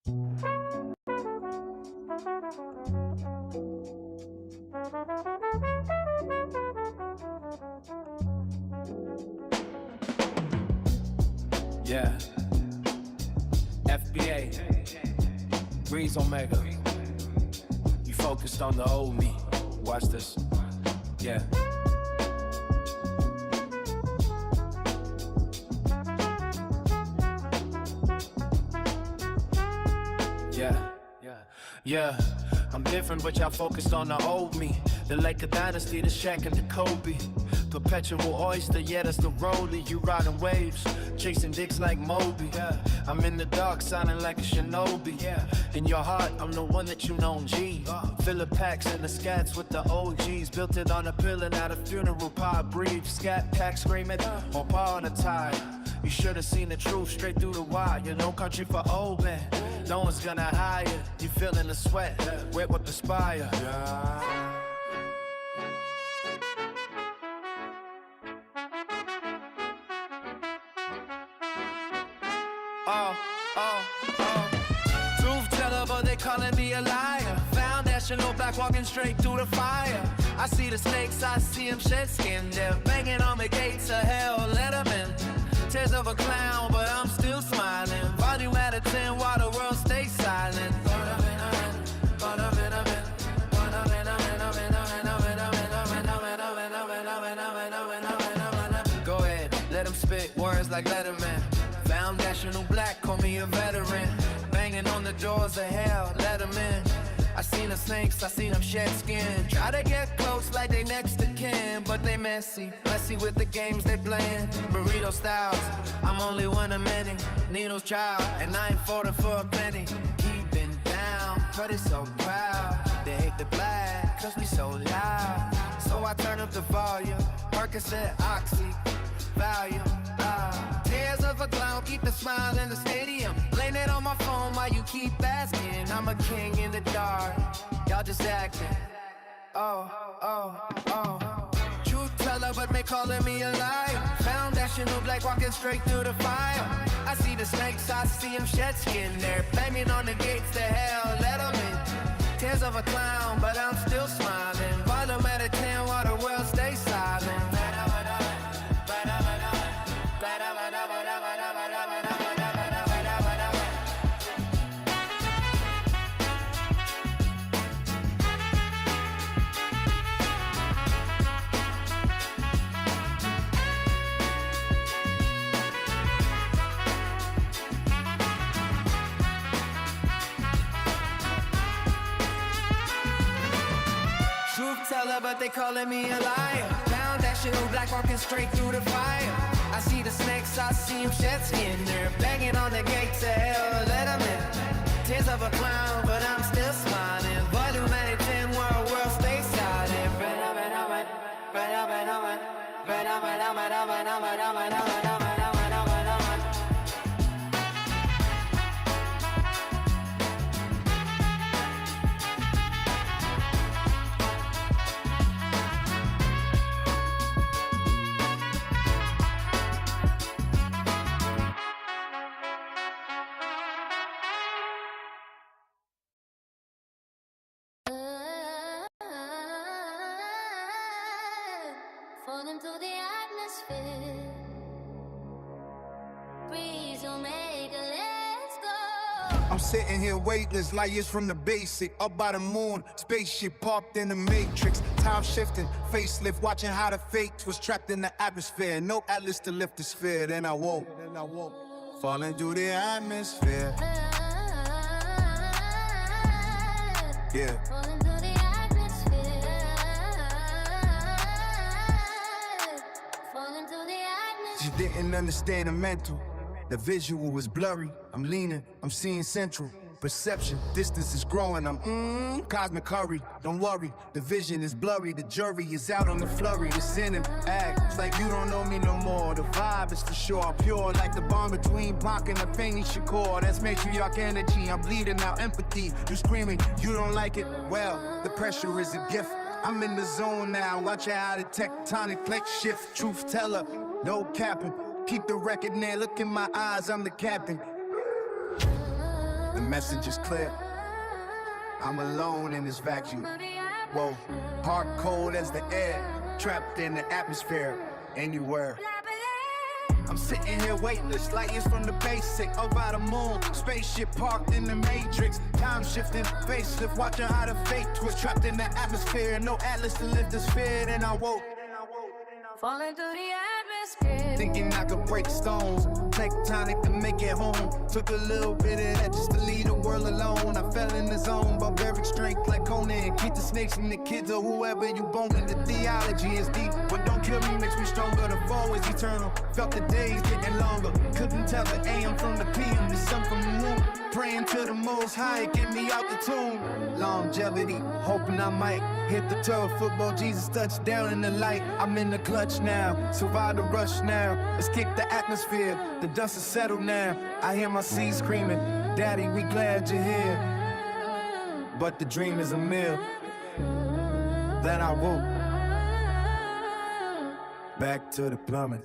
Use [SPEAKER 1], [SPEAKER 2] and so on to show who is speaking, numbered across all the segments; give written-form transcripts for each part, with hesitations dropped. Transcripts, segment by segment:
[SPEAKER 1] Yeah. FBA. Breeze Omega. You focused on the old me. Watch this. Yeah. Yeah, I'm different, but y'all focused on the old me. The Laker dynasty, the Shaq and the Kobe. Perpetual oyster, yeah, that's the rollie. You riding waves, chasing dicks like Moby. Yeah, I'm in the dark, sounding like a shinobi. Yeah, in your heart, I'm the one that you know, G. Filler packs and the scats with the OGs. Built it on a pillar, not a funeral pie. Breathe, scat pack screaming, on par on a tide. You should've seen the truth straight through the wire. You no country for old men. No one's gonna hire. You feeling the sweat, wet with perspire. Truth teller, but they calling me a liar. Foundational black walking straight through the fire. I see the snakes, I see them shed skin. They're banging on the gates of hell, let them in. Tears of a clown, but I'm still smiling. Volume at a 10 while the world stays silent. Go ahead, let him spit words like Letterman. Foundational black, call me a veteran. Banging on the doors of hell, let them in. I seen the snakes, I seen them shed skin. Try to get close like they next to kin, but they messy with the games they playing. Burrito styles, I'm only one of many. Needles child, and I ain't falling for a penny. Keeping down, but it's so proud. They hate the black, cause we so loud. So I turn up the volume, Percocet, Oxy, Valium. Tears of a clown, keep the smile in the stadium. Blame it on my phone while you keep asking. I'm a king in the dark, y'all just acting. Truth teller, but may calling me a liar. Foundational black walking straight through the fire. I see the snakes, I see them shed skin. They're banging on the gates to hell, let them in. Tears of a clown, but I'm still smiling. Volume at a 10 while the world stays silent. But they calling me a liar. Foundational black walking straight through the fire. I see the snakes, I see them shed skin. They're banging on the gates of hell, let them in. Tears of a clown, but I'm still smiling. Volume at a 10 while the world stays silent.
[SPEAKER 2] Falling through the atmosphere. Breeze Omega, let's go.
[SPEAKER 3] I'm sitting here weightless, like it's from the basic. Up by the moon, spaceship parked in the matrix. Time shifting, facelift, watching how the fakes was trapped in the atmosphere. No atlas to lift the sphere, then I woke. Falling through the atmosphere. Yeah.
[SPEAKER 2] Falling through the atmosphere. Falling through the atmosphere.
[SPEAKER 3] She didn't understand the mental. The visual was blurry. I'm leaning, I'm seeing central. Perception, distance is growing. I'm cosmic hurry. Don't worry, the vision is blurry. The jury is out on the flurry. It's in him, act. It's like you don't know me no more. The vibe is for sure pure, like the bond between Bach and the Penny Shakur. That's matriarch energy. I'm bleeding out empathy. You screaming, you don't like it. Well, the pressure is a gift. I'm in the zone now. Watch how the tectonic plates shift. Truth teller, no capping. Keep the record near. Look in my eyes. I'm the captain. The message is clear. I'm alone in this vacuum. Whoa, hard cold as the air, trapped in the atmosphere, anywhere. I'm sitting here weightless, like it's from the basic, over the moon, spaceship parked in the matrix, time shifting, facelift, watching how the fate twist, trapped in the atmosphere, no atlas to lift the sphere, and I woke.
[SPEAKER 2] Falling through the atmosphere.
[SPEAKER 3] Thinking I could break stones, tectonic to make it home. Took a little bit of that just to leave the world alone. I fell in the zone, barbaric strength like Conan. Keep the snakes from the kids or whoever you boning. The theology is deep. What don't kill me makes me stronger. The fall is eternal. Felt the days getting longer. Couldn't tell the AM from the PM, the sun from the moon. Praying to the most high, get me out the tomb. Longevity, hoping I might hit the turf. Football, Jesus touchdown in the light. I'm in the clutch now, survive the rush now. Let's kick the atmosphere, the dust is settled now. I hear my seed screaming, Daddy, we glad you're here. But the dream is a meal. Then I woke back to the plumbing.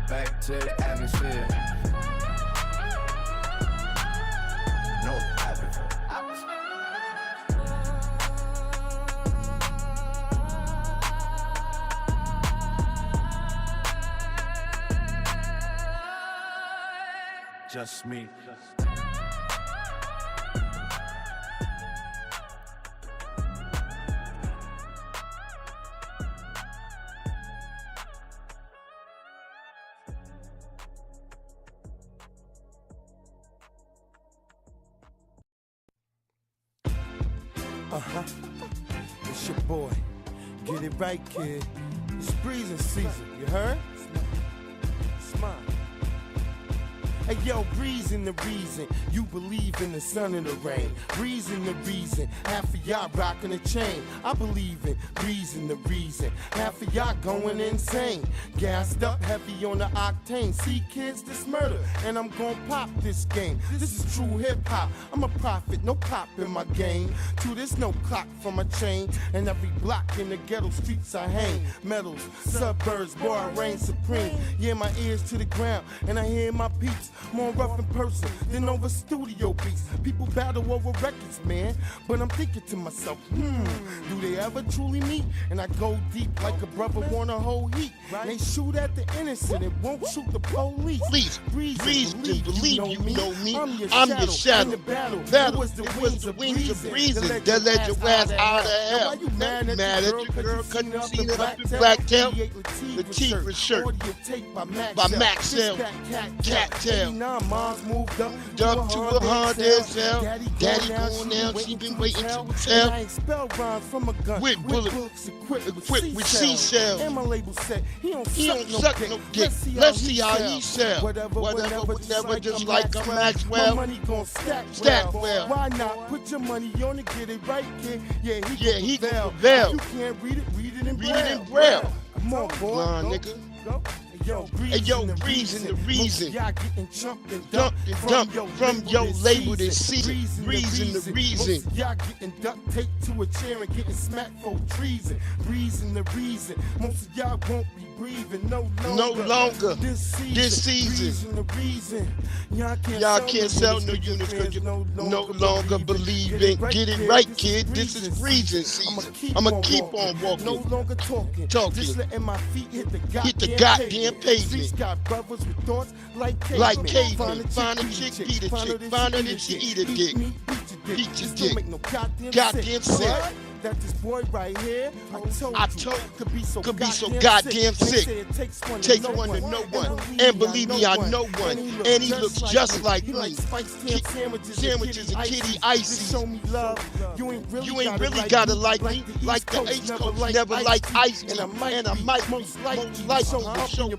[SPEAKER 3] Back to the atmosphere. No atmosphere. Just me.
[SPEAKER 4] It's your boy. Get it right, kid. It's breezing season, you heard? Smile. Hey yo, breezing the reason you believe in the sun and the rain. Breezing the reason half of y'all rocking a chain. I believe in breezing the reason half of y'all going insane. Gassed up heavy on the octane. See kids, this murder, and I'm gon' pop this game. This is true hip hop. I'm a prophet, no pop in my game. To this, no clock for my chain. And every block in the ghetto streets I hang. Medals, suburbs, boy, I reign supreme. Yeah, my ears to the ground, and I hear my beats. More rough in person than over studio beats. People battle over records, man. But I'm thinking to myself, do they ever truly meet? And I go deep like a brother want a whole heat. They shoot at the innocent and won't shoot the police.
[SPEAKER 5] Please, believe you know me. I'm your shadow. In the battle,
[SPEAKER 4] it was the wings of breezing
[SPEAKER 5] that led your ass out of hell.
[SPEAKER 4] Why you mad at
[SPEAKER 5] your girl? Couldn't you see it up in black tail? Latifah shirt by Maxell. Cattail.
[SPEAKER 4] Mom's moved up
[SPEAKER 5] to a Honda cell. Daddy going down, she been waiting to tell.
[SPEAKER 4] I ain't spell rhymes from a gun
[SPEAKER 5] with bullets equipped with C-cells.
[SPEAKER 4] And my label said he don't
[SPEAKER 5] suck no dick. Let's see how he sell. Whatever, just like a Maxwell.
[SPEAKER 4] My money gon' stack well. Why not put your money on and get it right, kid? Yeah, he can prevail. You can't read it in braille. Come on, boy.
[SPEAKER 5] Blind nigga.
[SPEAKER 4] Yo,
[SPEAKER 5] breezing the reason.
[SPEAKER 4] Y'all getting chumped and
[SPEAKER 5] dumped from your label this season. Breezing the reason.
[SPEAKER 4] Y'all getting duct taped to a chair and getting smacked for treason. Breezing the reason. Most of y'all won't be breathing no longer. This season. Breezing the reason. Y'all can't sell no units because you no
[SPEAKER 5] longer believe in. Get it right, kid. This is breezing season. I'ma keep on walking.
[SPEAKER 4] No longer talking. Just letting my feet hit the
[SPEAKER 5] goddamn pavement.
[SPEAKER 4] Streets got brothers with thoughts like
[SPEAKER 5] cavemen. Find a chick, beat a chick. Find her that she eat a dick. Beat your dick.
[SPEAKER 4] Make no
[SPEAKER 5] goddamn sense.
[SPEAKER 4] That this boy right here, I told could be so
[SPEAKER 5] goddamn sick. Takes one to know one. And believe me, I know one. And he looks just like me. Sandwiches and kitty ices.
[SPEAKER 4] Show me love. You ain't really
[SPEAKER 5] gotta like me. Like the H coach never like ice. And I might most likely show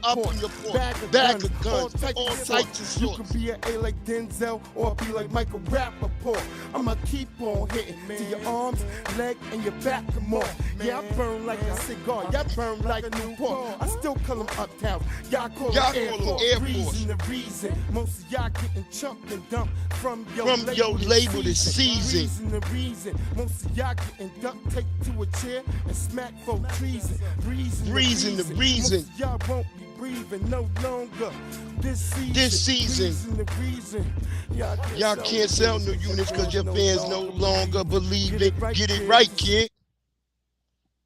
[SPEAKER 5] up in your port. Bag of guns, all types of sorts.
[SPEAKER 4] You could be an A like Denzel or be like Michael Rappaport. I'ma keep on hitting to your arms, leg, and your back and more. Yeah, I burn like a cigar. Y'all burn like a Newport. I still call them uptown. Y'all call them Air Force. Breezing the reason. Most of y'all getting chumped and dumped from your label this season. Breezing the reason. Most of y'all getting duct taped to a chair and smacked for treason. Breezing the reason. Most of y'all won't be breathing no longer. This
[SPEAKER 5] season,
[SPEAKER 4] reason, the reason.
[SPEAKER 5] Y'all can't sell no units because your fans no longer believe it. Get it right, kid.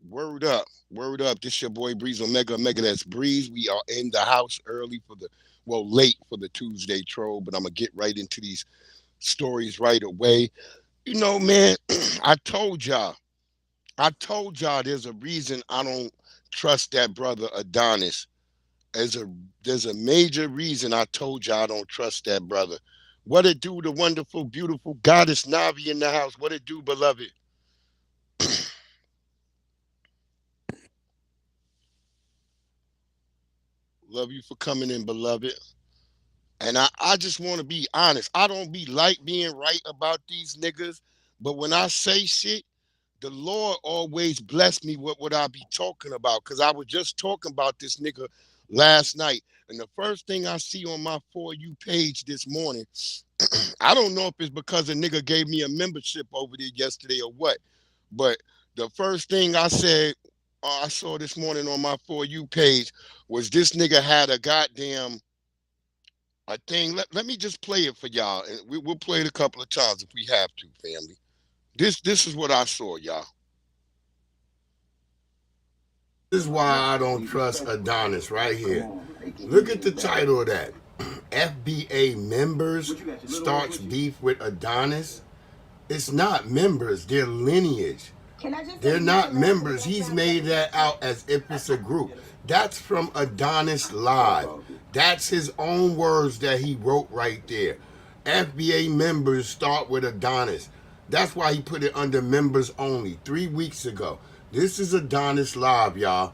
[SPEAKER 5] Word up. Word up. This your boy Breeze Omega. Omega, that's Breeze. We are in the house early for the, well, late for the Tuesday troll, but I'm going to get right into these stories right away. You know, man, I told y'all there's a reason I don't trust that brother Adonis. There's a major reason I told y'all I don't trust that brother. What it do, the wonderful, beautiful goddess Navi in the house? What it do, beloved? Love you for coming in, beloved. And I just want to be honest. I don't be like being right about these niggas, but when I say shit, the Lord always bless me with what I be talking about. Because I was just talking about this nigga last night. And the first thing I see on my For You page this morning, I don't know if it's because a nigga gave me a membership over there yesterday or what, but the first thing I said, I saw this morning on my For You page was this nigga had a goddamn a thing. Let me just play it for y'all. And we'll play it a couple of times if we have to, family. This is what I saw, y'all.
[SPEAKER 3] This is why I don't trust Adonis right here. Look at the title of that. FBA members starts beef with Adonis. It's not members, they're lineage. They're not members. He's made that out as if it's a group. That's from Adonis Live. That's his own words that he wrote right there. FBA members start with Adonis. That's why he put it under members only 3 weeks ago. This is Adonis Live, y'all.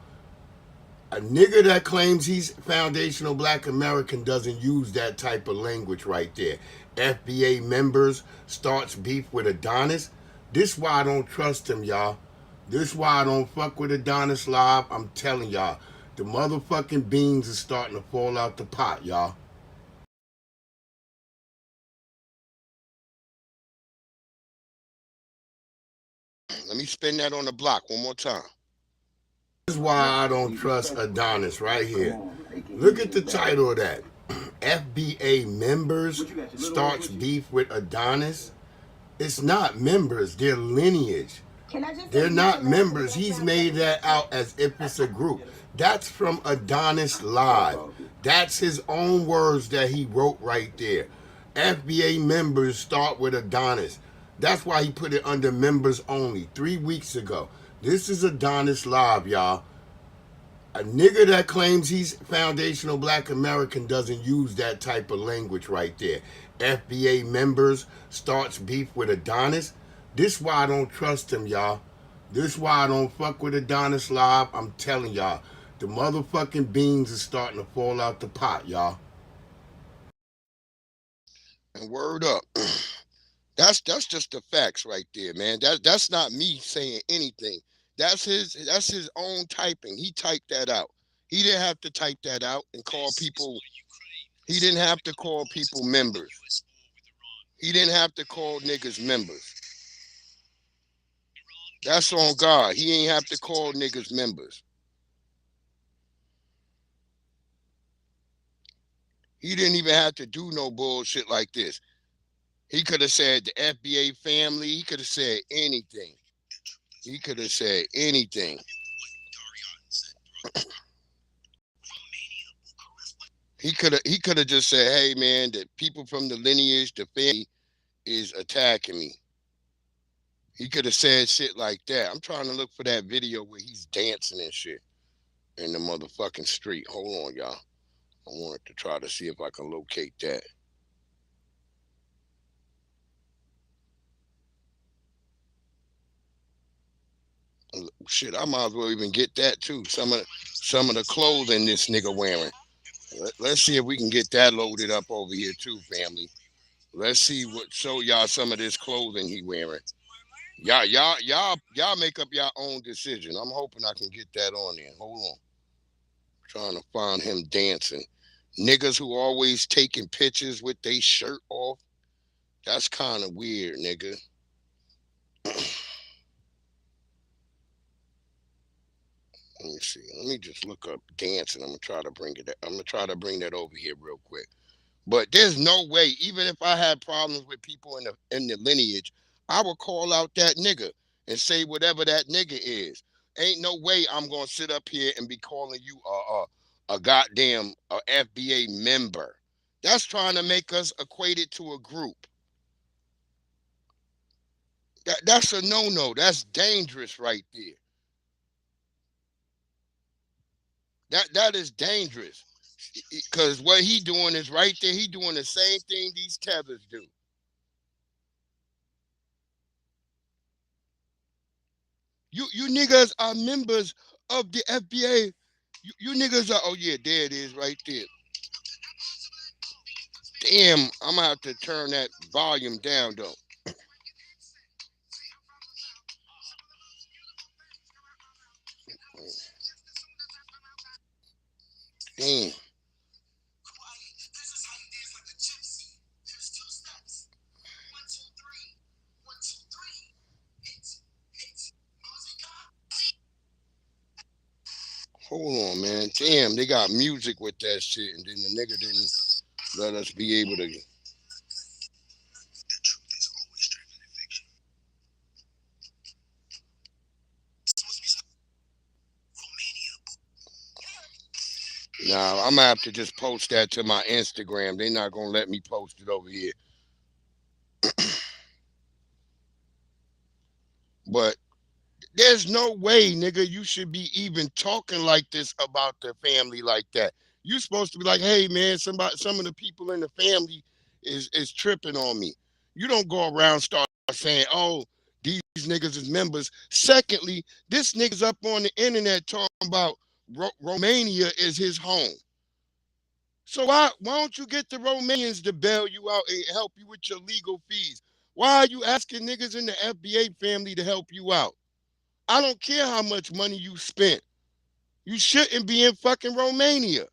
[SPEAKER 3] A nigga that claims he's foundational black American doesn't use that type of language right there. FBA members starts beef with Adonis. This why I don't trust him, y'all. This why I don't fuck with Adonis Live. I'm telling y'all, the motherfucking beans are starting to fall out the pot, y'all.
[SPEAKER 5] Let me spin that on the block one more time.
[SPEAKER 3] This is why I don't trust Adonis right here. Look at the title of that. FBA members starts beef with Adonis. It's not members, they're lineage. They're not members. He's made that out as if it's a group. That's from Adonis Live. That's his own words that he wrote right there. FBA members start with Adonis. That's why he put it under members only 3 weeks ago. This is Adonis Live, y'all. A nigga that claims he's foundational black American doesn't use that type of language right there. FBA members starts beef with Adonis. This why I don't trust him, y'all. This why I don't fuck with Adonis Live. I'm telling y'all, the motherfucking beans are starting to fall out the pot, y'all.
[SPEAKER 5] And word up. That's just the facts right there, man. That's not me saying anything. That's his own typing. He typed that out. He didn't have to type that out and call people. He didn't have to call people members. He didn't have to call niggas members. That's on God. He ain't have to call niggas members. He didn't even have to do no bullshit like this. He could have said the FBA family. He could have said anything. He could have said anything. He could have just said, hey man, the people from the lineage, the family is attacking me. He could have said shit like that. I'm trying to look for that video where he's dancing and shit in the motherfucking street. Hold on, y'all. I wanted to try to see if I can locate that. Shit, I might as well even get that too. Some of the clothing this nigga wearing. Let's see if we can get that loaded up over here too, family. Let's see what show y'all some of this clothing he wearing. Y'all make up your own decision. I'm hoping I can get that on there. Hold on. Trying to find him dancing. Niggas who always taking pictures with their shirt off. That's kind of weird, nigga. Let me see. Let me just look up dancing. I'm gonna try to bring it. I'm gonna try to bring that over here real quick. But there's no way, even if I had problems with people in the lineage, I would call out that nigga and say whatever that nigga is. Ain't no way I'm gonna sit up here and be calling you a goddamn FBA member. That's trying to make us equated to a group. That's a no-no. That's dangerous right there. That is dangerous. Because what he doing is right there. He doing the same thing these tethers do. You niggas are members of the FBA. You niggas are, oh yeah, there it is right there. Damn, I'm gonna have to turn that volume down though. Damn. Hold on, man. Damn, they got music with that shit, and then the nigga didn't let us be able to. Nah, I'm gonna have to just post that to my Instagram. They're not gonna let me post it over here. But there's no way, nigga, you should be even talking like this about the family like that. You supposed to be like, hey man, some of the people in the family is tripping on me. You don't go around start saying, oh, these niggas is members. Secondly, this nigga's up on the internet talking about Romania is his home. So why don't you get the Romanians to bail you out and help you with your legal fees? Why are you asking niggas in the FBA family to help you out? I don't care how much money you spent. You shouldn't be in fucking Romania.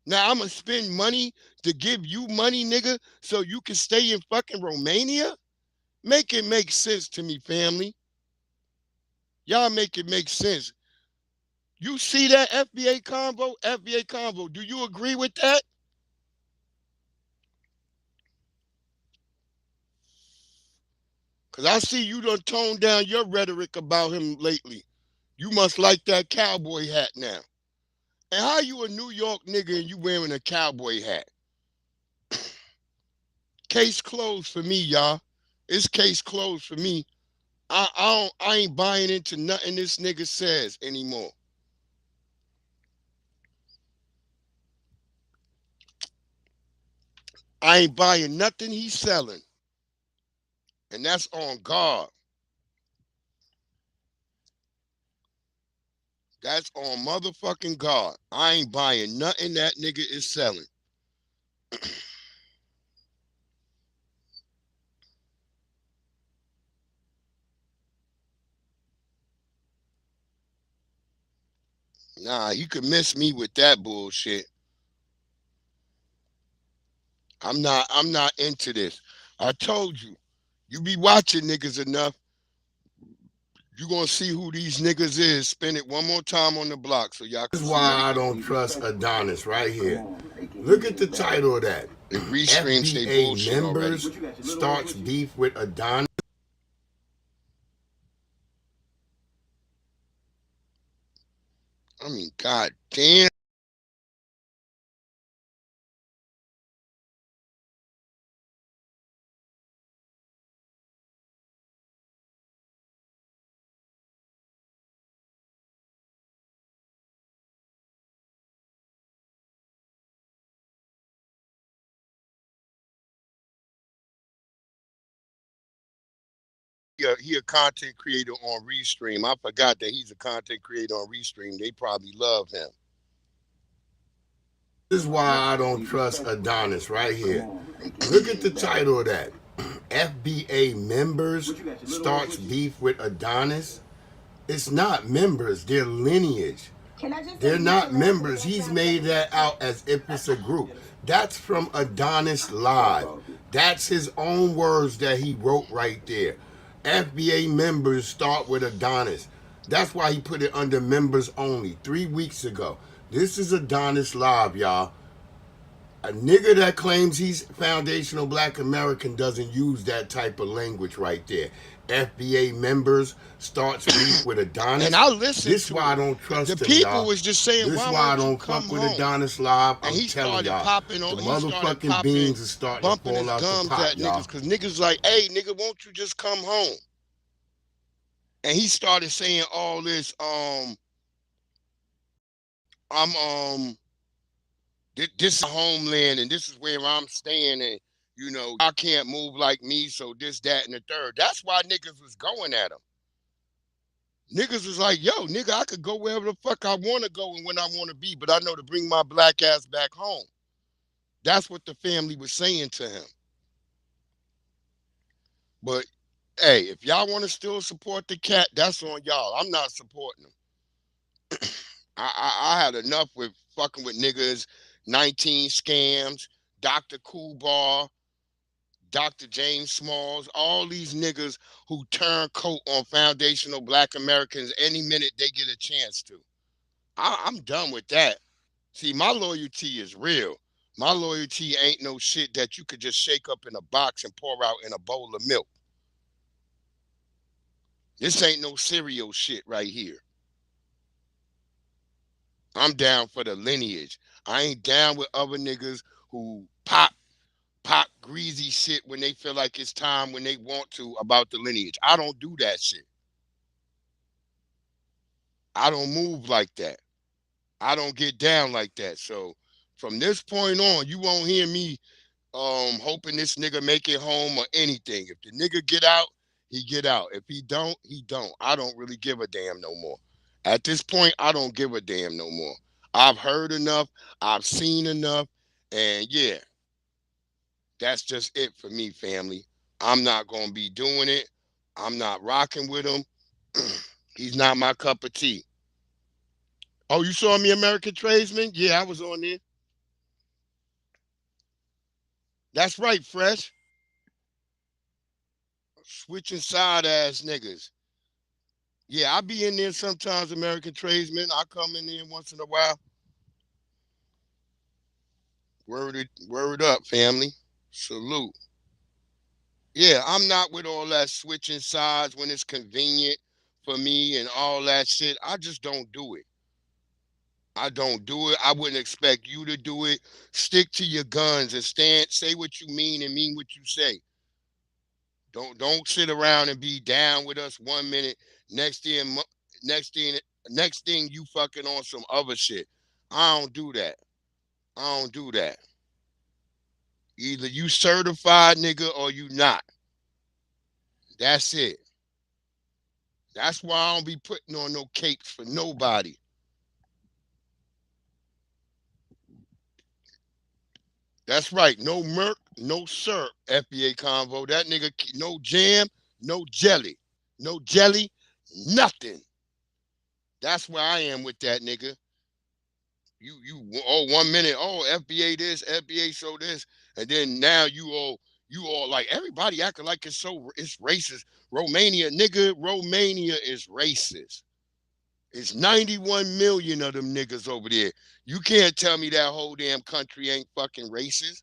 [SPEAKER 5] Now I'm gonna spend money to give you money, nigga, so you can stay in fucking Romania? Make it make sense to me, family. Y'all make it make sense. You see that FBA convo? FBA convo. Do you agree with that? Because I see you done toned down your rhetoric about him lately. You must like that cowboy hat now. And how you a New York nigga and you wearing a cowboy hat? Case closed for me, y'all. It's case closed for me. I ain't buying into nothing this nigga says anymore. I ain't buying nothing he's selling. And that's on God. That's on motherfucking God. I ain't buying nothing that nigga is selling. Nah, you could miss me with that bullshit. I'm not into this. I told you, you be watching niggas enough, you gonna see who these niggas is. Spin it one more time on the block so y'all can see. This is why I don't trust Adonis right here. Look at the title of that. It restreams they bullshit members already. Starts beef with Adonis. I mean, god damn. He a content creator on Restream. I forgot that he's a content creator on Restream. They probably love him. This is why I don't trust Adonis right here. Look at the title of that. FBA members starts beef with Adonis. It's not members, they're lineage. They're not members. He's made that out as if it's a group. That's from Adonis Live. That's his own words that he wrote right there. FBA members start with Adonis. That's why he put it under members only 3 weeks ago. This is Adonis Live, y'all. A nigga that claims he's foundational black American doesn't use that type of language right there. FBA members starts beef with Adonis. And I listen. This why I don't trust the him, people y'all. was just saying, this why I don't fuck come with home? Adonis Live. I'm
[SPEAKER 4] And he
[SPEAKER 5] telling y'all,
[SPEAKER 4] popping
[SPEAKER 5] the motherfucking beans is starting to fall out the pot, y'all.
[SPEAKER 4] Because niggas like, hey, nigga, won't you just come home? And he started saying all this, this is homeland and this is where I'm staying, and you know, I can't move like me, so this, that, and the third. That's why niggas was going at him. Niggas was like, yo, nigga, I could go wherever the fuck I want to go and when I want to be, but I know to bring my black ass back home. That's what the family was saying to him. But hey, if y'all want to still support the cat, that's on y'all. I'm not supporting him. I had enough with fucking with niggas, 19 scams, Dr. Coolbar, Dr. James Smalls, all these niggas who turn coat on foundational black Americans any minute they get a chance to. I'm done with that. See, my loyalty is real. My loyalty ain't no shit that you could just shake up in a box and pour out in a bowl of milk. This ain't no cereal shit right here. I'm down for the lineage. I ain't down with other niggas who pop greasy shit when they feel like it's time when they want to about the lineage. I don't do that shit. I don't move like that. I don't get down like that. So from this point on, you won't hear me hoping this nigga make it home or anything. If the nigga get out, he get out. If he don't, he don't. I don't really give a damn no more. At this point, I don't give a damn no more. I've heard enough. I've seen enough. And yeah, that's just it for me, family. I'm not going to be doing it. I'm not rocking with him. He's not my cup of tea. Oh, you saw me American Tradesman? Yeah, I was on there. That's right, Fresh. Switching side ass niggas. Yeah, I be in there sometimes, American Tradesman. I come in there once in a while. Word up, family. Salute. Yeah, I'm not with all that switching sides when it's convenient for me and all that shit. I just don't do it. I don't do it. I wouldn't expect you to do it. Stick to your guns and say what you mean and mean what you say. Don't sit around and be down with us 1 minute. Next thing you fucking on some other shit. I don't do that. I don't do that. Either you certified, nigga, or you not. That's it. That's why I don't be putting on no capes for nobody. That's right. No Merc, no Sir, FBA Convo. That nigga, no jam, no jelly. No jelly, nothing. That's where I am with that nigga. You 1 minute, FBA this, FBA so this, and then now you all like everybody acting like it's racist. Romania, nigga, Romania is racist. It's 91 million of them niggas over there. You can't tell me that whole damn country ain't fucking racist.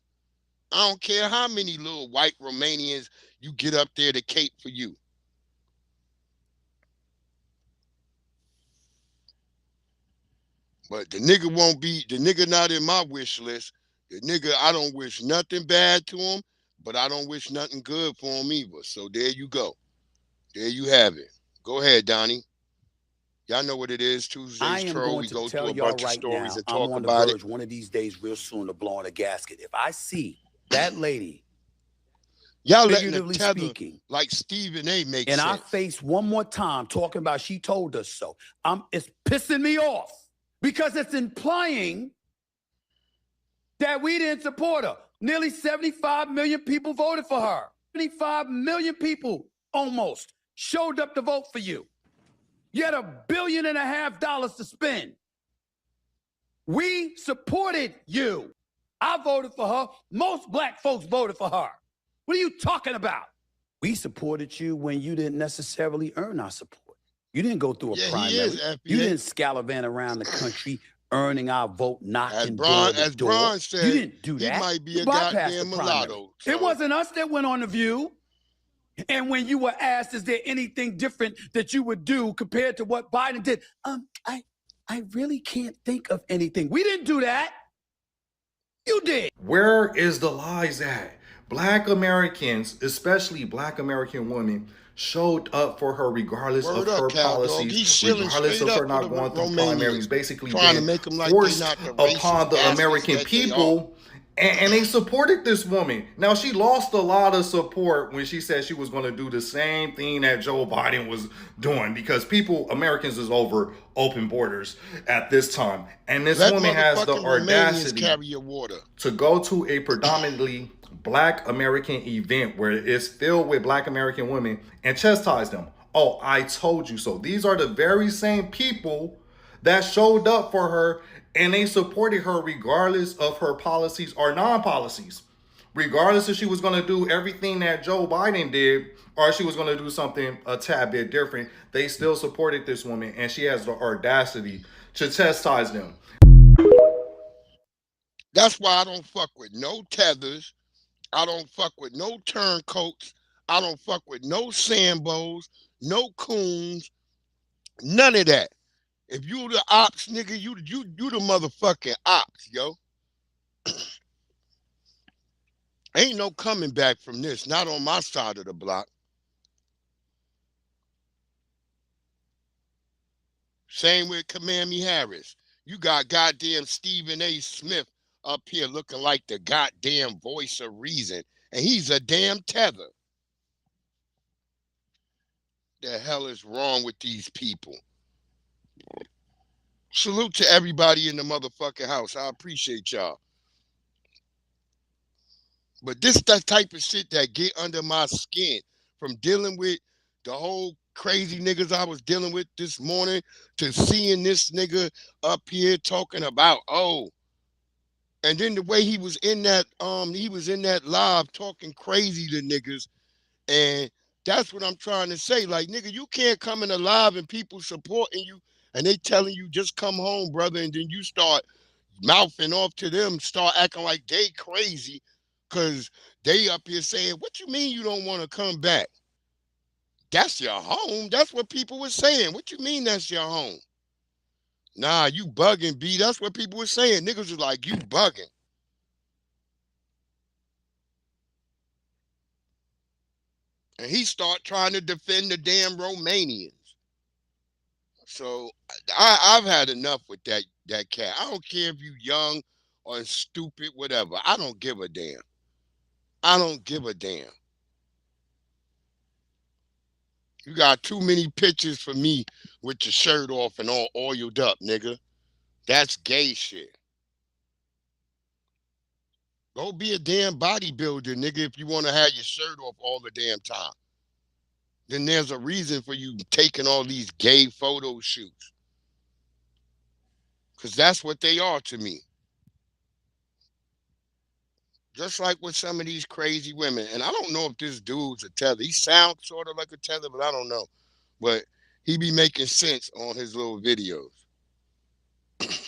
[SPEAKER 4] I don't care how many little white Romanians you get up there to cape for you. But the nigga not in my wish list. The nigga, I don't wish nothing bad to him, but I don't wish nothing good for him either. So there you go. There you have it. Go ahead, Donnie. Y'all know what it is. Tuesdays Troll. We go through a bunch of stories and talk about it.
[SPEAKER 6] One of these days, real soon, to blow on a gasket. If I see that lady,
[SPEAKER 5] y'all letting the tether
[SPEAKER 6] speaking,
[SPEAKER 5] like Stephen A. makes
[SPEAKER 6] in
[SPEAKER 5] sense.
[SPEAKER 6] our face one more time, talking about she told us so. It's pissing me off because it's implying that we didn't support her. Nearly 75 million people voted for her. 75 million people almost showed up to vote for you. You had $1.5 billion to spend. We supported you. I voted for her. Most black folks voted for her. What are you talking about? We supported you when you didn't necessarily earn our support. You didn't go through a
[SPEAKER 5] Yeah,
[SPEAKER 6] primary.
[SPEAKER 5] he is FBA.
[SPEAKER 6] You didn't scallivant around the country earning our vote, knocking door to
[SPEAKER 5] As
[SPEAKER 6] door.
[SPEAKER 5] Bron said,
[SPEAKER 6] you didn't do
[SPEAKER 5] he
[SPEAKER 6] that.
[SPEAKER 5] might be
[SPEAKER 6] You
[SPEAKER 5] a
[SPEAKER 6] bypassed
[SPEAKER 5] goddamn
[SPEAKER 6] the primary.
[SPEAKER 5] mulatto.
[SPEAKER 6] It
[SPEAKER 5] So
[SPEAKER 6] wasn't us that went on The View. And when you were asked, is there anything different that you would do compared to what Biden did? I really can't think of anything. We didn't do that. You did.
[SPEAKER 7] Where is the lies at? Black Americans, especially Black American women, showed up for her regardless
[SPEAKER 5] Word
[SPEAKER 7] of
[SPEAKER 5] up,
[SPEAKER 7] her
[SPEAKER 5] Cal Dog.
[SPEAKER 7] policies,
[SPEAKER 5] He's shilling
[SPEAKER 7] regardless of
[SPEAKER 5] straight
[SPEAKER 7] her
[SPEAKER 5] up
[SPEAKER 7] not
[SPEAKER 5] for the
[SPEAKER 7] going through
[SPEAKER 5] Romanians,
[SPEAKER 7] primaries, basically
[SPEAKER 5] trying to
[SPEAKER 7] being
[SPEAKER 5] make them like
[SPEAKER 7] forced
[SPEAKER 5] they're not the racist
[SPEAKER 7] upon the
[SPEAKER 5] bastards
[SPEAKER 7] American
[SPEAKER 5] that they are.
[SPEAKER 7] people. And they supported this woman. Now, she lost a lot of support when she said she was going to do the same thing that Joe Biden was doing, because Americans is over open borders at this time. And this woman has the audacity
[SPEAKER 5] carry your water.
[SPEAKER 7] to go to a predominantly Black American event where it's filled with Black American women and chastise them. Oh, I told you so. These are the very same people that showed up for her, and they supported her regardless of her policies or non-policies. Regardless if she was going to do everything that Joe Biden did or she was going to do something a tad bit different, they still supported this woman, and she has the audacity to chastise them.
[SPEAKER 5] That's why I don't fuck with no tethers. I don't fuck with no turncoats. I don't fuck with no Sambos, no coons, none of that. If you the ops, nigga, you the motherfucking ops, yo. Ain't no coming back from this, not on my side of the block. Same with Kamami Harris. You got goddamn Stephen A. Smith up here looking like the goddamn voice of reason, and he's a damn tether. The hell is wrong with these people? Salute to everybody in the motherfucking house. I appreciate y'all. But this that type of shit that get under my skin from dealing with the whole crazy niggas I was dealing with this morning to seeing this nigga up here talking about, oh, and then the way he was in that live talking crazy to niggas. And that's what I'm trying to say. Like, nigga, you can't come in a live and people supporting you and they telling you just come home, brother, and then you start mouthing off to them, start acting like they crazy because they up here saying, what you mean you don't want to come back? That's your home. That's what people were saying. What you mean that's your home? Nah, you bugging, B. That's what people were saying. Niggas was like, you bugging. And he start trying to defend the damn Romanians. So I've had enough with that cat. I don't care if you young or stupid, whatever. I don't give a damn. I don't give a damn. You got too many pictures for me with your shirt off and all oiled up, nigga. That's gay shit. Go be a damn bodybuilder, nigga, if you want to have your shirt off all the damn time. Then there's a reason for you taking all these gay photo shoots. Because that's what they are to me. Just like with some of these crazy women. And I don't know if this dude's a tether. He sounds sort of like a tether, but I don't know. But he be making sense on his little videos.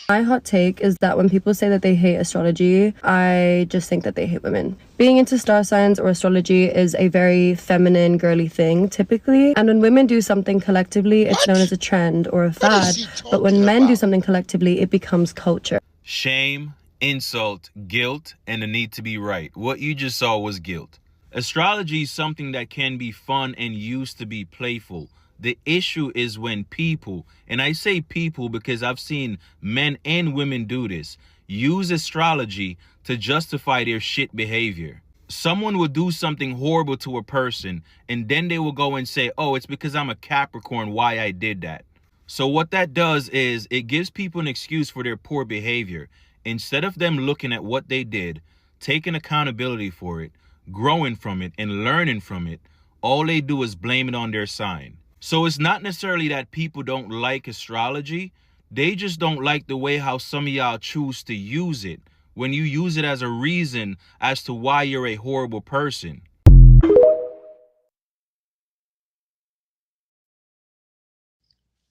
[SPEAKER 8] My hot take is that when people say that they hate astrology, I just think that they hate women. Being into star signs or astrology is a very feminine, girly thing, typically. And when women do something collectively, it's known as a trend or a fad. But when men do something collectively, it becomes culture.
[SPEAKER 9] Shame, insult, guilt, and the need to be right. What you just saw was guilt. Astrology is something that can be fun and used to be playful. The issue is when people, and I say people because I've seen men and women do this, use astrology to justify their shit behavior. Someone will do something horrible to a person, and then they will go and say, oh, it's because I'm a Capricorn why I did that. So what that does is it gives people an excuse for their poor behavior. Instead of them looking at what they did, taking accountability for it, growing from it, and learning from it, all they do is blame it on their sign. So it's not necessarily that people don't like astrology. They just don't like the way how some of y'all choose to use it when you use it as a reason as to why you're a horrible person.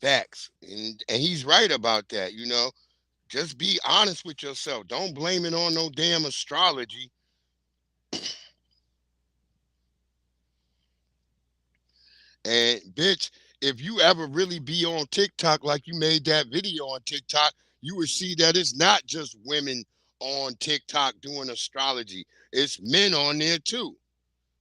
[SPEAKER 5] Facts. And he's right about that, you know. Just be honest with yourself. Don't blame it on no damn astrology. And bitch, if you ever really be on TikTok like you made that video on TikTok, you would see that it's not just women on TikTok doing astrology. It's men on there too.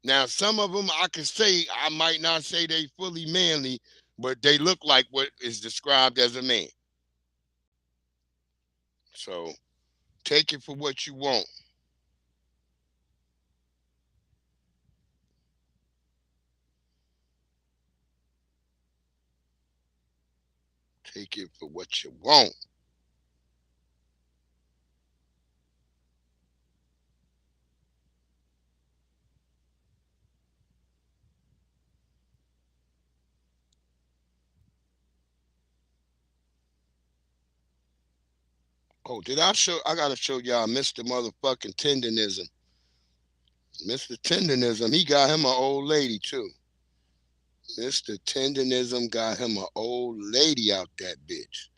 [SPEAKER 5] Now, some of them I can say, I might not say they fully manly, but they look like what is described as a man. So take it for what you want. Take it for what you want. Oh, did I show? I gotta show y'all Mr. Motherfucking Tendonism. Mr. Tendonism, he got him an old lady too. Mr. Tendonism got him an old lady out that bitch.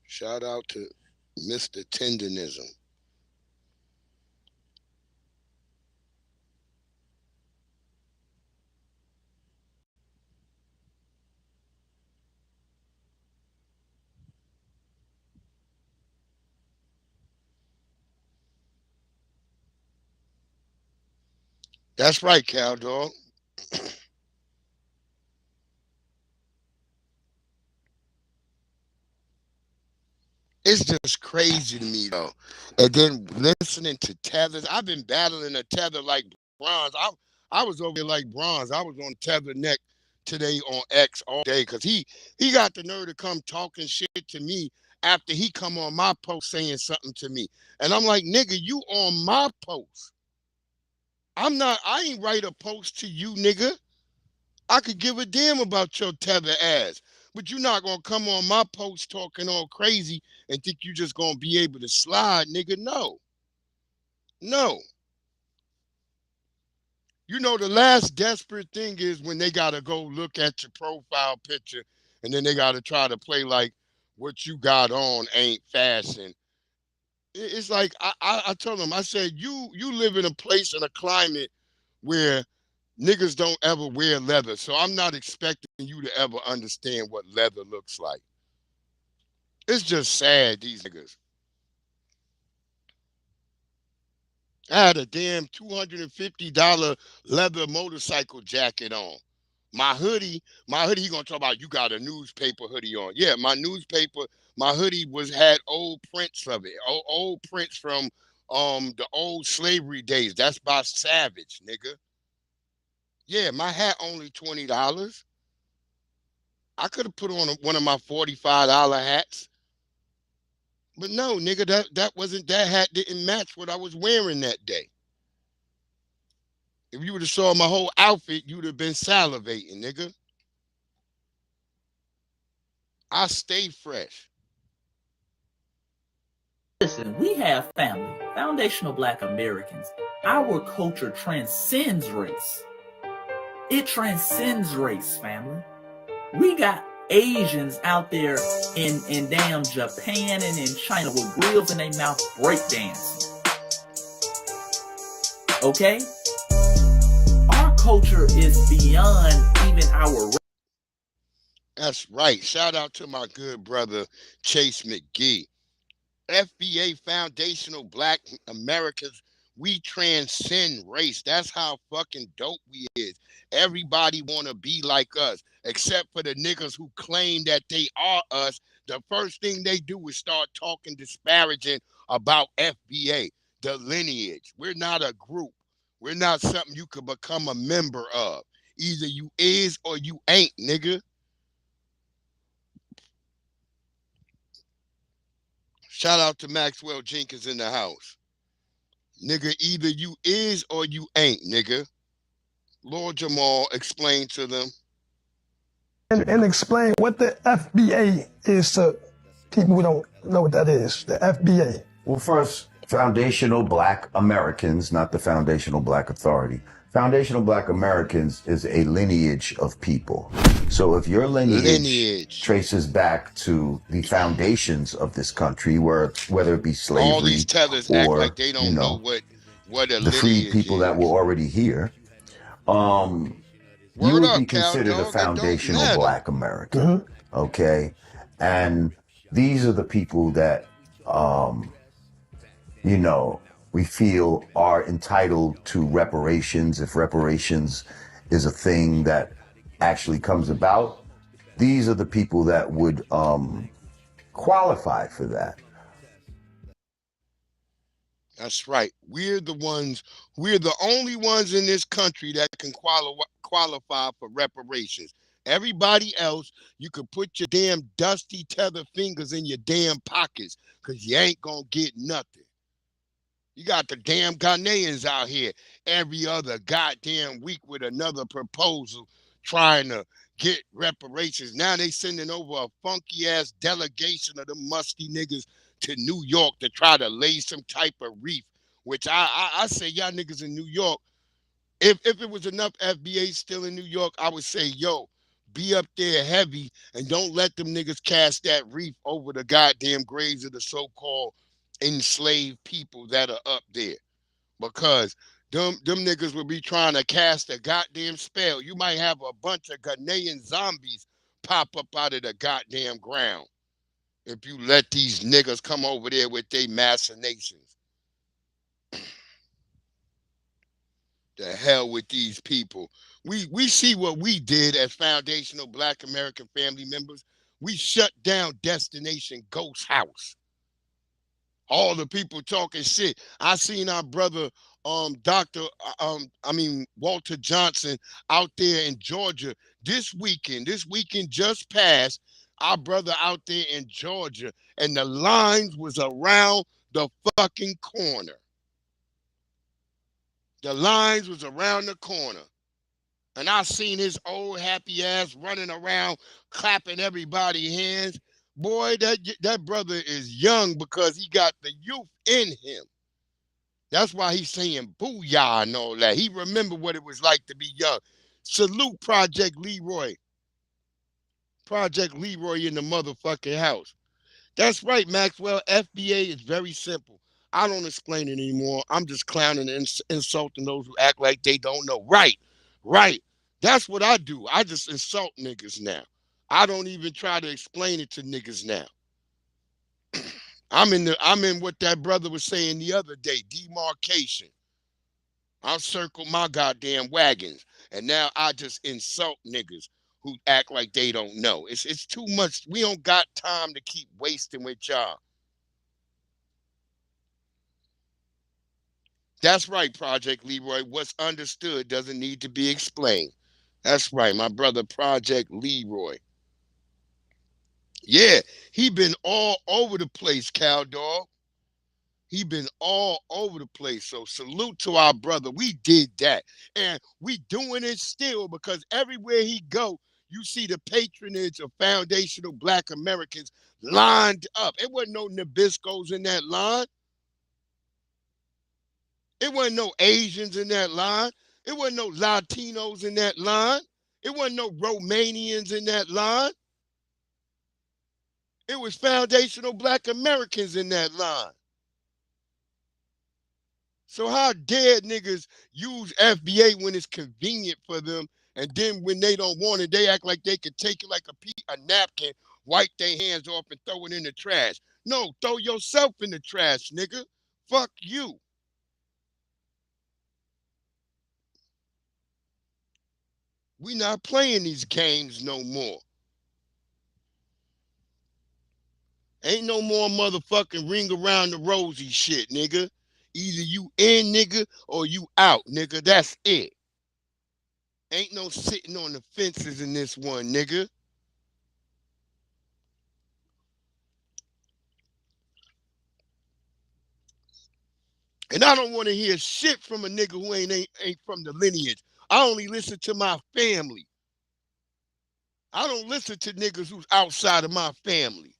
[SPEAKER 5] Shout out to Mr. Tendonism. That's right, Cal Dog. It's just crazy to me though. And then listening to tethers, I've been battling a tether like bronze. I was over there like bronze. I was on tether neck today on X all day because he got the nerve to come talking shit to me after he come on my post saying something to me. And I'm like, nigga, you on my post. I ain't write a post to you, nigga. I could give a damn about your tether ass. But you're not gonna come on my post talking all crazy and think you just gonna be able to slide, nigga. No. No. You know, the last desperate thing is when they gotta go look at your profile picture and then they gotta try to play like what you got on ain't fashion. It's like I told them, I said, you live in a place and a climate where niggas don't ever wear leather. So I'm not expecting you to ever understand what leather looks like. It's just sad, these niggas. I had a damn $250 leather motorcycle jacket on. My hoodie, he gonna talk about you got a newspaper hoodie on. Yeah, my hoodie had old prints of it. Old prints from the old slavery days. That's by Savage, nigga. Yeah, my hat only $20. I could have put on one of my $45 hats. But no, nigga, that hat didn't match what I was wearing that day. If you would have saw my whole outfit, you'd have been salivating, nigga. I stay fresh.
[SPEAKER 10] Listen, we have family, foundational Black Americans. Our culture transcends race. It transcends race, family. We got Asians out there in damn Japan and in China with grills in their mouth breakdancing. Okay? Our culture is beyond even our race.
[SPEAKER 5] That's right. Shout out to my good brother Chase McGee. FBA, Foundational Black Americans, we transcend race. That's how fucking dope we is. Everybody want to be like us, except for the niggas who claim that they are us. The first thing they do is start talking disparaging about FBA, the lineage. We're not a group. We're not something you could become a member of. Either you is or you ain't, nigga. Shout out to Maxwell Jenkins in the house. Nigga, either you is or you ain't, nigga. Lord Jamal, explain to them.
[SPEAKER 11] And explain what the FBA is to people who don't know what that is, the FBA.
[SPEAKER 12] Well, first, Foundational Black Americans, not the Foundational Black Authority. Foundational Black Americans is a lineage of people. So if your lineage traces back to the foundations of this country, whether it be slavery,
[SPEAKER 5] all these tethers
[SPEAKER 12] or,
[SPEAKER 5] act like they don't know what a
[SPEAKER 12] the freed
[SPEAKER 5] lineage
[SPEAKER 12] people that were
[SPEAKER 5] is.
[SPEAKER 12] already here, you
[SPEAKER 5] Word
[SPEAKER 12] would be
[SPEAKER 5] up, cow
[SPEAKER 12] considered a
[SPEAKER 5] dog. It don't
[SPEAKER 12] foundational
[SPEAKER 5] matter.
[SPEAKER 12] Black American. Okay? And these are the people that, we feel are entitled to reparations, if reparations is a thing that actually comes about. These are the people that would qualify for that.
[SPEAKER 5] That's right. We're the only ones in this country that can qualify for reparations. Everybody else, you could put your damn dusty tether fingers in your damn pockets because you ain't gonna get nothing. You got the damn Ghanaians out here every other goddamn week with another proposal trying to get reparations. Now they sending over a funky ass delegation of them musty niggas to New York to try to lay some type of reef, which I say y'all niggas in New York, if it was enough FBA still in New York, I would say, yo, be up there heavy and don't let them niggas cast that reef over the goddamn graves of the so-called enslaved people that are up there. Because them niggas will be trying to cast a goddamn spell. You might have a bunch of Ghanaian zombies pop up out of the goddamn ground if you let these niggas come over there with their machinations. The hell with these people. We see what we did as foundational Black American family members. We shut down Destination Ghost House. All the people talking shit. I seen our brother Walter Johnson out there in Georgia this weekend. This weekend just passed. Our brother out there in Georgia, and the lines was around the fucking corner. The lines was around the corner. And I seen his old happy ass running around clapping everybody's hands. Boy, that brother is young because he got the youth in him. That's why he's saying booyah and all that. He remembered what it was like to be young. Salute Project Leroy. Project Leroy in the motherfucking house. That's right, Maxwell. FBA is very simple. I don't explain it anymore. I'm just clowning and insulting those who act like they don't know. Right. That's what I do. I just insult niggas now. I don't even try to explain it to niggas now. I'm in what that brother was saying the other day, demarcation. I'll circle my goddamn wagons, and now I just insult niggas who act like they don't know. It's too much. We don't got time to keep wasting with y'all. That's right, Project Leroy. What's understood doesn't need to be explained. That's right, my brother Project Leroy. Yeah, he been all over the place, cow dog. He been all over the place. So salute to our brother. We did that. And we doing it still because everywhere he go, you see the patronage of foundational Black Americans lined up. It wasn't no Nabiscos in that line. It wasn't no Asians in that line. It wasn't no Latinos in that line. It wasn't no Romanians in that line. It was foundational Black Americans in that line. So how dare niggas use FBA when it's convenient for them, and then when they don't want it, they act like they could take it like a napkin, wipe their hands off and throw it in the trash. No, throw yourself in the trash, nigga. Fuck you. We not playing these games no more. Ain't no more motherfucking ring around the rosy shit, nigga. Either you in, nigga, or you out, nigga. That's it. Ain't no sitting on the fences in this one, nigga. And I don't want to hear shit from a nigga who ain't from the lineage. I only listen to my family. I don't listen to niggas who's outside of my family.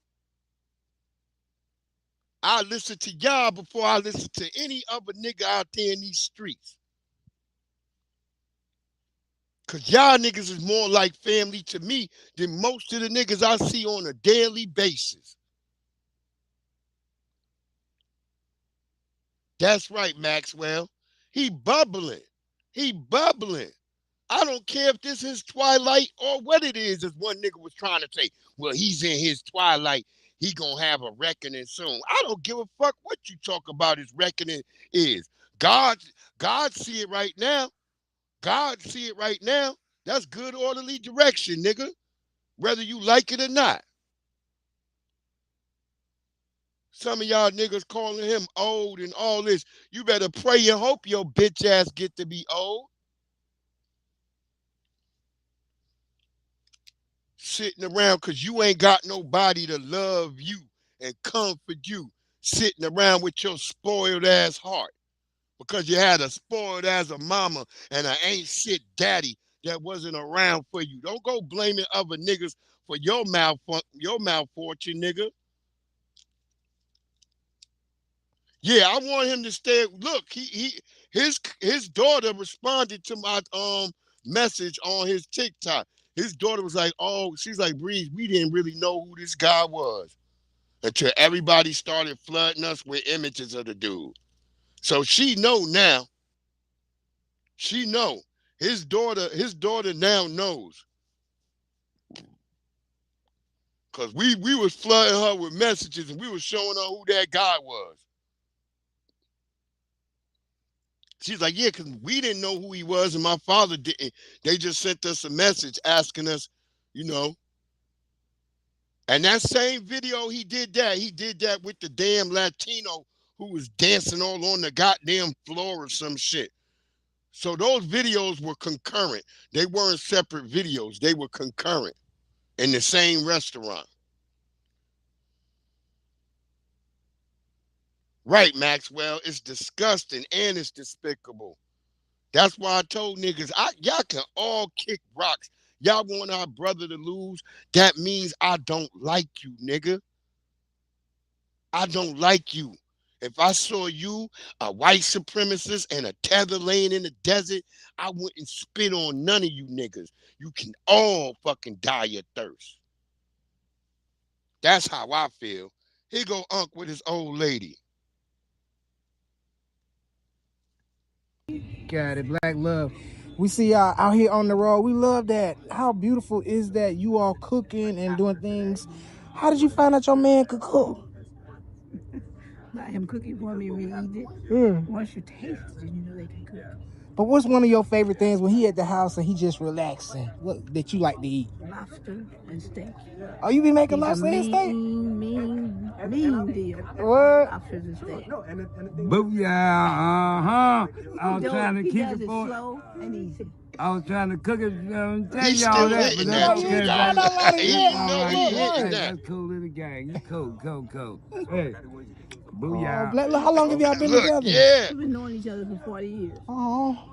[SPEAKER 5] I listen to y'all before I listen to any other nigga out there in these streets. Cause y'all niggas is more like family to me than most of the niggas I see on a daily basis. That's right, Maxwell. He bubbling. He bubbling. I don't care if this is twilight or what it is, as one nigga was trying to say. Well, he's in his twilight. He gonna have a reckoning soon. I don't give a fuck what you talk about his reckoning is. God, God see it right now. God see it right now. That's good orderly direction, nigga. Whether you like it or not. Some of y'all niggas calling him old and all this. You better pray and hope your bitch ass get to be old. Sitting around because you ain't got nobody to love you and comfort you. Sitting around with your spoiled ass heart. Because you had a spoiled ass a mama and an ain't shit daddy that wasn't around for you. Don't go blaming other niggas for your malfortune, nigga. Yeah, I want him to stay. Look, his daughter responded to my message on his TikTok. His daughter was like, "Oh, she's like, Breeze, we didn't really know who this guy was until everybody started flooding us with images of the dude." So she know now. She know. His daughter now knows. Cause we was flooding her with messages and we was showing her who that guy was. She's like, yeah, because we didn't know who he was and my father didn't. They just sent us a message asking us, you know. And that same video, he did that with the damn Latino who was dancing all on the goddamn floor or some shit. So those videos were concurrent. They weren't separate videos. They were concurrent in the same restaurant. Right, Maxwell. It's disgusting and it's despicable. That's why I told niggas, y'all can all kick rocks. Y'all want our brother to lose. That means I don't like you, nigga. I don't like you. If I saw you, a white supremacist, and a tether laying in the desert, I wouldn't spit on none of you niggas. You can all fucking die of thirst. That's how I feel. Here go Unc with his old lady.
[SPEAKER 13] Got it, black love. We see y'all out here on the road. We love that. How beautiful is that? You all cooking and doing things. How did you find out your man could cook?
[SPEAKER 14] Let him cooking for me, we eat it. Once you taste it, you know they can cook.
[SPEAKER 13] But what's one of your favorite things when he at the house and he just relaxing? What that you like to eat?
[SPEAKER 14] Lobster and steak.
[SPEAKER 13] Oh, you be making
[SPEAKER 14] He's
[SPEAKER 13] lobster and steak?
[SPEAKER 14] Mean deal.
[SPEAKER 13] What?
[SPEAKER 14] Lobster and steak.
[SPEAKER 6] Booyah, I was trying to keep
[SPEAKER 14] it
[SPEAKER 6] it for.
[SPEAKER 14] slow and easy.
[SPEAKER 6] I was trying to cook it, tell
[SPEAKER 5] He's
[SPEAKER 6] y'all
[SPEAKER 5] still
[SPEAKER 6] that,
[SPEAKER 5] hitting
[SPEAKER 6] but
[SPEAKER 5] that
[SPEAKER 6] that's
[SPEAKER 5] too,
[SPEAKER 6] okay,
[SPEAKER 5] y'all.
[SPEAKER 6] baby.
[SPEAKER 5] You know he hitting that.
[SPEAKER 6] That's cool in the gang. You cool. Hey, booyah.
[SPEAKER 13] Black love, how long have y'all been
[SPEAKER 5] Look,
[SPEAKER 13] together?
[SPEAKER 5] yeah.
[SPEAKER 14] We've been knowing each other for 40 years.
[SPEAKER 13] Oh.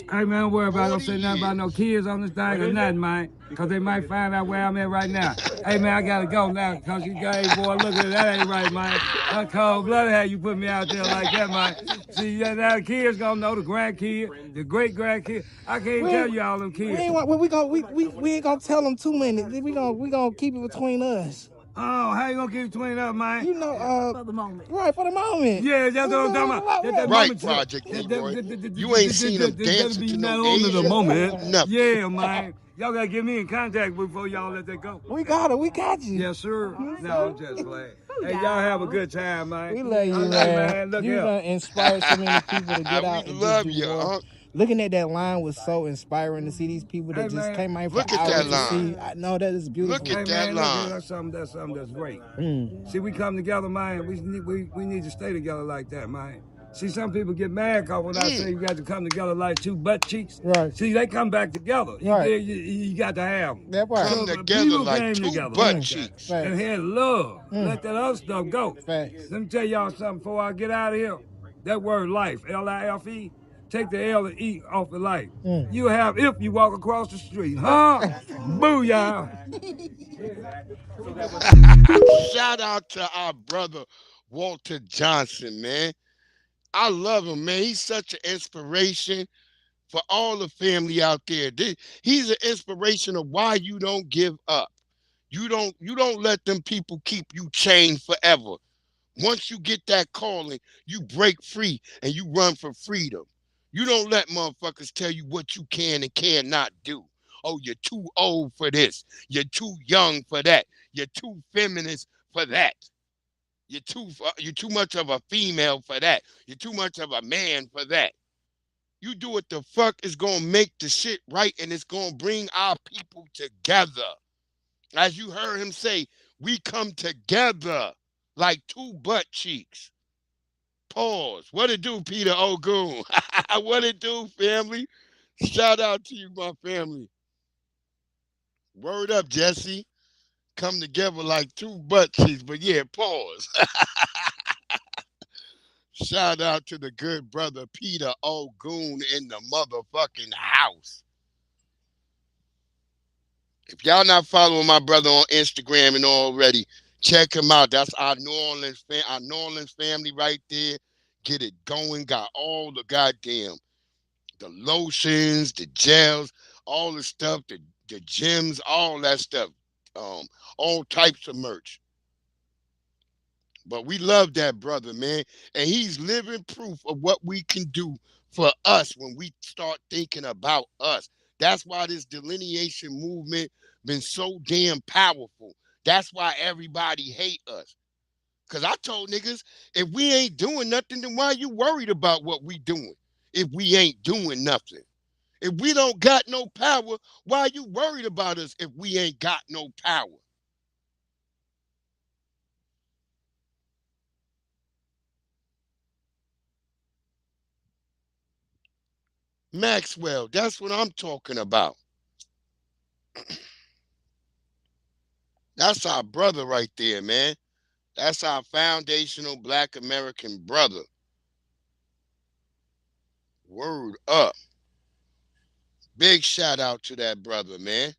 [SPEAKER 6] Hey, man, don't worry about it. Don't
[SPEAKER 5] 40
[SPEAKER 6] say nothing about no kids on this thing or nothing, man. Because they might find out where I'm at right now. Hey, man, I got to go now because you got, hey, boy, look at that ain't right, man. That's cold-blooded how you put me out there like that, man. See, now the kids going to know, the grandkid, the great-grandkid. I can't tell you all them kids.
[SPEAKER 13] We ain't gonna tell them too many. We gonna keep it between us.
[SPEAKER 6] Oh, how you gonna keep it between us, man?
[SPEAKER 13] You know,
[SPEAKER 14] for the moment.
[SPEAKER 13] Right, for the moment.
[SPEAKER 6] Yeah, that's what I'm talking about. That
[SPEAKER 5] Right,
[SPEAKER 6] moment,
[SPEAKER 5] Project Leroy. You ain't seen him dancing to no
[SPEAKER 6] only the
[SPEAKER 5] Asian
[SPEAKER 6] moment.
[SPEAKER 5] nothing.
[SPEAKER 6] Yeah, man. Y'all gotta get me in contact before y'all let that go.
[SPEAKER 13] We got you.
[SPEAKER 6] Yes, sir. No, I'm just playing. Hey, y'all have a good time, man.
[SPEAKER 13] We love you, man.
[SPEAKER 6] Look
[SPEAKER 13] You
[SPEAKER 6] here.
[SPEAKER 13] done inspired so many people to get out
[SPEAKER 5] We
[SPEAKER 13] and
[SPEAKER 5] love
[SPEAKER 13] just do
[SPEAKER 5] you,
[SPEAKER 13] more.
[SPEAKER 5] Unc.
[SPEAKER 13] Looking at that line was so inspiring to see these people that
[SPEAKER 6] Hey,
[SPEAKER 13] just
[SPEAKER 6] man,
[SPEAKER 13] came out for
[SPEAKER 5] look at
[SPEAKER 13] hours
[SPEAKER 5] that
[SPEAKER 13] to
[SPEAKER 5] line.
[SPEAKER 13] see. I know that is beautiful.
[SPEAKER 5] Look at
[SPEAKER 6] Hey,
[SPEAKER 5] that
[SPEAKER 6] man, look
[SPEAKER 5] line.
[SPEAKER 6] here, that's something that's great. See, we come together, man. We need to stay together like that, man. See, some people get mad because when I say you got to come together like two butt cheeks,
[SPEAKER 13] Right.
[SPEAKER 6] see, they come back together.
[SPEAKER 13] Right.
[SPEAKER 6] You got to have them.
[SPEAKER 13] That part.
[SPEAKER 5] Come
[SPEAKER 6] So
[SPEAKER 5] together
[SPEAKER 6] people
[SPEAKER 5] like
[SPEAKER 6] came
[SPEAKER 5] two
[SPEAKER 6] together
[SPEAKER 5] butt
[SPEAKER 6] like
[SPEAKER 5] cheeks.
[SPEAKER 6] that and had love. Let that other stuff go.
[SPEAKER 13] Facts.
[SPEAKER 6] Let me tell y'all something before I get out of here. That word life, L-I-F-E, take the L and E off the life. You have if you walk across the street. Huh? Booyah.
[SPEAKER 5] Shout out to our brother Walter Johnson, man. I love him, man. He's such an inspiration for all the family out there. He's an inspiration of why you don't give up. You don't let them people keep you chained forever. Once you get that calling, you break free and you run for freedom. You don't let motherfuckers tell you what you can and cannot do. Oh, you're too old for this. You're too young for that. You're too feminist for that. You're too much of a female for that. You're too much of a man for that. You do what the fuck is gonna make the shit right, and it's gonna bring our people together. As you heard him say, we come together like two butt cheeks. Pause. What it do, Peter Ogun? What it do, family? Shout out to you, my family. Word up, Jesse. Come together like two butt cheeks. But yeah, pause. Shout out to the good brother Peter Ogun in the motherfucking house. If y'all not following my brother on Instagram and already, check him out. That's our New Orleans family right there. Get it going. Got all the goddamn, the lotions, the gels, all the stuff, the gyms, all that stuff. All types of merch. But we love that brother, man. And he's living proof of what we can do for us when we start thinking about us. That's why this delineation movement been so damn powerful. That's why everybody hate us. Because I told niggas, if we ain't doing nothing, then why you worried about what we doing? If we ain't doing nothing. If we don't got no power, why you worried about us if we ain't got no power? Maxwell, that's what I'm talking about. That's our brother right there, man. That's our foundational Black American brother. Word up. Big shout out to that brother, man.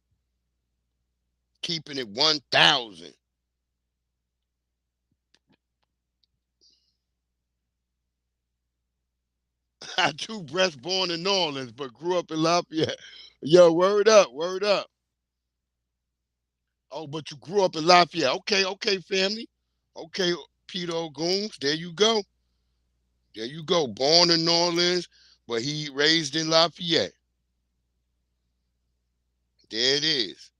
[SPEAKER 5] Keeping it 1,000. I two breasts born in New Orleans, but grew up in Lafayette. Yo, word up, word up. Oh, but you grew up in Lafayette. Okay, family. Okay, Peter O'Goons, there you go. There you go. Born in New Orleans, but he raised in Lafayette. There it is.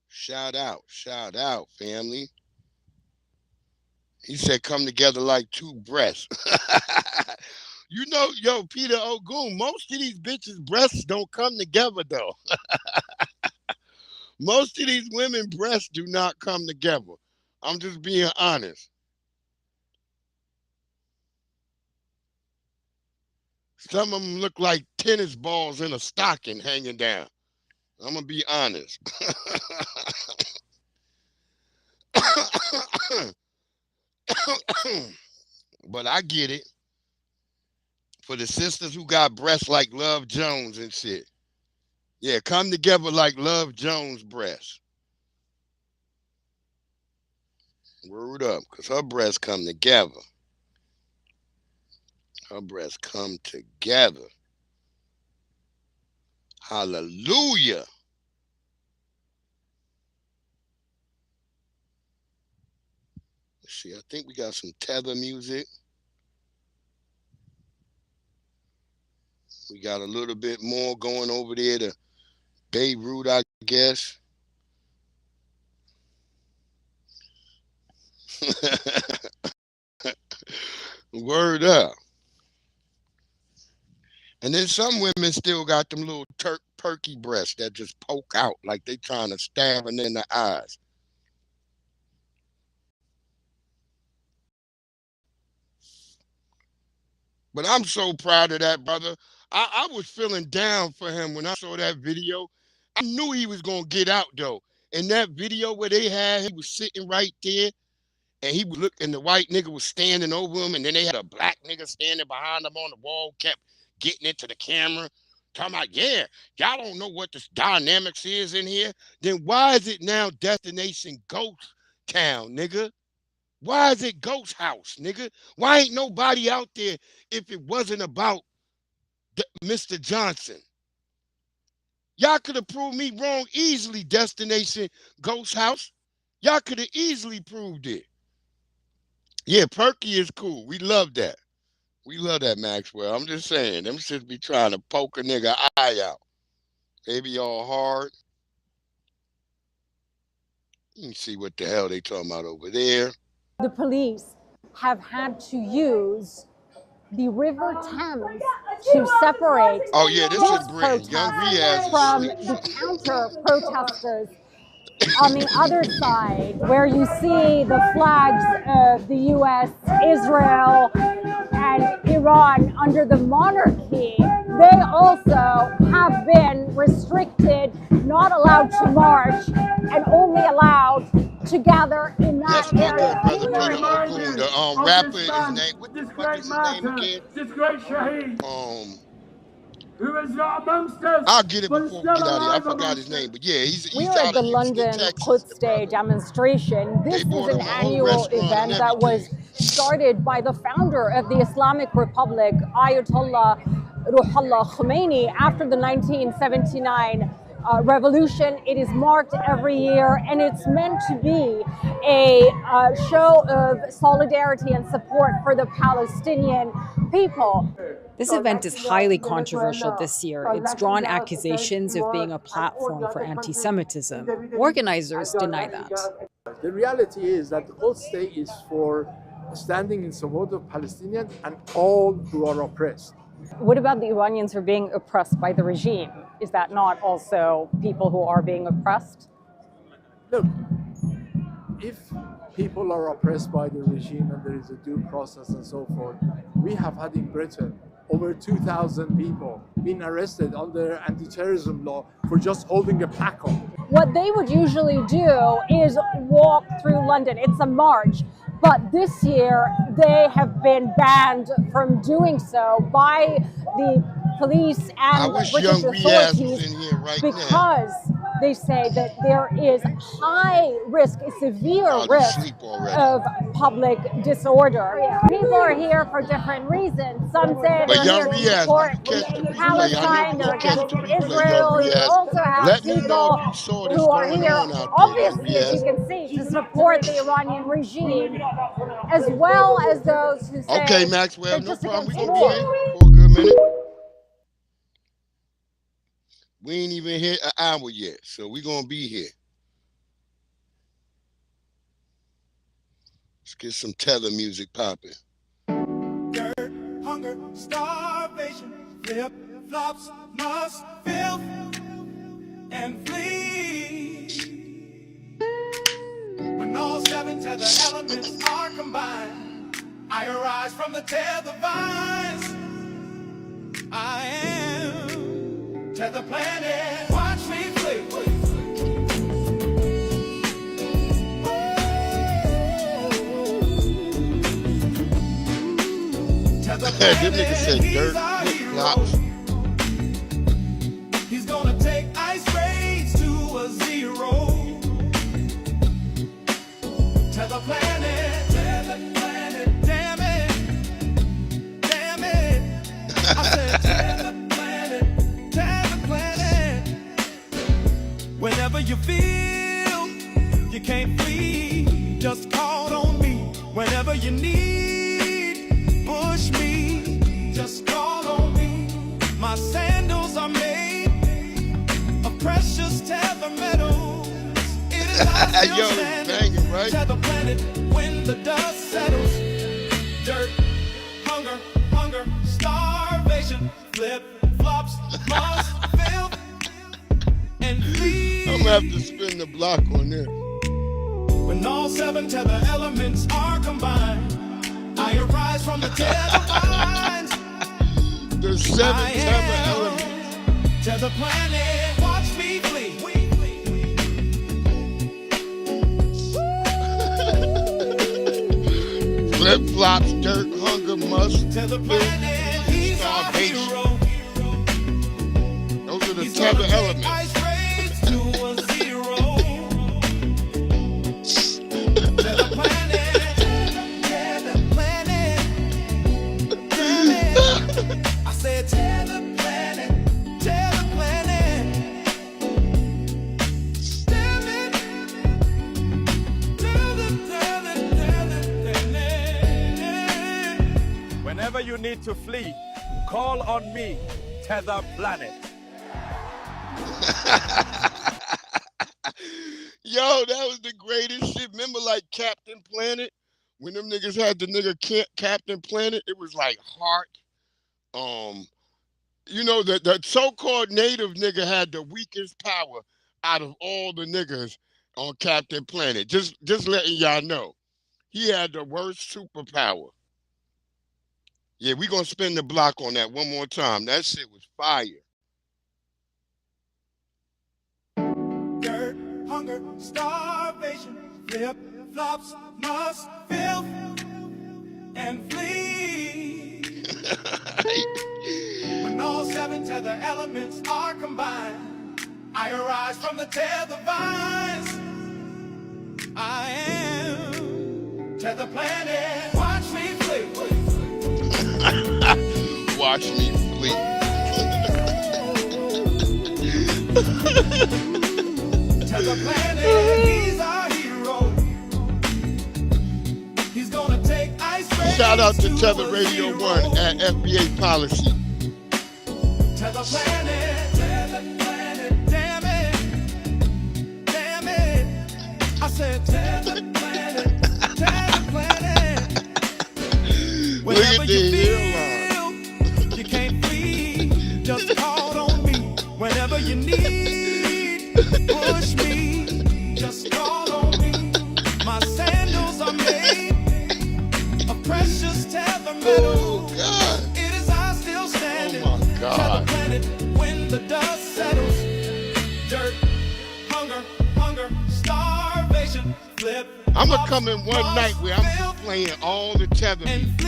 [SPEAKER 5] Shout out, family. He said, come together like two breasts. You know, yo, Peter Ogun, most of these bitches' breasts don't come together, though. Most of these women breasts do not come together. I'm just being honest. Some of them look like tennis balls in a stocking hanging down. I'm going to be honest. But I get it. For the sisters who got breasts like Love Jones and shit. Yeah, come together like Love Jones breasts. Word up, because her breasts come together. Her breasts come together. Hallelujah. Let's see, I think we got some tether music. We got a little bit more going over there to Beirut, I guess. Word up. And then some women still got them little perky breasts that just poke out like they trying to stab them in the eyes. But I'm so proud of that brother. I was feeling down for him when I saw that video. I knew he was going to get out, though. In that video where they had, he was sitting right there, and he was looking, and the white nigga was standing over him, and then they had a black nigga standing behind him on the wall, kept getting into the camera, talking about, yeah, y'all don't know what the dynamics is in here. Then why is it now Destination Ghost Town, nigga? Why is it Ghost House, nigga? Why ain't nobody out there if it wasn't about Mr. Johnson? Y'all could have proved me wrong easily, Destination Ghost House. Y'all could have easily proved it. Yeah, Perky is cool. We love that. We love that, Maxwell. I'm just saying, them shits be trying to poke a nigga eye out. They be all hard. Let me see what the hell they talking about over there.
[SPEAKER 15] The police have had to use the River Thames to separate
[SPEAKER 5] Oh yeah, this is
[SPEAKER 15] these
[SPEAKER 5] Britain. Young Riaz
[SPEAKER 15] protesters
[SPEAKER 5] is
[SPEAKER 15] from
[SPEAKER 5] asleep.
[SPEAKER 15] the counter protesters on the other side, where you see the flags of the US, Israel, and Iran under the monarchy. They also have been restricted, not allowed to march, and only allowed to gather in that area.
[SPEAKER 5] Brother Peter Okun, the rapper, his name, what the fuck is his name again?
[SPEAKER 16] This great Shaheed, who is not amongst us,
[SPEAKER 5] I'll get it
[SPEAKER 16] but
[SPEAKER 5] before we
[SPEAKER 16] still
[SPEAKER 5] get out of here. I
[SPEAKER 16] alive
[SPEAKER 5] forgot
[SPEAKER 16] amongst
[SPEAKER 5] his name,
[SPEAKER 16] us.
[SPEAKER 5] but yeah, he's
[SPEAKER 15] We're
[SPEAKER 5] out
[SPEAKER 15] at
[SPEAKER 5] of
[SPEAKER 15] the
[SPEAKER 5] Houston,
[SPEAKER 15] London
[SPEAKER 5] Texas.
[SPEAKER 15] Quds Day demonstration. This is
[SPEAKER 5] bought
[SPEAKER 15] an
[SPEAKER 5] him a whole
[SPEAKER 15] annual
[SPEAKER 5] restaurant and
[SPEAKER 15] event that was started by the founder of the Islamic Republic, Ayatollah Ruhollah Khomeini, after the 1979 revolution. It is marked every year, and it's meant to be a show of solidarity and support for the Palestinian people.
[SPEAKER 17] This event is highly controversial this year. It's drawn accusations of being a platform for anti-Semitism. Organizers deny that.
[SPEAKER 18] The reality is that the Quds Day is for standing in support of Palestinians and all who are oppressed.
[SPEAKER 15] What about the Iranians who are being oppressed by the regime? Is that not also people who are being oppressed?
[SPEAKER 18] Look, if people are oppressed by the regime and there is a due process and so forth, we have had in Britain over 2,000 people being arrested under anti-terrorism law for just holding a placard.
[SPEAKER 15] What they would usually do is walk through London. It's a march. But this year, they have been banned from doing so by the police and British authorities because they say that there is high risk, a severe risk of public disorder. People are here for different reasons. Some say they're here to support Palestine, they're against Israel. You also have people who are here, obviously, as you can see, to support the Iranian regime, as well as those who say
[SPEAKER 5] okay, Maxwell,
[SPEAKER 15] they're
[SPEAKER 5] no
[SPEAKER 15] just
[SPEAKER 5] problem. We're
[SPEAKER 15] against
[SPEAKER 5] gonna
[SPEAKER 15] war.
[SPEAKER 5] be here for a good minute. We ain't even hit an hour yet, so we're gonna be here. Let's get some tether music popping.
[SPEAKER 19] Dirt, hunger, starvation, flip flops, must filth and flee. When all seven tether elements are combined, I arise from the tether vines. I am tether planet. Watch me flee.
[SPEAKER 5] This nigga said dirt, flip flops.
[SPEAKER 19] He's gonna take ice rays to a zero. Tether planet, damn it. I said tether planet. Whenever you feel you can't flee, just call on me. Whenever you need, push me, just call on me. My sandals are made of precious tether metals. It is I still standing, right? Tether planet when the dust settles. Dirt, hunger, starvation, flip flops, must fill and flee.
[SPEAKER 5] I'm gonna have to spin the block on this.
[SPEAKER 19] When all seven tether elements are combined, I arise from the tether vines.
[SPEAKER 5] There's seven tether elements.
[SPEAKER 19] Tether planet, watch me flee.
[SPEAKER 5] Flip flops, dirt, hunger, must,
[SPEAKER 19] tether planet, he's our hero.
[SPEAKER 5] Those are the tether elements.
[SPEAKER 19] Ice rays to a zero. Tether planet. need to flee, call on me, Tether Planet.
[SPEAKER 5] Yo, that was the greatest shit. Remember, like Captain Planet, when them niggas had the nigga Captain Planet, it was like Heart. You know, the so-called native nigga had the weakest power out of all the niggas on Captain Planet. Just letting y'all know, he had the worst superpower. Yeah, we gonna spin the block on that one more time. That shit was fire.
[SPEAKER 19] Dirt, hunger, starvation, flip flops must filth and flee. When all seven tether elements are combined, I arise from the tether vines. I am Tether Planet. Watch me flee.
[SPEAKER 5] Watch me flee.
[SPEAKER 19] Tether Planet, he's our hero. He's gonna take ice cream.
[SPEAKER 5] Shout out to Tether Radio 1 at FBA Policy.
[SPEAKER 19] Tether Planet, damn it. I said Tether Planet. Whenever you feel you can't flee, just call on me. Whenever you need, push me, just call on me. My sandals are made of precious tether metal.
[SPEAKER 5] Oh, God.
[SPEAKER 19] It is I still standing.
[SPEAKER 5] Oh, my God.
[SPEAKER 19] Tether Planet, when the dust settles. Dirt, hunger, starvation, flip.
[SPEAKER 5] I'm gonna come in one night where I'm just playing all the tether beats.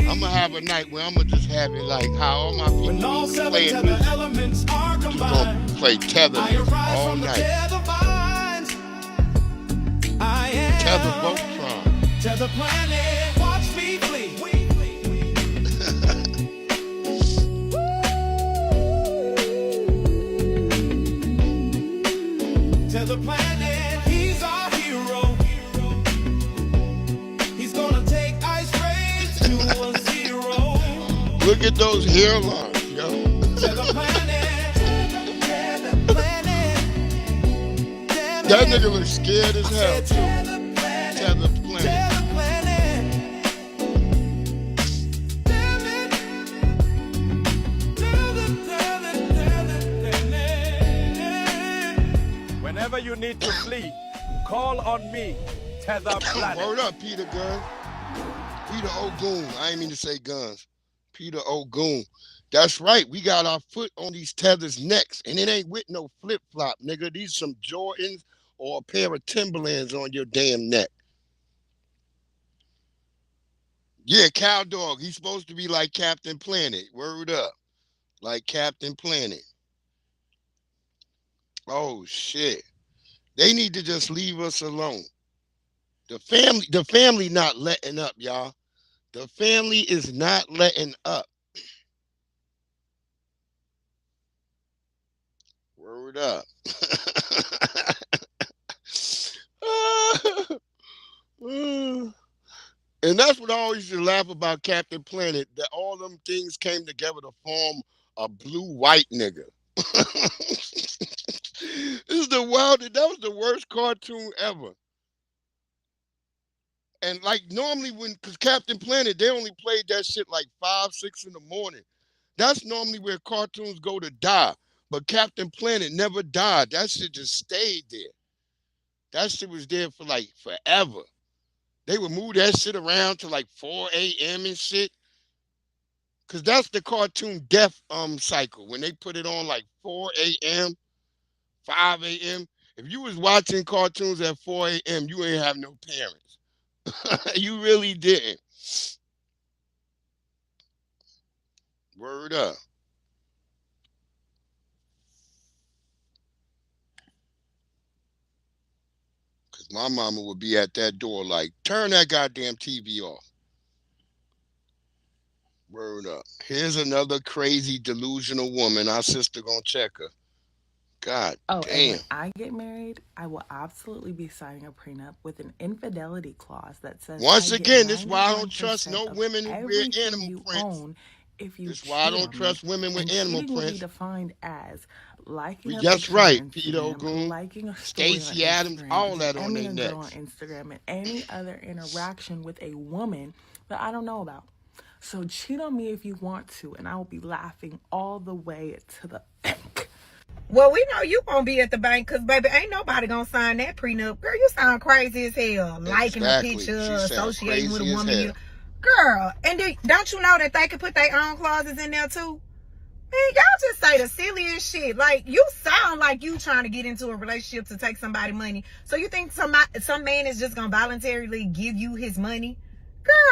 [SPEAKER 5] I'm gonna have a night where I'm gonna just have it like how all my people
[SPEAKER 19] When all seven
[SPEAKER 5] playing
[SPEAKER 19] tether
[SPEAKER 5] music.
[SPEAKER 19] elements are
[SPEAKER 5] Just
[SPEAKER 19] combined,
[SPEAKER 5] gonna play tether
[SPEAKER 19] I
[SPEAKER 5] music
[SPEAKER 19] arise
[SPEAKER 5] all
[SPEAKER 19] from the
[SPEAKER 5] night.
[SPEAKER 19] tether vines. I am
[SPEAKER 5] Tether Voltron.
[SPEAKER 19] Tether Planet. Watch me flee. Tether Planet, he's our hero. He's gonna take ice rays to a zero.
[SPEAKER 5] Look at those hairlines, yo.
[SPEAKER 19] Tether Planet, Tether Planet.
[SPEAKER 5] That nigga looks scared as hell too. Tether Planet.
[SPEAKER 19] Tether Planet. Damn it. Whenever you need to flee, call on me, Tether Planet.
[SPEAKER 5] Word up, Peter Gun. Peter O'Goon. I ain't mean to say guns. Peter O'Goon. That's right. We got our foot on these tethers' necks, and it ain't with no flip-flop, nigga. These some Jordans or a pair of Timberlands on your damn neck. Yeah, Cow Dog. He's supposed to be like Captain Planet. Word up. Like Captain Planet. Oh, shit. They need to just leave us alone. The family not letting up, y'all. The family is not letting up. Word up. And that's what I always used to laugh about Captain Planet, that all them things came together to form a blue-white nigga. This is the wildest. That was the worst cartoon ever. And like normally because Captain Planet, they only played that shit like 5, 6 in the morning. That's normally where cartoons go to die. But Captain Planet never died. That shit just stayed there. That shit was there for like forever. They would move that shit around to like 4 a.m. and shit. Cause that's the cartoon death cycle. When they put it on like 4 a.m., 5 a.m. If you was watching cartoons at 4 a.m., you ain't have no parents. You really didn't. Word up. Cause my mama would be at that door like, turn that goddamn TV off. Word up. Here's another crazy delusional woman. Our sister gonna check her. God
[SPEAKER 20] Oh, and
[SPEAKER 5] damn.
[SPEAKER 20] when I get married, I will absolutely be signing a prenup with an infidelity clause that says
[SPEAKER 5] Once
[SPEAKER 20] I get
[SPEAKER 5] again, this is why I don't trust
[SPEAKER 20] 91%
[SPEAKER 5] no
[SPEAKER 20] of
[SPEAKER 5] women who wear
[SPEAKER 20] everything
[SPEAKER 5] animal
[SPEAKER 20] you
[SPEAKER 5] prints.
[SPEAKER 20] own if you
[SPEAKER 5] This is why I
[SPEAKER 20] cheat
[SPEAKER 5] don't
[SPEAKER 20] on me.
[SPEAKER 5] trust women with
[SPEAKER 20] And
[SPEAKER 5] animal
[SPEAKER 20] cheating will be
[SPEAKER 5] prints.
[SPEAKER 20] defined as liking a
[SPEAKER 5] That's
[SPEAKER 20] picture on
[SPEAKER 5] right, Peter
[SPEAKER 20] Instagram,
[SPEAKER 5] Goon,
[SPEAKER 20] liking a story on
[SPEAKER 5] Stacey Adams,
[SPEAKER 20] Instagram,
[SPEAKER 5] all that on
[SPEAKER 20] DMing
[SPEAKER 5] their
[SPEAKER 20] a girl on
[SPEAKER 5] necks.
[SPEAKER 20] Instagram, and any other interaction with a woman that I don't know about. So cheat on me if you want to, and I will be laughing all the way to the bank.
[SPEAKER 21] Well, we know you won't be at the bank because, baby, ain't nobody gonna sign that prenup. Girl, you sound crazy as hell. Liking a
[SPEAKER 5] Exactly.
[SPEAKER 21] picture,
[SPEAKER 5] She sound
[SPEAKER 21] associating with a
[SPEAKER 5] crazy as
[SPEAKER 21] woman.
[SPEAKER 5] hell.
[SPEAKER 21] Girl, and don't you know that they can put their own clauses in there too? Man, y'all just say the silliest shit. Like, you sound like you trying to get into a relationship to take somebody money. So you think some man is just gonna voluntarily give you his money?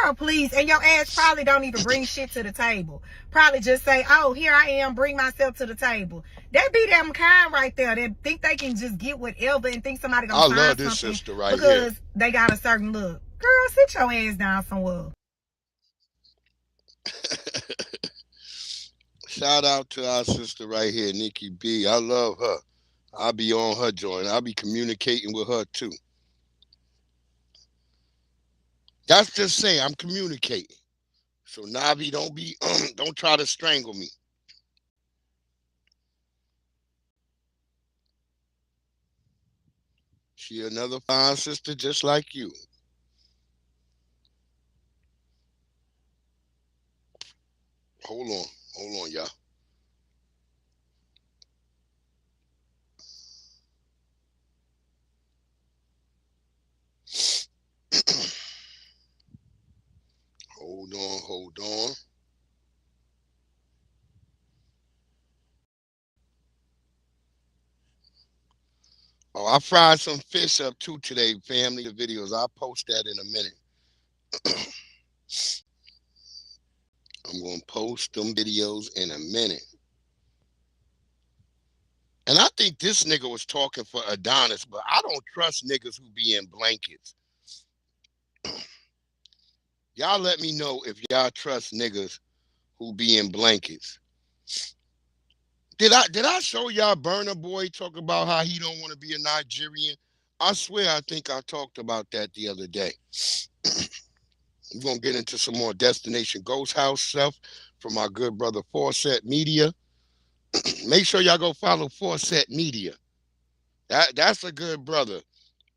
[SPEAKER 21] Girl, please. And your ass probably don't even bring shit to the table. Probably just say, oh, here I am, bring myself to the table. That be them kind right there. They think they can just get whatever and think somebody gonna
[SPEAKER 5] I
[SPEAKER 21] find
[SPEAKER 5] love this
[SPEAKER 21] something
[SPEAKER 5] sister right
[SPEAKER 21] because
[SPEAKER 5] here.
[SPEAKER 21] they got a certain look. Girl, sit your ass down somewhere.
[SPEAKER 5] Shout out to our sister right here, Nikki B. I love her. I'll be on her joint. I'll be communicating with her too. That's just saying I'm communicating. So Navi, don't try to strangle me. She another fine sister just like you. Hold on, y'all. Hold on. Oh, I fried some fish up too today, family. The videos. I'll post that in a minute. I'm gonna post them videos in a minute. And I think this nigga was talking for Adonis, but I don't trust niggas who be in blankets. Y'all let me know if y'all trust niggas who be in blankets. Did I show y'all Burner Boy talk about how he don't want to be a Nigerian? I swear I think I talked about that the other day. We're gonna get into some more Destination Ghost House stuff from our good brother Fawcett Media. Make sure y'all go follow Fawcett Media. That's a good brother.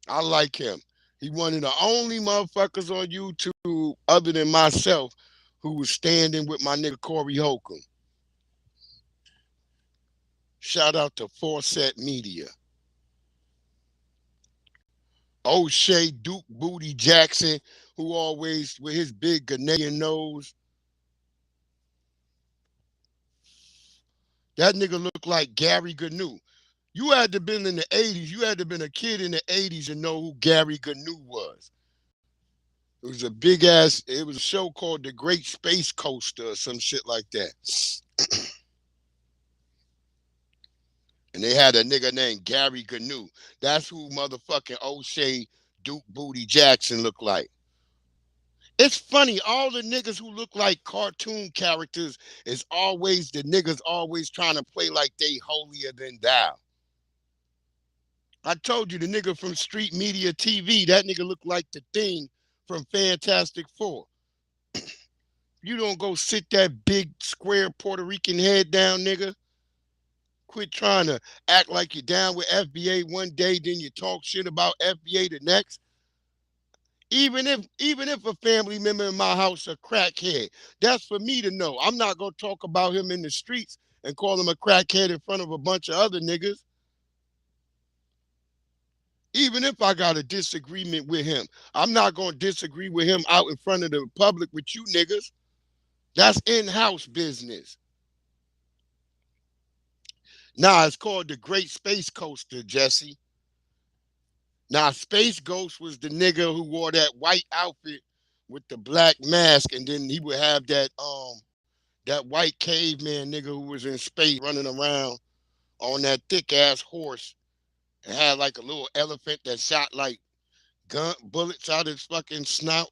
[SPEAKER 5] I like him. He one of the only motherfuckers on YouTube other than myself who was standing with my nigga Corey Holcomb. Shout out to Fawcett Media. O'Shea Duke Booty Jackson, who always with his big Ghanaian nose. That nigga looked like Gary Gnu. You had to been in the 80s. You had to been a kid in the 80s to know who Gary Gnu was. It was a big ass, it was a show called The Great Space Coaster or some shit like that. And they had a nigga named Gary Gnu. That's who motherfucking O'Shea Duke Booty Jackson looked like. It's funny, all the niggas who look like cartoon characters is always the niggas always trying to play like they holier than thou. I told you the nigga from Street Media TV, that nigga looked like the Thing from Fantastic Four. You don't go sit that big square Puerto Rican head down, nigga. Quit trying to act like you're down with FBA one day, then you talk shit about FBA the next. Even if a family member in my house a crackhead, that's for me to know. I'm not gonna talk about him in the streets and call him a crackhead in front of a bunch of other niggas. Even if I got a disagreement with him, I'm not gonna disagree with him out in front of the public with you niggas. That's in-house business. Nah, it's called the Great Space Coaster, Jesse. Now, Space Ghost was the nigga who wore that white outfit with the black mask, and then he would have that white caveman nigga who was in space running around on that thick ass horse and had like a little elephant that shot like gun bullets out his fucking snout.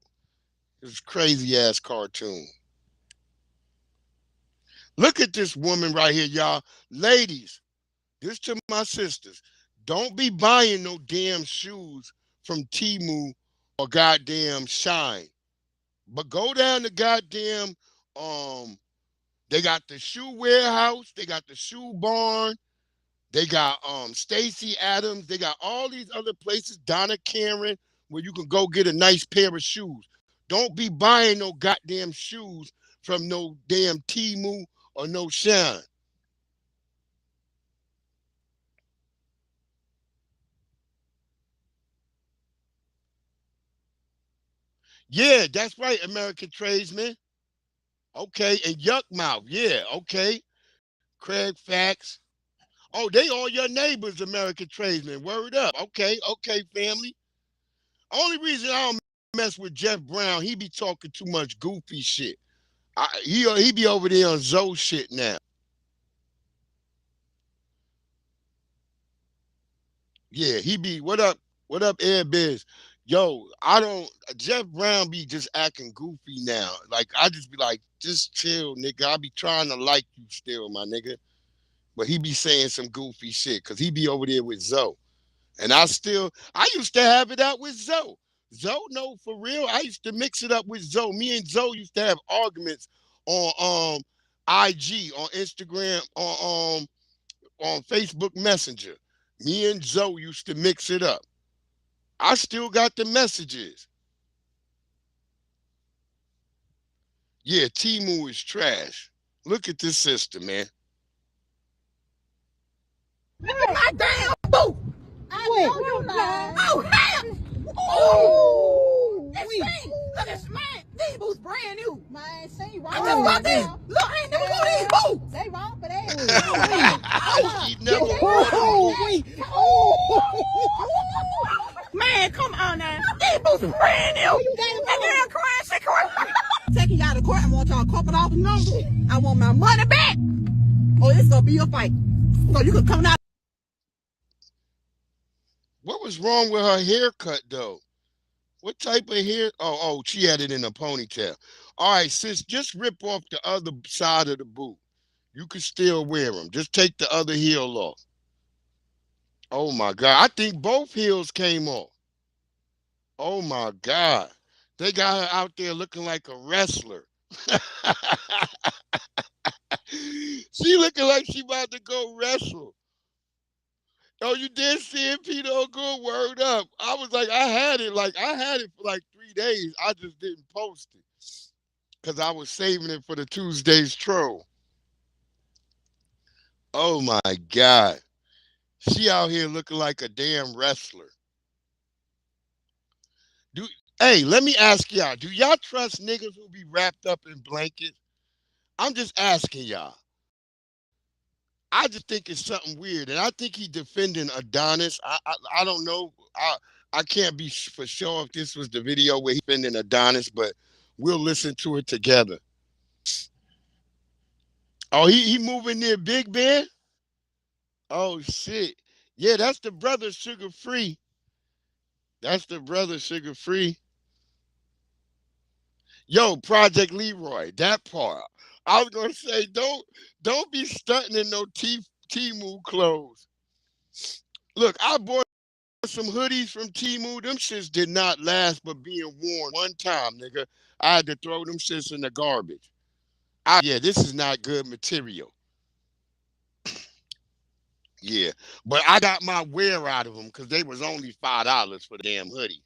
[SPEAKER 5] It was crazy ass cartoon. Look at this woman right here, y'all. Ladies, This to my sisters. Don't be buying no damn shoes from Temu or goddamn Shine. But go down to goddamn they got the shoe warehouse, they got the shoe barn, they got Stacy Adams, they got all these other places, Donna Karen, where you can go get a nice pair of shoes. Don't be buying no goddamn shoes from no damn Temu or no Shine. Yeah, that's right, American tradesman. Okay, and Yuck Mouth. Yeah, okay. Craig Facts. Oh, they all your neighbors, American tradesmen. Word up. Okay, okay, family. Only reason I don't mess with Jeff Brown, he be talking too much goofy shit. He be over there on Zoe shit now. Yeah, he be what up, Air Biz? Yo, I don't Jeff Brown be just acting goofy now. Like I just be like, just chill, nigga. I be trying to like you still, my nigga. But he be saying some goofy shit because he be over there with Zoe. And I used to have it out with Zoe. Zoe, no, for real. I used to mix it up with Zoe. Me and Zoe used to have arguments on IG, on Instagram, on Facebook Messenger. Me and Zoe used to mix it up. I still got the messages. Yeah, Temu is trash. Look at this system, man.
[SPEAKER 21] My damn boot. I know you lying. Oh, hell. Oh, it's me. Look, it's mine. These boots brand new. Mine, see, right? I just bought these. Look, I ain't never bought these boots. They wrong for that.
[SPEAKER 5] He never bought these.
[SPEAKER 21] Man, come on now. These boots brand new. That girl crying, she crying. Taking y'all to court, I want y'all corporate office number. I want my money back. Or it's gonna be your fight. So you can come out.
[SPEAKER 5] What was wrong with her haircut though? What type of hair? Oh, she had it in a ponytail. All right, sis, just rip off the other side of the boot. You can still wear them. Just take the other heel off. Oh my God. I think both heels came off. Oh my God. They got her out there looking like a wrestler. She looking like she about to go wrestle. Oh, you did see it, Peter? Oh, good, word up. I was like, I had it for like 3 days. I just didn't post it because I was saving it for the Tuesday's troll. Oh my God. She out here looking like a damn wrestler. Hey, let me ask y'all, do y'all trust niggas who be wrapped up in blankets? I'm just asking y'all. I just think it's something weird, and I think he defending Adonis. I don't know. I can't be for sure if this was the video where he defending Adonis, but we'll listen to it together. Oh, he moving near Big Ben? Oh shit. Yeah, that's the brother Sugar Free. That's the brother Sugar Free. Yo, Project Leroy, that part. I was gonna say, don't be stunting in no Temu clothes. Look, I bought some hoodies from Temu. Them shits did not last but being worn one time, nigga. I had to throw them shits in the garbage. Yeah, this is not good material. Yeah, but I got my wear out of them because they was only $5 for the damn hoodie.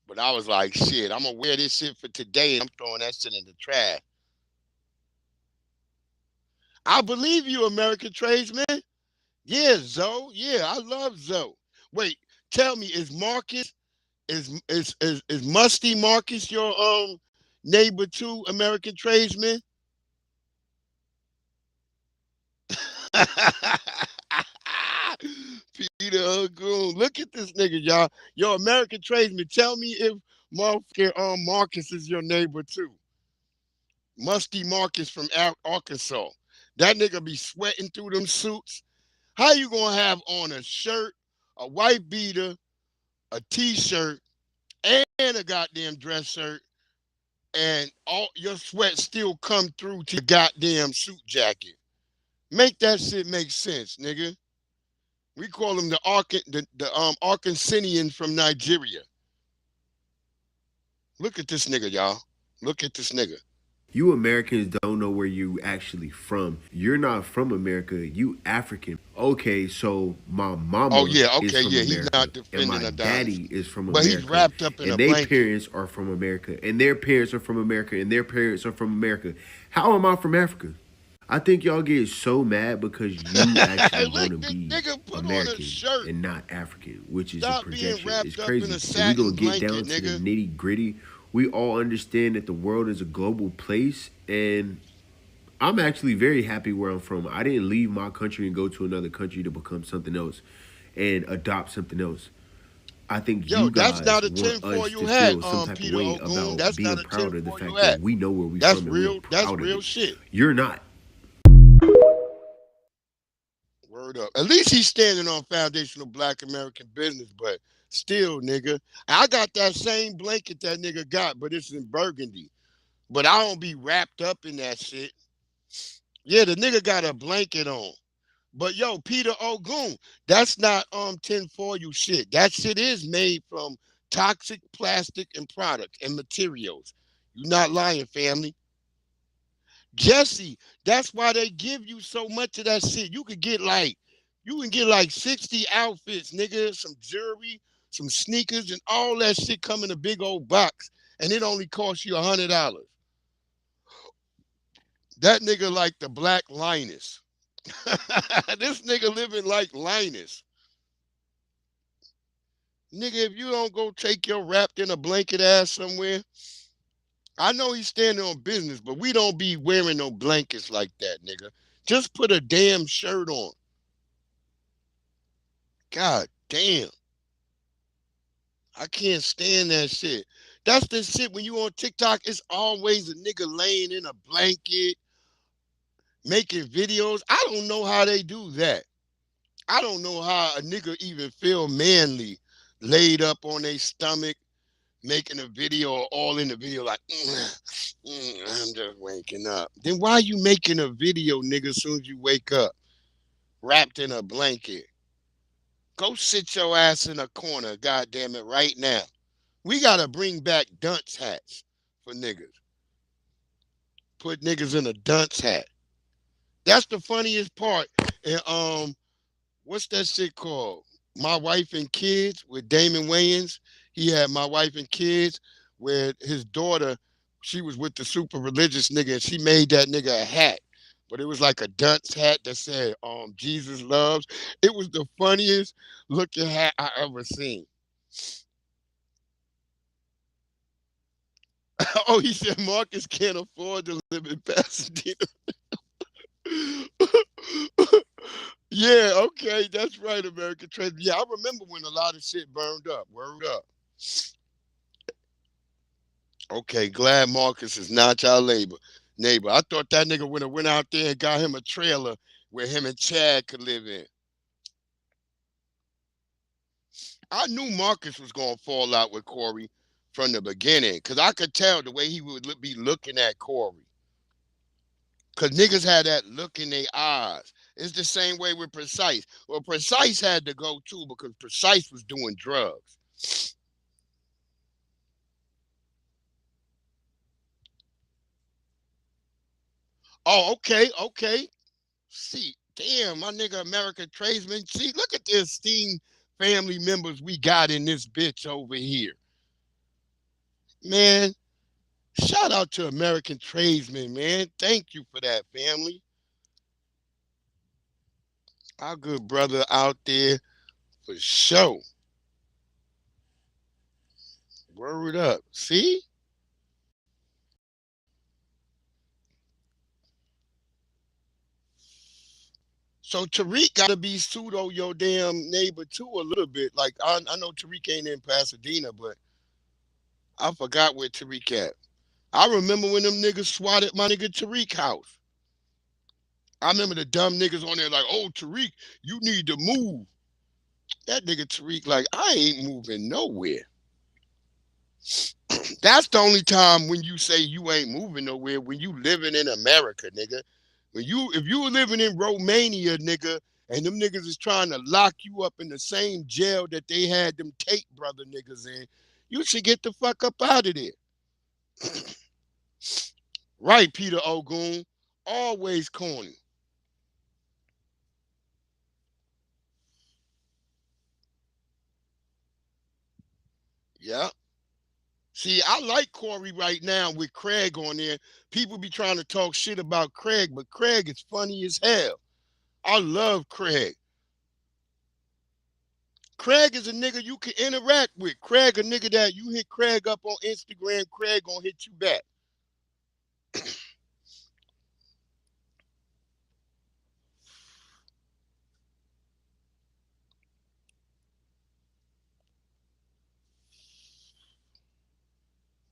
[SPEAKER 5] But I was like, shit, I'm gonna wear this shit for today and I'm throwing that shit in the trash. I believe you, American tradesman. Yeah, Zoe. Yeah, I love Zoe. Wait, tell me, is Marcus is Musty Marcus your neighbor too, American tradesman? Peter Hagoon. Look at this nigga, y'all. Yo, American tradesman, tell me if Marcus is your neighbor too. Musty Marcus from Arkansas. That nigga be sweating through them suits. How you gonna have on a shirt, a white beater, a t-shirt, and a goddamn dress shirt, and all your sweat still come through to your goddamn suit jacket? Make that shit make sense, nigga. We call them the Arkansinians from Nigeria. Look at this nigga, y'all. Look at this nigga.
[SPEAKER 1] You Americans don't know where you actually from. You're not from America. You African. Okay, so my mama
[SPEAKER 5] Oh yeah,
[SPEAKER 1] is
[SPEAKER 5] okay,
[SPEAKER 1] from
[SPEAKER 5] yeah. He's
[SPEAKER 1] America,
[SPEAKER 5] not
[SPEAKER 1] and
[SPEAKER 5] defending
[SPEAKER 1] my
[SPEAKER 5] Adonis,
[SPEAKER 1] daddy is from
[SPEAKER 5] but he's
[SPEAKER 1] America,
[SPEAKER 5] wrapped up in a
[SPEAKER 1] and their
[SPEAKER 5] blanket.
[SPEAKER 1] parents are from America, and their parents are from America, and their parents are from America. How am I from Africa? I think y'all get so mad because you actually want to be American and not African, which is a
[SPEAKER 5] Stop being
[SPEAKER 1] projection. It's
[SPEAKER 5] wrapped up in
[SPEAKER 1] crazy.
[SPEAKER 5] a
[SPEAKER 1] If we gonna
[SPEAKER 5] satin
[SPEAKER 1] get down
[SPEAKER 5] blanket,
[SPEAKER 1] to the
[SPEAKER 5] nigga.
[SPEAKER 1] nitty gritty, we all understand that the world is a global place, and I'm actually very happy where I'm from. I didn't leave my country and go to another country to become something else and adopt something else. I think
[SPEAKER 5] Yo,
[SPEAKER 1] you
[SPEAKER 5] that's
[SPEAKER 1] guys
[SPEAKER 5] not a
[SPEAKER 1] want us
[SPEAKER 5] tinfoil
[SPEAKER 1] to
[SPEAKER 5] hat,
[SPEAKER 1] feel some type of
[SPEAKER 5] Peter
[SPEAKER 1] way
[SPEAKER 5] Ogun.
[SPEAKER 1] about
[SPEAKER 5] That's not
[SPEAKER 1] being
[SPEAKER 5] a
[SPEAKER 1] proud of the
[SPEAKER 5] tinfoil
[SPEAKER 1] fact that
[SPEAKER 5] hat.
[SPEAKER 1] we know where we
[SPEAKER 5] That's
[SPEAKER 1] from and
[SPEAKER 5] real.
[SPEAKER 1] we're
[SPEAKER 5] That's
[SPEAKER 1] proud of
[SPEAKER 5] real
[SPEAKER 1] it.
[SPEAKER 5] shit.
[SPEAKER 1] You're not.
[SPEAKER 5] Word up. At least he's standing on foundational Black American business, but still, nigga, I got that same blanket that nigga got, but it's in burgundy. But I don't be wrapped up in that shit. Yeah, the nigga got a blanket on. But yo, Peter Ogun, that's not tinfoil shit. That shit is made from toxic plastic and product and materials. You not lying, family. Jesse, that's why they give you so much of that shit. You can get like 60 outfits, nigga, some jewelry, some sneakers, and all that shit come in a big old box, and it only costs you $100. That nigga like the Black Linus. This nigga living like Linus. Nigga, if you don't go take your wrapped in a blanket ass somewhere, I know he's standing on business, but we don't be wearing no blankets like that, nigga. Just put a damn shirt on. God damn. I can't stand that shit. That's the shit when you on TikTok, it's always a nigga laying in a blanket, making videos. I don't know how they do that. I don't know how a nigga even feel manly laid up on their stomach, making a video or all in the video like, I'm just waking up. Then why you making a video, nigga, as soon as you wake up, wrapped in a blanket? Go sit your ass in a corner, goddamn it, right now. We gotta bring back dunce hats for niggas. Put niggas in a dunce hat. That's the funniest part. And what's that shit called? My Wife and Kids with Damon Wayans. He had My Wife and Kids where his daughter, she was with the super religious nigga and she made that nigga a hat. But it was like a dunce hat that said, Jesus loves. It was the funniest looking hat I ever seen. Oh, he said Marcus can't afford to live in Pasadena. Yeah, okay, that's right, American Treasure. Yeah, I remember when a lot of shit burned up. Word up. Okay, glad Marcus is not your neighbor. I thought that nigga would have went out there and got him a trailer where him and Chad could live in. I knew Marcus was gonna fall out with Corey from the beginning, because I could tell the way he would be looking at Corey. Because niggas had that look in their eyes. It's the same way with Precise. Well, Precise had to go too because Precise was doing drugs. Oh, okay. See, damn, my nigga American tradesman. See, look at the esteemed family members we got in this bitch over here. Man, shout out to American tradesmen, man. Thank you for that, family. Our good brother out there for sure. Word up. See? So Tariq got to be pseudo your damn neighbor too a little bit. Like, I know Tariq ain't in Pasadena, but I forgot where Tariq at. I remember when them niggas swatted my nigga Tariq house. I remember the dumb niggas on there like, oh, Tariq, you need to move. That nigga Tariq like, I ain't moving nowhere. That's the only time when you say you ain't moving nowhere, when you living in America, nigga. If you were living in Romania, nigga, and them niggas is trying to lock you up in the same jail that they had them Tate brother niggas in, you should get the fuck up out of there. Right, Peter Ogun. Always corny. Yeah. See, I like Corey right now with Craig on there. People be trying to talk shit about Craig, but Craig is funny as hell. I love Craig. Craig is a nigga you can interact with. Craig a nigga that you hit Craig up on Instagram, Craig gonna hit you back.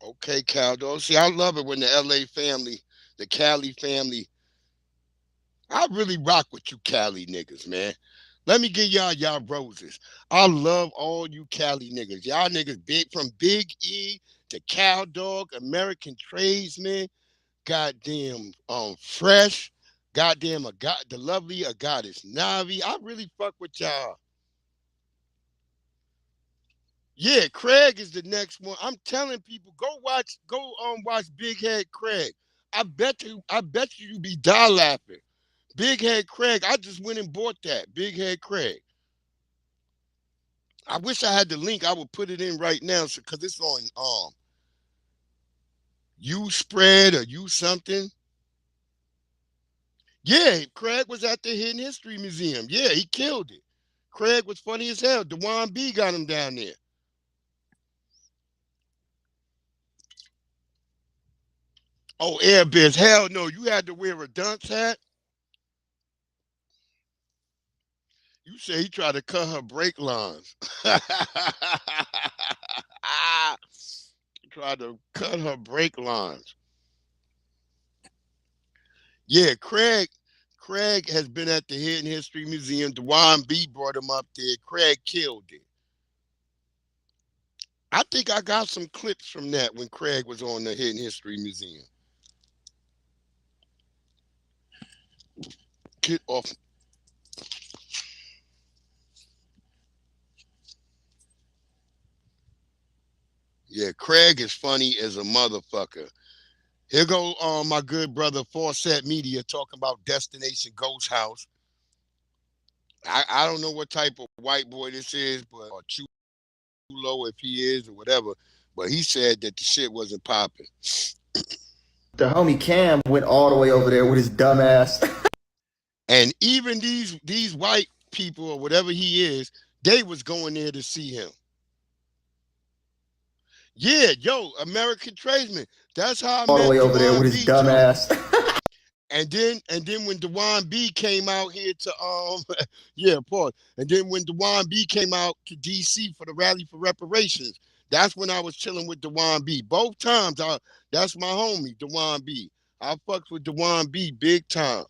[SPEAKER 5] Okay, Caldo. See, I love it when the LA family, the Cali family, I really rock with you Cali niggas, man. Let me give y'all roses. I love all you Cali niggas. Y'all niggas big from Big E to Cow Dog, American Tradesman, goddamn Fresh, goddamn the lovely Adonis Navi. I really fuck with y'all. Yeah, Craig is the next one. I'm telling people, go watch Big Head Craig. I bet you be die laughing. Big Head Craig, I just went and bought that. Big Head Craig. I wish I had the link. I would put it in right now because it's on U Spread or U something. Yeah, Craig was at the Hidden History Museum. Yeah, he killed it. Craig was funny as hell. Dewan B got him down there. Oh, Air Bears. Hell no. You had to wear a dunce hat? You say he tried to cut her brake lines. He tried to cut her brake lines. Yeah, Craig has been at the Hidden History Museum. Dewan B brought him up there. Craig killed it. I think I got some clips from that when Craig was on the Hidden History Museum. Get off. Yeah, Craig is funny as a motherfucker. Here go my good brother Fawcett Media talking about Destination Ghost House. I don't know what type of white boy this is, but or Chulo if he is or whatever. But he said that the shit wasn't popping.
[SPEAKER 2] The homie Cam went all the way over there with his dumb ass.
[SPEAKER 5] And even these white people or whatever he is, they was going there to see him. Yeah, yo, American Tradesman. That's how I
[SPEAKER 2] all
[SPEAKER 5] met
[SPEAKER 2] the way over there
[SPEAKER 5] Dewan
[SPEAKER 2] with his
[SPEAKER 5] B,
[SPEAKER 2] dumb
[SPEAKER 5] too.
[SPEAKER 2] ass.
[SPEAKER 5] And then when Dewan B came out here to yeah, pause. And then when Dewan B came out to DC for the rally for reparations, that's when I was chilling with Dewan B. Both times that's my homie, Dewan B. I fucked with Dewan B big time.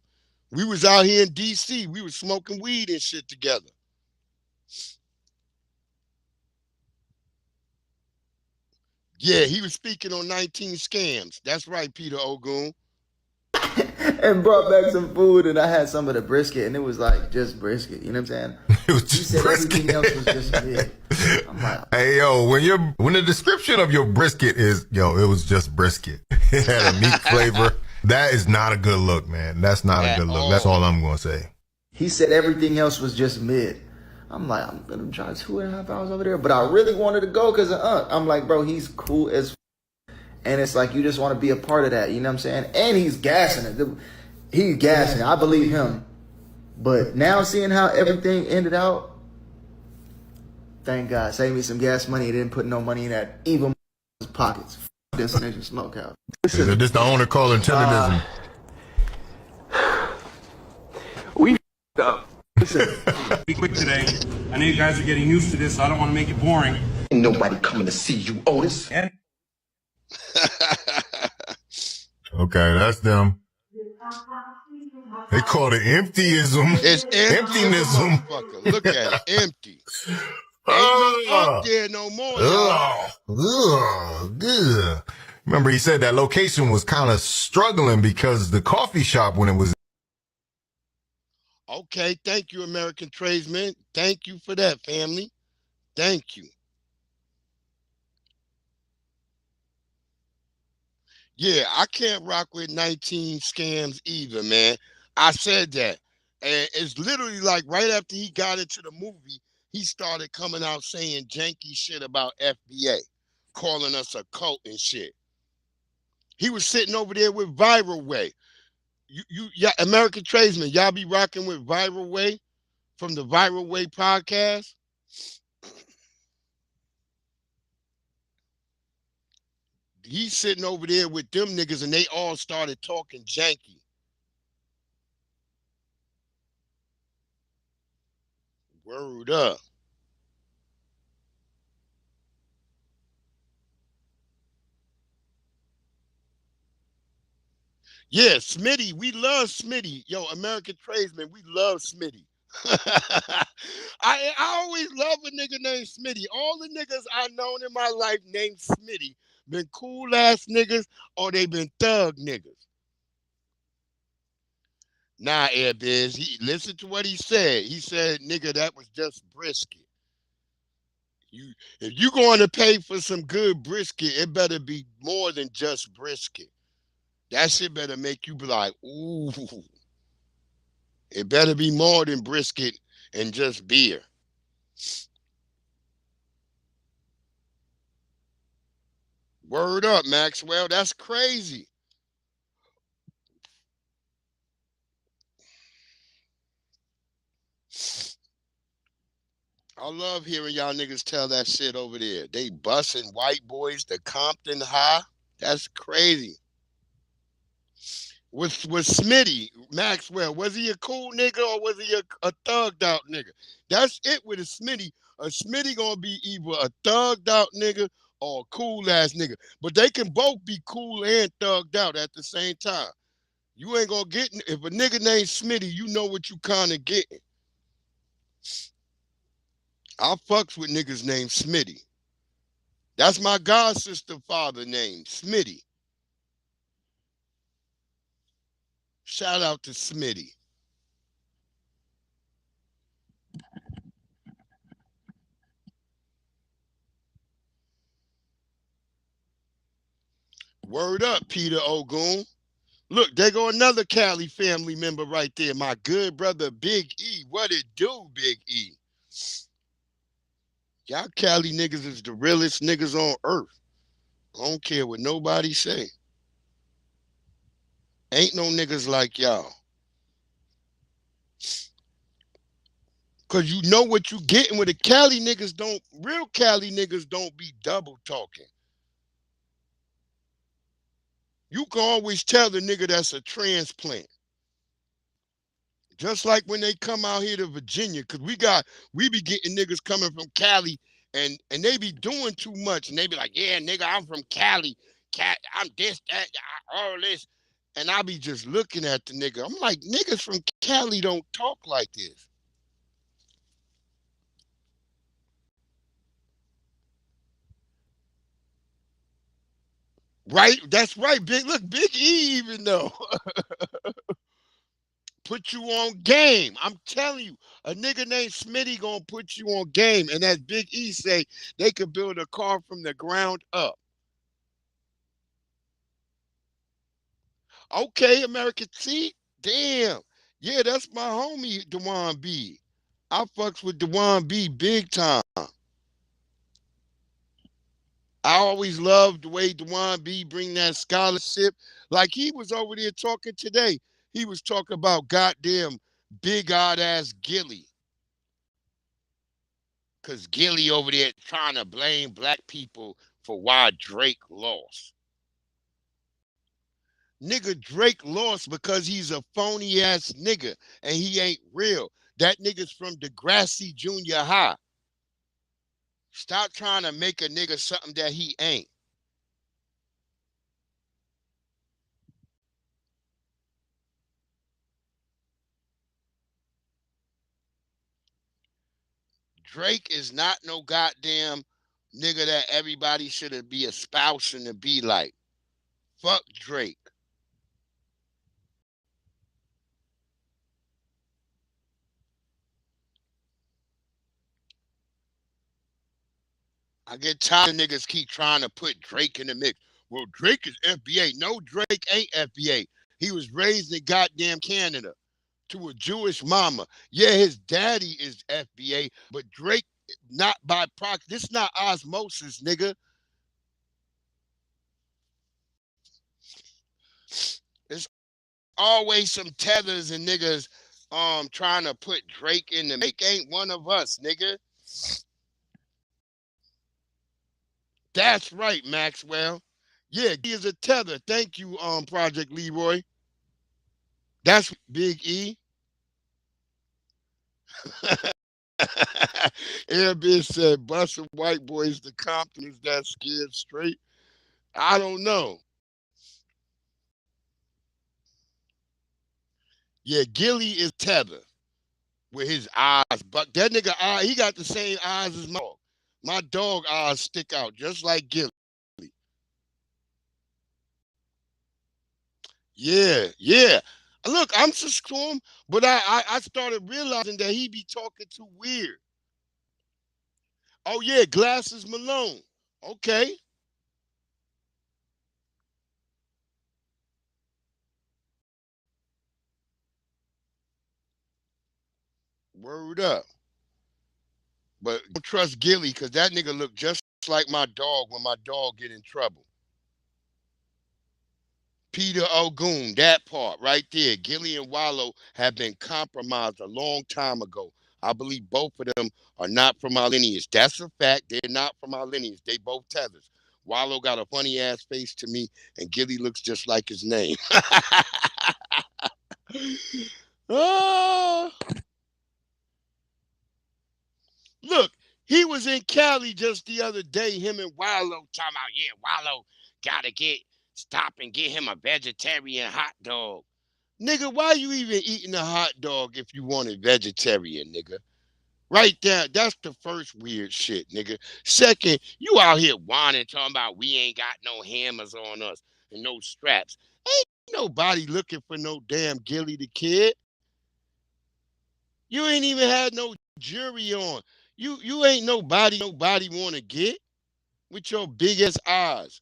[SPEAKER 5] We was out here in DC. We was smoking weed and shit together. Yeah, he was speaking on 19 scams. That's right, Peter Ogun.
[SPEAKER 2] And brought back some food, and I had some of the brisket, and it was like just brisket. You know what I'm saying?
[SPEAKER 22] It was just brisket.
[SPEAKER 2] Everything else was just meat. I'm like,
[SPEAKER 22] hey yo, when the description of your brisket is it was just brisket. It had a meat flavor. That is not a good look, man. That's not a good look. That's all I'm gonna say.
[SPEAKER 2] He said everything else was just mid. I'm like, I'm gonna drive 2.5 hours over there, but I really wanted to go because I'm like, bro, he's cool as and it's like you just want to be a part of that, you know what I'm saying? And he's gassing it. He's gassing it. I believe him. But now seeing how everything ended out, thank God. Saved me some gas money. He didn't put no money in that evil pockets. Destination Smokehouse.
[SPEAKER 22] This is the owner calling tenderism.
[SPEAKER 23] We up. Listen, be quick today. I know you guys are getting used to this, so I don't want to make it boring.
[SPEAKER 2] Ain't nobody coming to see you, Otis.
[SPEAKER 22] Okay, that's them. They call it emptyism.
[SPEAKER 5] It's emptiness. Look at it, empty. Ain't no up there no more, y'all.
[SPEAKER 22] Remember, he said that location was kind of struggling because the coffee shop when it was.
[SPEAKER 5] Okay, thank you, American tradesman. Thank you for that, family. Thank you. Yeah, I can't rock with 19 scams either, man. I said that. And it's literally like right after he got into the movie, he started coming out saying janky shit about FBA, calling us a cult and shit. He was sitting over there with Viral Way. Yeah, American tradesman, y'all be rocking with Viral Way from the Viral Way podcast. He's sitting over there with them niggas and they all started talking janky. Word up. Yeah, Smitty. We love Smitty. Yo, American tradesman, we love Smitty. I always love a nigga named Smitty. All the niggas I known in my life named Smitty been cool ass niggas or they been thug niggas. Nah, Airbiz. He listen to what he said. He said, nigga, that was just brisket. If you going to pay for some good brisket, it better be more than just brisket. That shit better make you be like, ooh. It better be more than brisket and just beer. Word up, Maxwell. That's crazy. I love hearing y'all niggas tell that shit over there. They busting white boys to Compton High. That's crazy. With Smitty, Maxwell, was he a cool nigga or was he a thugged out nigga? That's it with a Smitty. A Smitty gonna be either a thugged out nigga or a cool ass nigga. But they can both be cool and thugged out at the same time. You ain't gonna get, if a nigga named Smitty, you know what you kind of getting. I fucks with niggas named Smitty. That's my god sister father name, Smitty. Shout out to Smitty. Word up, Peter Ogun. Look, there go another Cali family member right there. My good brother, Big E. What it do, Big E? Y'all Cali niggas is the realest niggas on earth. I don't care what nobody say. Ain't no niggas like y'all. Cause you know what you getting with the Cali niggas don't, real Cali niggas don't be double talking. You can always tell the nigga that's a transplant. Just like when they come out here to Virginia, cause we be getting niggas coming from Cali and they be doing too much and they be like, yeah, nigga, I'm from Cali. I'm this, that, all this. And I be just looking at the nigga. I'm like, niggas from Cali don't talk like this. Right? That's right, Big. Look, Big E even though. Put you on game. I'm telling you, a nigga named Smitty gonna put you on game. And as Big E say, they could build a car from the ground up. Okay, American T. Damn. Yeah, that's my homie, Dewan B. I fucks with Dewan B big time. I always loved the way Dewan B bring that scholarship. Like he was over there talking today. He was talking about goddamn big odd ass Gilly. Cause Gilly over there trying to blame black people for why Drake lost. Nigga, Drake lost because he's a phony ass nigga and he ain't real. That nigga's from Degrassi Junior High. Stop trying to make a nigga something that he ain't. Drake is not no goddamn nigga that everybody should be espousing to be like. Fuck Drake. I get tired of niggas keep trying to put Drake in the mix. Well, Drake is FBA. No, Drake ain't FBA. He was raised in goddamn Canada to a Jewish mama. Yeah, his daddy is FBA, but Drake not by proxy. This not osmosis, nigga. It's always some tethers and niggas trying to put Drake in the. Drake ain't one of us, nigga. That's right, Maxwell. Yeah, he is a tether. Thank you, Project Leroy. That's Big E. Airbnb said, busting white boys to Compton is that scared straight. I don't know. Yeah, Gilly is tether with his eyes. But that nigga eye, he got the same eyes as my dog. My dog eyes stick out just like Gilly. Yeah, yeah. Look, I'm just to him, but I started realizing that he be talking too weird. Oh yeah, Glasses Malone. Okay. Word up. But don't trust Gilly because that nigga look just like my dog when my dog get in trouble. Peter Ogun, that part right there. Gilly and Wallow have been compromised a long time ago. I believe both of them are not from our lineage. That's a fact. They're not from our lineage. They both tethers. Wallow got a funny ass face to me, and Gilly looks just like his name. Oh. Look, he was in Cali just the other day, him and Wallow talking about, yeah, Wallow gotta stop and get him a vegetarian hot dog. Nigga, why you even eating a hot dog if you wanted vegetarian, nigga? Right there, that's the first weird shit, nigga. Second, you out here whining, talking about we ain't got no hammers on us and no straps. Ain't nobody looking for no damn Gilly the Kid. You ain't even had no jury on. You ain't nobody want to get with your big ass eyes.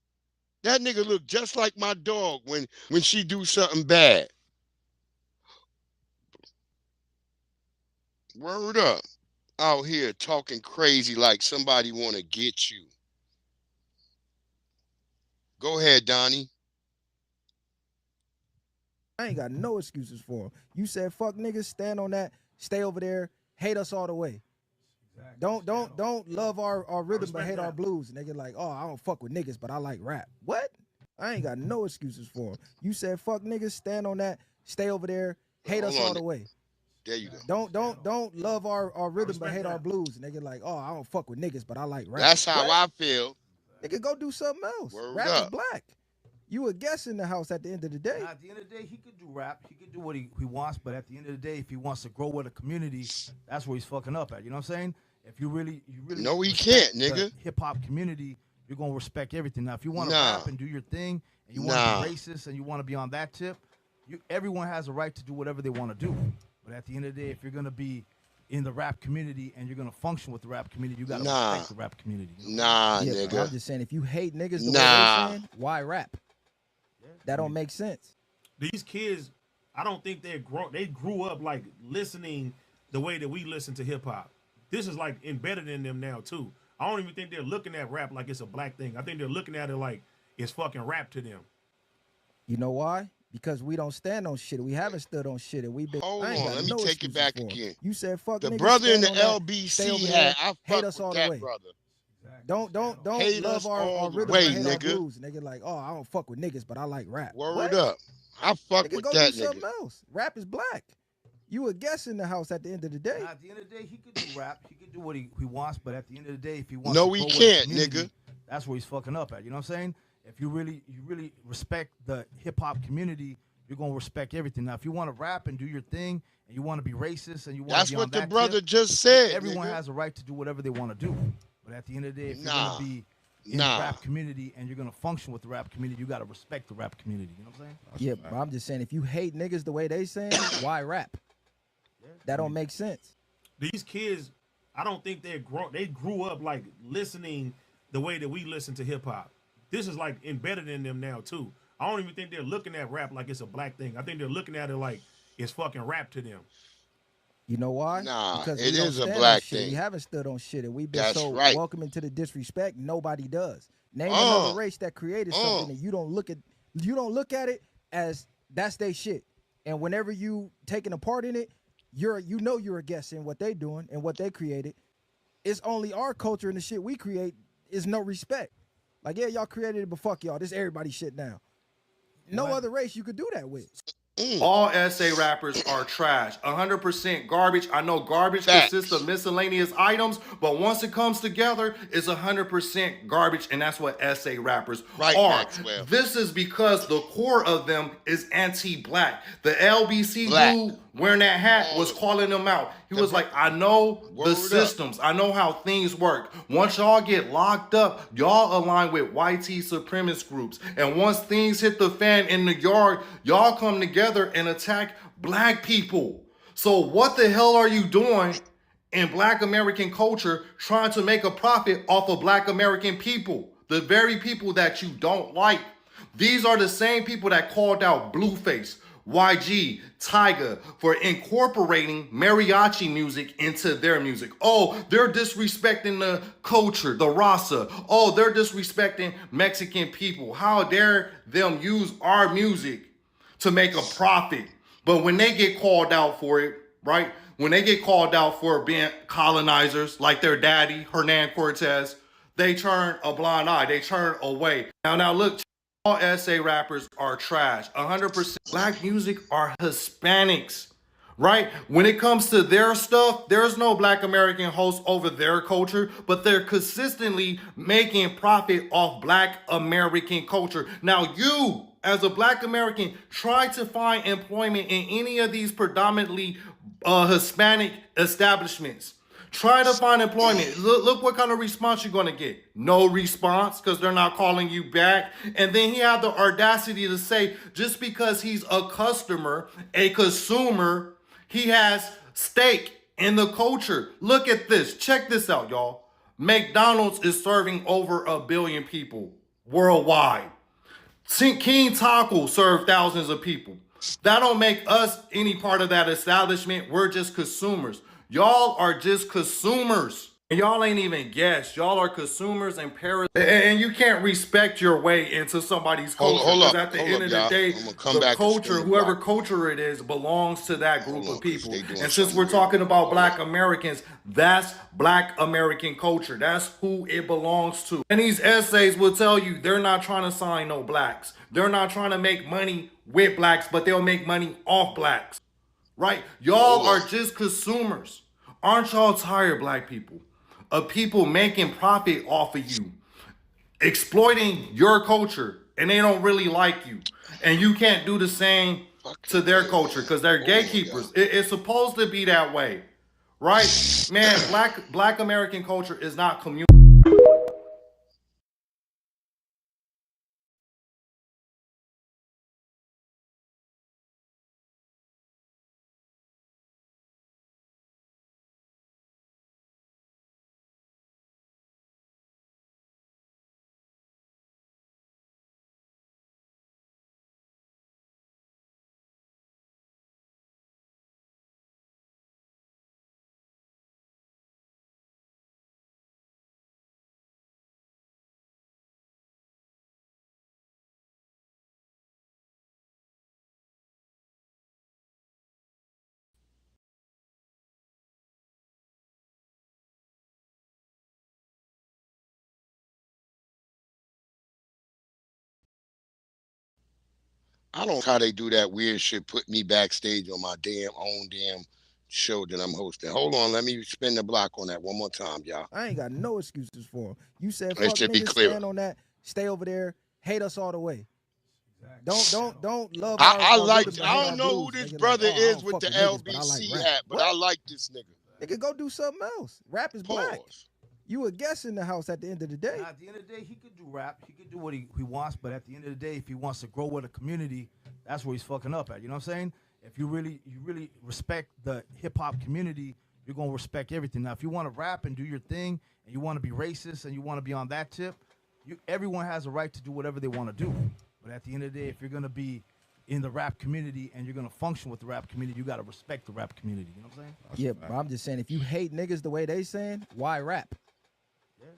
[SPEAKER 5] That nigga look just like my dog when she do something bad. Word up. Out here talking crazy like somebody want to get you. Go ahead, Donnie.
[SPEAKER 13] I ain't got no excuses for him. You said fuck niggas, stand on that, stay over there, hate us all the way. Exactly. Don't love our rhythm but hate our blues. Nigga like, oh, I don't fuck with niggas, but I like rap. What? I ain't got no excuses for him. You said fuck niggas, stand on that, stay over there, hate us all the way.
[SPEAKER 5] There you go.
[SPEAKER 13] Don't love our rhythm but hate our blues. Nigga like, oh, I don't fuck with niggas, but I like rap.
[SPEAKER 5] That's how
[SPEAKER 13] what?
[SPEAKER 5] I feel.
[SPEAKER 13] Nigga, go do something else.
[SPEAKER 5] Word
[SPEAKER 13] rap
[SPEAKER 5] up.
[SPEAKER 13] is black. You a guest in the house at the end of the day.
[SPEAKER 3] Now, at the end of the day, he could do rap. He could do what he wants, but at the end of the day, if he wants to grow with a community, that's where he's fucking up at. You know what I'm saying? If you really
[SPEAKER 5] no, he can't, nigga.
[SPEAKER 3] Hip hop community, you're gonna respect everything. Now, if you want to rap and do your thing, and you want to be racist and you want to be on that tip, everyone has a right to do whatever they want to do. But at the end of the day, if you're gonna be in the rap community and you're gonna function with the rap community, you gotta respect the rap community.
[SPEAKER 5] You know nigga.
[SPEAKER 13] I'm just saying, if you hate niggas the way they're saying, why rap? That don't make sense.
[SPEAKER 4] These kids, I don't think they grew up like listening the way that we listen to hip hop. This is like embedded in them now too. I don't even think they're looking at rap like it's a black thing. I think they're looking at it like it's fucking rap to them.
[SPEAKER 13] You know why? Because we don't stand on shit. We haven't stood on shit, and we've been.
[SPEAKER 5] Hold on, let me take it back again.
[SPEAKER 13] You said fuck.
[SPEAKER 5] The
[SPEAKER 13] niggas,
[SPEAKER 5] brother in the
[SPEAKER 13] that,
[SPEAKER 5] LBC had. I
[SPEAKER 13] hate us
[SPEAKER 5] fuck
[SPEAKER 13] all
[SPEAKER 5] with that
[SPEAKER 13] the way.
[SPEAKER 5] brother.
[SPEAKER 13] Don't
[SPEAKER 5] hate
[SPEAKER 13] love
[SPEAKER 5] us
[SPEAKER 13] our
[SPEAKER 5] all the
[SPEAKER 13] rhythm,
[SPEAKER 5] way,
[SPEAKER 13] hate our
[SPEAKER 5] nigga.
[SPEAKER 13] blues. Nigga like, oh, I don't fuck with niggas, but I like rap.
[SPEAKER 5] Word up. I fuck
[SPEAKER 13] nigga,
[SPEAKER 5] with
[SPEAKER 13] go
[SPEAKER 5] that
[SPEAKER 13] do
[SPEAKER 5] nigga.
[SPEAKER 13] something else. Rap is black. You a guest in the house at the end of the day.
[SPEAKER 3] Now, at the end of the day, he could do rap. He could do what he wants, but at the end of the day, if he wants
[SPEAKER 5] no,
[SPEAKER 3] to
[SPEAKER 5] he
[SPEAKER 3] grow
[SPEAKER 5] can't,
[SPEAKER 3] with a community,
[SPEAKER 5] nigga.
[SPEAKER 3] That's where he's fucking up at. You know what I'm saying? If you really respect the hip hop community, you're gonna respect everything. Now, if you want to rap and do your thing, and you want to be racist, and you want to be on that
[SPEAKER 5] That's what the brother
[SPEAKER 3] tip,
[SPEAKER 5] just said.
[SPEAKER 3] Everyone
[SPEAKER 5] nigga.
[SPEAKER 3] has a right to do whatever they want to do. But at the end of the day, if you're gonna be in the rap community and you're gonna function with the rap community, you gotta respect the rap community. You know what I'm saying?
[SPEAKER 13] Yeah, but I'm just saying, if you hate niggas the way they saying, why rap? That don't make sense.
[SPEAKER 4] These kids, I don't think they grew up like listening the way that we listen to hip hop. This is like embedded in them now too. I don't even think they're looking at rap like it's a black thing. I think they're looking at it like it's fucking rap to them.
[SPEAKER 13] You know why?
[SPEAKER 5] Nah,
[SPEAKER 13] Because
[SPEAKER 5] it
[SPEAKER 13] we don't
[SPEAKER 5] is a
[SPEAKER 13] stand on
[SPEAKER 5] black
[SPEAKER 13] shit.
[SPEAKER 5] thing.
[SPEAKER 13] We haven't stood on shit, and we've been
[SPEAKER 5] That's
[SPEAKER 13] so
[SPEAKER 5] right.
[SPEAKER 13] welcoming to the disrespect. Nobody does. Name another race that created something, and you don't look at it as that's their shit. And whenever you taking a part in it, you're a guest in what they doing and what they created. It's only our culture and the shit we create is no respect. Like, yeah, y'all created it, but fuck y'all. This everybody shit now. No other race you could do that with.
[SPEAKER 7] All SA rappers are trash. 100% garbage. I know garbage consists of miscellaneous items, but once it comes together, it's 100% garbage, and that's what SA rappers are.
[SPEAKER 5] Maxwell.
[SPEAKER 7] This is because the core of them is anti-black. The LBC dude wearing that hat was calling them out. He was like, I know the systems. I know how things work. Once y'all get locked up, y'all align with YT supremacist groups. And once things hit the fan in the yard, y'all come together and attack black people. So what the hell are you doing in black American culture trying to make a profit off of black American people? The very people that you don't like. These are the same people that called out Blueface, YG, Tyga for incorporating mariachi music into their music. Oh, they're disrespecting the culture, the raza. Oh, they're disrespecting Mexican people. How dare them use our music to make a profit? But when they get called out for it, right? When they get called out for being colonizers like their daddy, Hernan Cortez, they turn a blind eye. They turn away. Now look, all SA rappers are trash. 100% black music are Hispanics, right? When it comes to their stuff, there's no black American host over their culture, but they're consistently making profit off black American culture. Now you, as a black American, try to find employment in any of these predominantly Hispanic establishments. Try to find employment. Look what kind of response you're going to get. No response because they're not calling you back. And then he had the audacity to say just because he's a customer, a consumer, he has stake in the culture. Look at this. Check this out, y'all. McDonald's is serving over 1 billion people worldwide. King Taco served thousands of people. That don't make us any part of that establishment. We're just consumers. Y'all are just consumers. And y'all ain't even guests. Y'all are consumers and parasites. And you can't respect your way into somebody's culture. Because at the end of the day, the culture, whoever culture it is, belongs to that group of people. And since we're talking about black Americans, that's black American culture. That's who it belongs to. And these essays will tell you they're not trying to sign no blacks. They're not trying to make money with blacks, but they'll make money off blacks. Right? Y'all are just consumers. Aren't y'all tired, black people, of people making profit off of you, exploiting your culture, and they don't really like you? And you can't do the same to their culture because they're gatekeepers. It's supposed to be that way. Right? Man, black American culture is not communal.
[SPEAKER 5] I don't know how they do that weird shit, put me backstage on my own show that I'm hosting. Hold on, let me spin the block on that one more time, y'all.
[SPEAKER 13] I ain't got no excuses for him. You said fuck niggas, stand on that, stay over there, hate us all the way. Don't love
[SPEAKER 5] I don't know who this brother is with the LBC hat, but I like this nigga.
[SPEAKER 13] Nigga, go do something else. Rap is black. You a guest in the house at the end of the day.
[SPEAKER 3] At the end of the day, he could do rap. He could do what he wants, but at the end of the day, if he wants to grow with a community, that's where he's fucking up at. You know what I'm saying? If you really respect the hip hop community, you're gonna respect everything. Now, if you want to rap and do your thing, and you want to be racist and you want to be on that tip, everyone has a right to do whatever they want to do. But at the end of the day, if you're gonna be in the rap community and you're gonna function with the rap community, you gotta respect the rap community. You know what I'm saying?
[SPEAKER 13] Yeah, but I'm just saying, if you hate niggas the way they saying, why rap?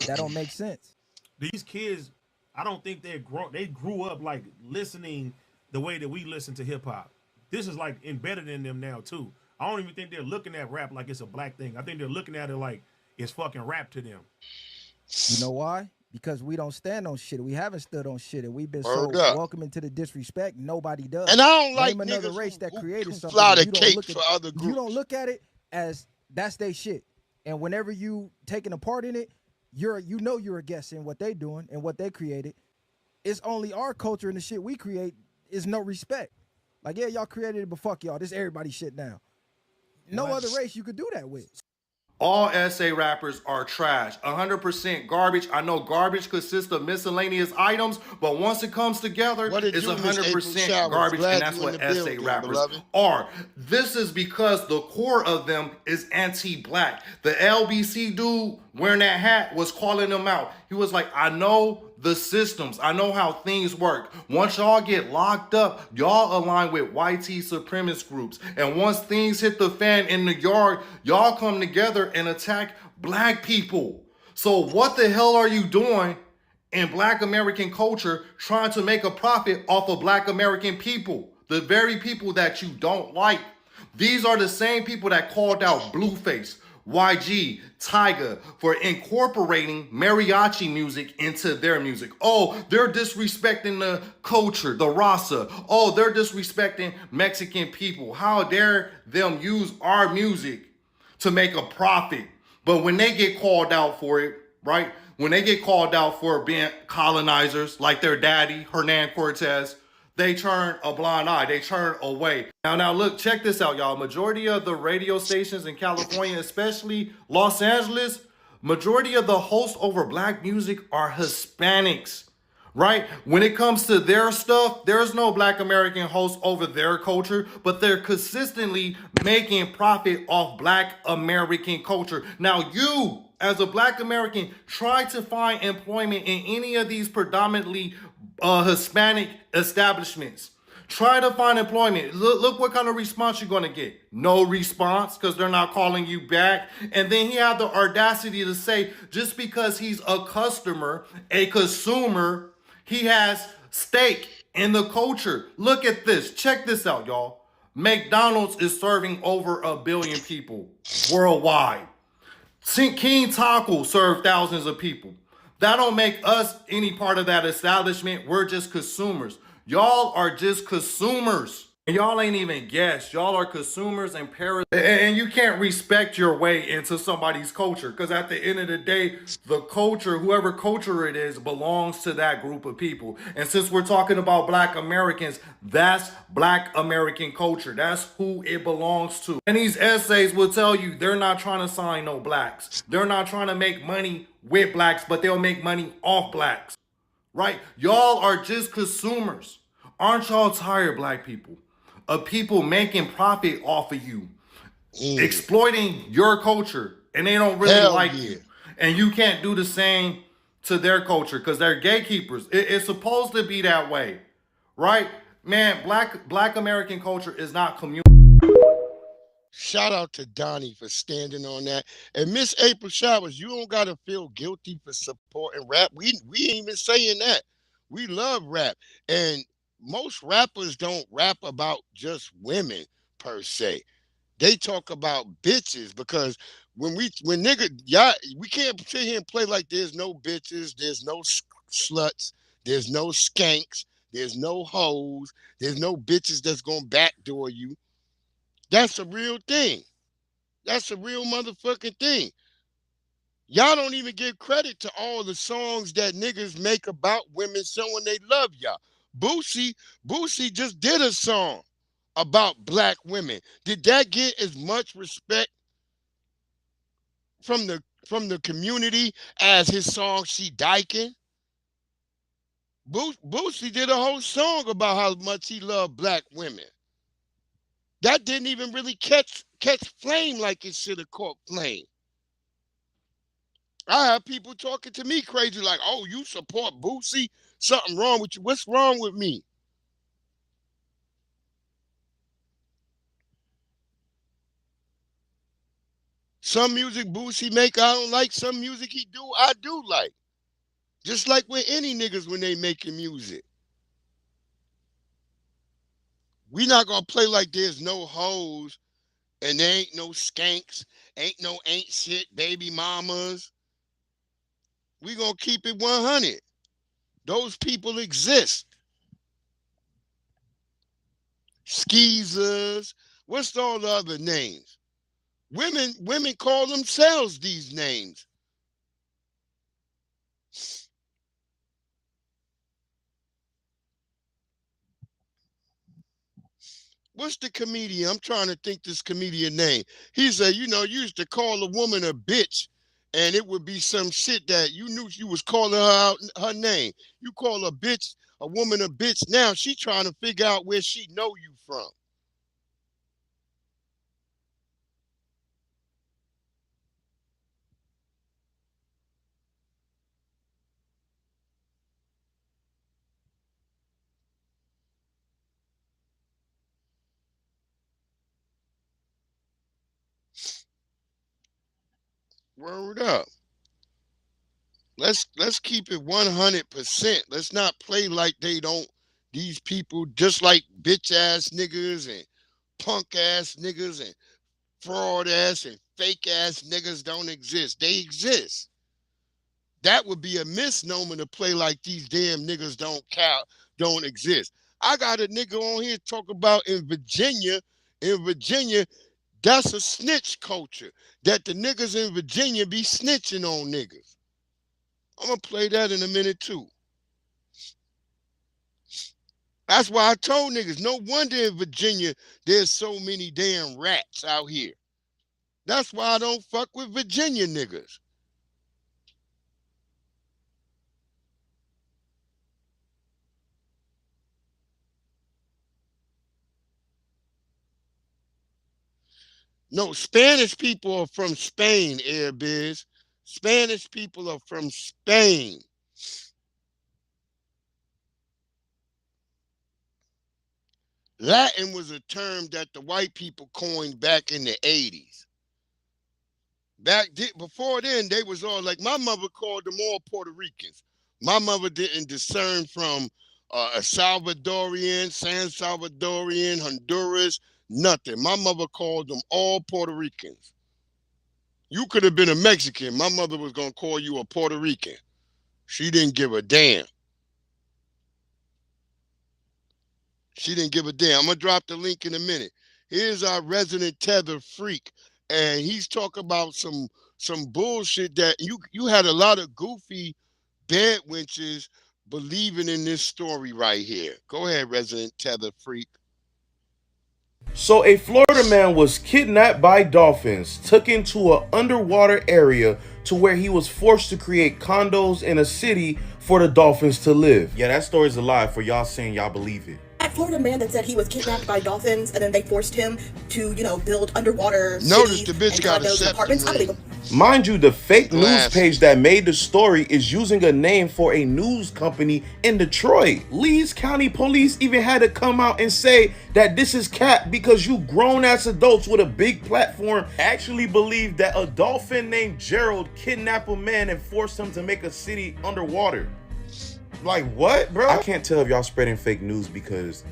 [SPEAKER 13] That don't make sense.
[SPEAKER 4] These kids, I don't think they grew up like listening the way that we listen to hip hop. This is like embedded in them now too. I don't even think they're looking at rap like it's a black thing. I think they're looking at it like it's fucking rap to them.
[SPEAKER 13] You know why? Because we don't stand on shit. We haven't stood on shit, and we've been
[SPEAKER 5] Word
[SPEAKER 13] so
[SPEAKER 5] up.
[SPEAKER 13] welcoming to the disrespect. Nobody does.
[SPEAKER 5] And I don't like
[SPEAKER 13] Name another
[SPEAKER 5] niggas
[SPEAKER 13] race that created something.
[SPEAKER 5] fly the
[SPEAKER 13] You don't
[SPEAKER 5] cake
[SPEAKER 13] look at-
[SPEAKER 5] for other groups.
[SPEAKER 13] You don't look at it as that's their shit. And whenever you taking a part in it, you're a guest in what they doing and what they created. It's only our culture and the shit we create is no respect. Like, yeah, y'all created it, but fuck y'all. This everybody shit now. No other race you could do that with.
[SPEAKER 7] All SA rappers are trash. 100% garbage. I know garbage consists of miscellaneous items, but once it comes together, it's 100% garbage, and that's what SA rappers are. This is because the core of them is anti-black. The LBC dude wearing that hat was calling them out. He was like, I know the systems. I know how things work. Once y'all get locked up, y'all align with YT supremacist groups. And once things hit the fan in the yard, y'all come together and attack black people. So what the hell are you doing in black American culture trying to make a profit off of black American people? The very people that you don't like. These are the same people that called out Blueface, YG, Tyga for incorporating mariachi music into their music. Oh, they're disrespecting the culture, the raza. Oh, they're disrespecting Mexican people. How dare them use our music to make a profit? But when they get called out for it, right? When they get called out for being colonizers like their daddy, Hernan Cortez, they turn a blind eye. They turn away. Now look, check this out, y'all. Majority of the radio stations in California, especially Los Angeles, majority of the hosts over black music are Hispanics, right? When it comes to their stuff, there's no black American hosts over their culture, but they're consistently making profit off black American culture. Now you, as a black American, try to find employment in any of these predominantly Hispanic establishments. Try to find employment. Look what kind of response you're going to get. No response because they're not calling you back. And then he had the audacity to say just because he's a customer, a consumer, he has stake in the culture. Look at this. Check this out, y'all. McDonald's is serving over 1 billion people worldwide. King Taco served thousands of people. That don't make us any part of that establishment. We're just consumers. Y'all are just consumers. And y'all ain't even guests. Y'all are consumers and parasites. And you can't respect your way into somebody's culture. Because at the end of the day, the culture, whoever culture it is, belongs to that group of people. And since we're talking about black Americans, that's black American culture. That's who it belongs to. And these essays will tell you they're not trying to sign no blacks. They're not trying to make money with blacks, but they'll make money off blacks. Right? Y'all are just consumers. Aren't y'all tired, black people, of people making profit off of you, exploiting your culture, and they don't really like you? And you can't do the same to their culture because they're gatekeepers. It's supposed to be that way, right? Man, black American culture is not communal.
[SPEAKER 5] Shout out to Donnie for standing on that. And Miss April Showers, you don't gotta feel guilty for supporting rap. We ain't even saying that. We love rap. And most rappers don't rap about just women per se. They talk about bitches because when nigga, y'all, we can't sit here and play like there's no bitches, there's no sluts, there's no skanks, there's no hoes, there's no bitches that's gonna backdoor you. That's a real thing. That's a real motherfucking thing. Y'all don't even give credit to all the songs that niggas make about women showing they love y'all. Boosie just did a song about black women. Did that get as much respect from the community as his song She Dykin'? Boosie did a whole song about how much he loved black women. That didn't even really catch flame like it should have caught flame. I have people talking to me crazy like, oh, you support Boosie? Something wrong with you. What's wrong with me? Some music Boosie make I don't like. Some music he do I do like. Just like with any niggas when they making music. We not gonna play like there's no hoes and there ain't no skanks, ain't shit, baby mamas. We gonna keep it 100. Those people exist. Skeezers. What's all the other names? Women call themselves these names. What's the comedian? I'm trying to think this comedian name. He said, you used to call a woman a bitch, and it would be some shit that you knew you was calling her out her name. You call a woman a bitch. Now she trying to figure out where she know you from. Word up. Let's keep it 100%. Let's not play like these people just like bitch ass niggas and punk ass niggas and fraud ass and fake ass niggas don't exist. They exist. That would be a misnomer to play like these damn niggas don't exist. I got a nigga on here talk about in Virginia, that's a snitch culture. That the niggas in Virginia be snitching on niggas. I'm gonna play that in a minute too. That's why I told niggas, no wonder in Virginia there's so many damn rats out here. That's why I don't fuck with Virginia niggas. No, Spanish people are from Spain, Airbiz. Spanish people are from Spain. Latin was a term that the white people coined back in the 80s. Before then, they was all like, my mother called them all Puerto Ricans. My mother didn't discern from a Salvadorian, San Salvadorian, Honduras, nothing. My mother called them all Puerto Ricans. You could have been a Mexican. My mother was going to call you a Puerto Rican. She didn't give a damn. She didn't give a damn. I'm going to drop the link in a minute. Here's our resident tether freak. And he's talking about some bullshit that you had a lot of goofy bed wenches believing in this story right here. Go ahead, resident tether freak.
[SPEAKER 8] So a Florida man was kidnapped by dolphins, took into an underwater area to where he was forced to create condos in a city for the dolphins to live. Yeah, that story's a lie for y'all saying y'all believe it.
[SPEAKER 9] That Florida man that said he was kidnapped by dolphins and then they forced him to, build underwater
[SPEAKER 5] Notice the bitch got a
[SPEAKER 9] apartments. I believe him.
[SPEAKER 8] Mind you, the fake news page that made the story is using a name for a news company in Detroit. Leeds County Police even had to come out and say that this is cap because you grown-ass adults with a big platform actually believe that a dolphin named Gerald kidnapped a man and forced him to make a city underwater. Like, what, bro? I can't tell if y'all spreading fake news because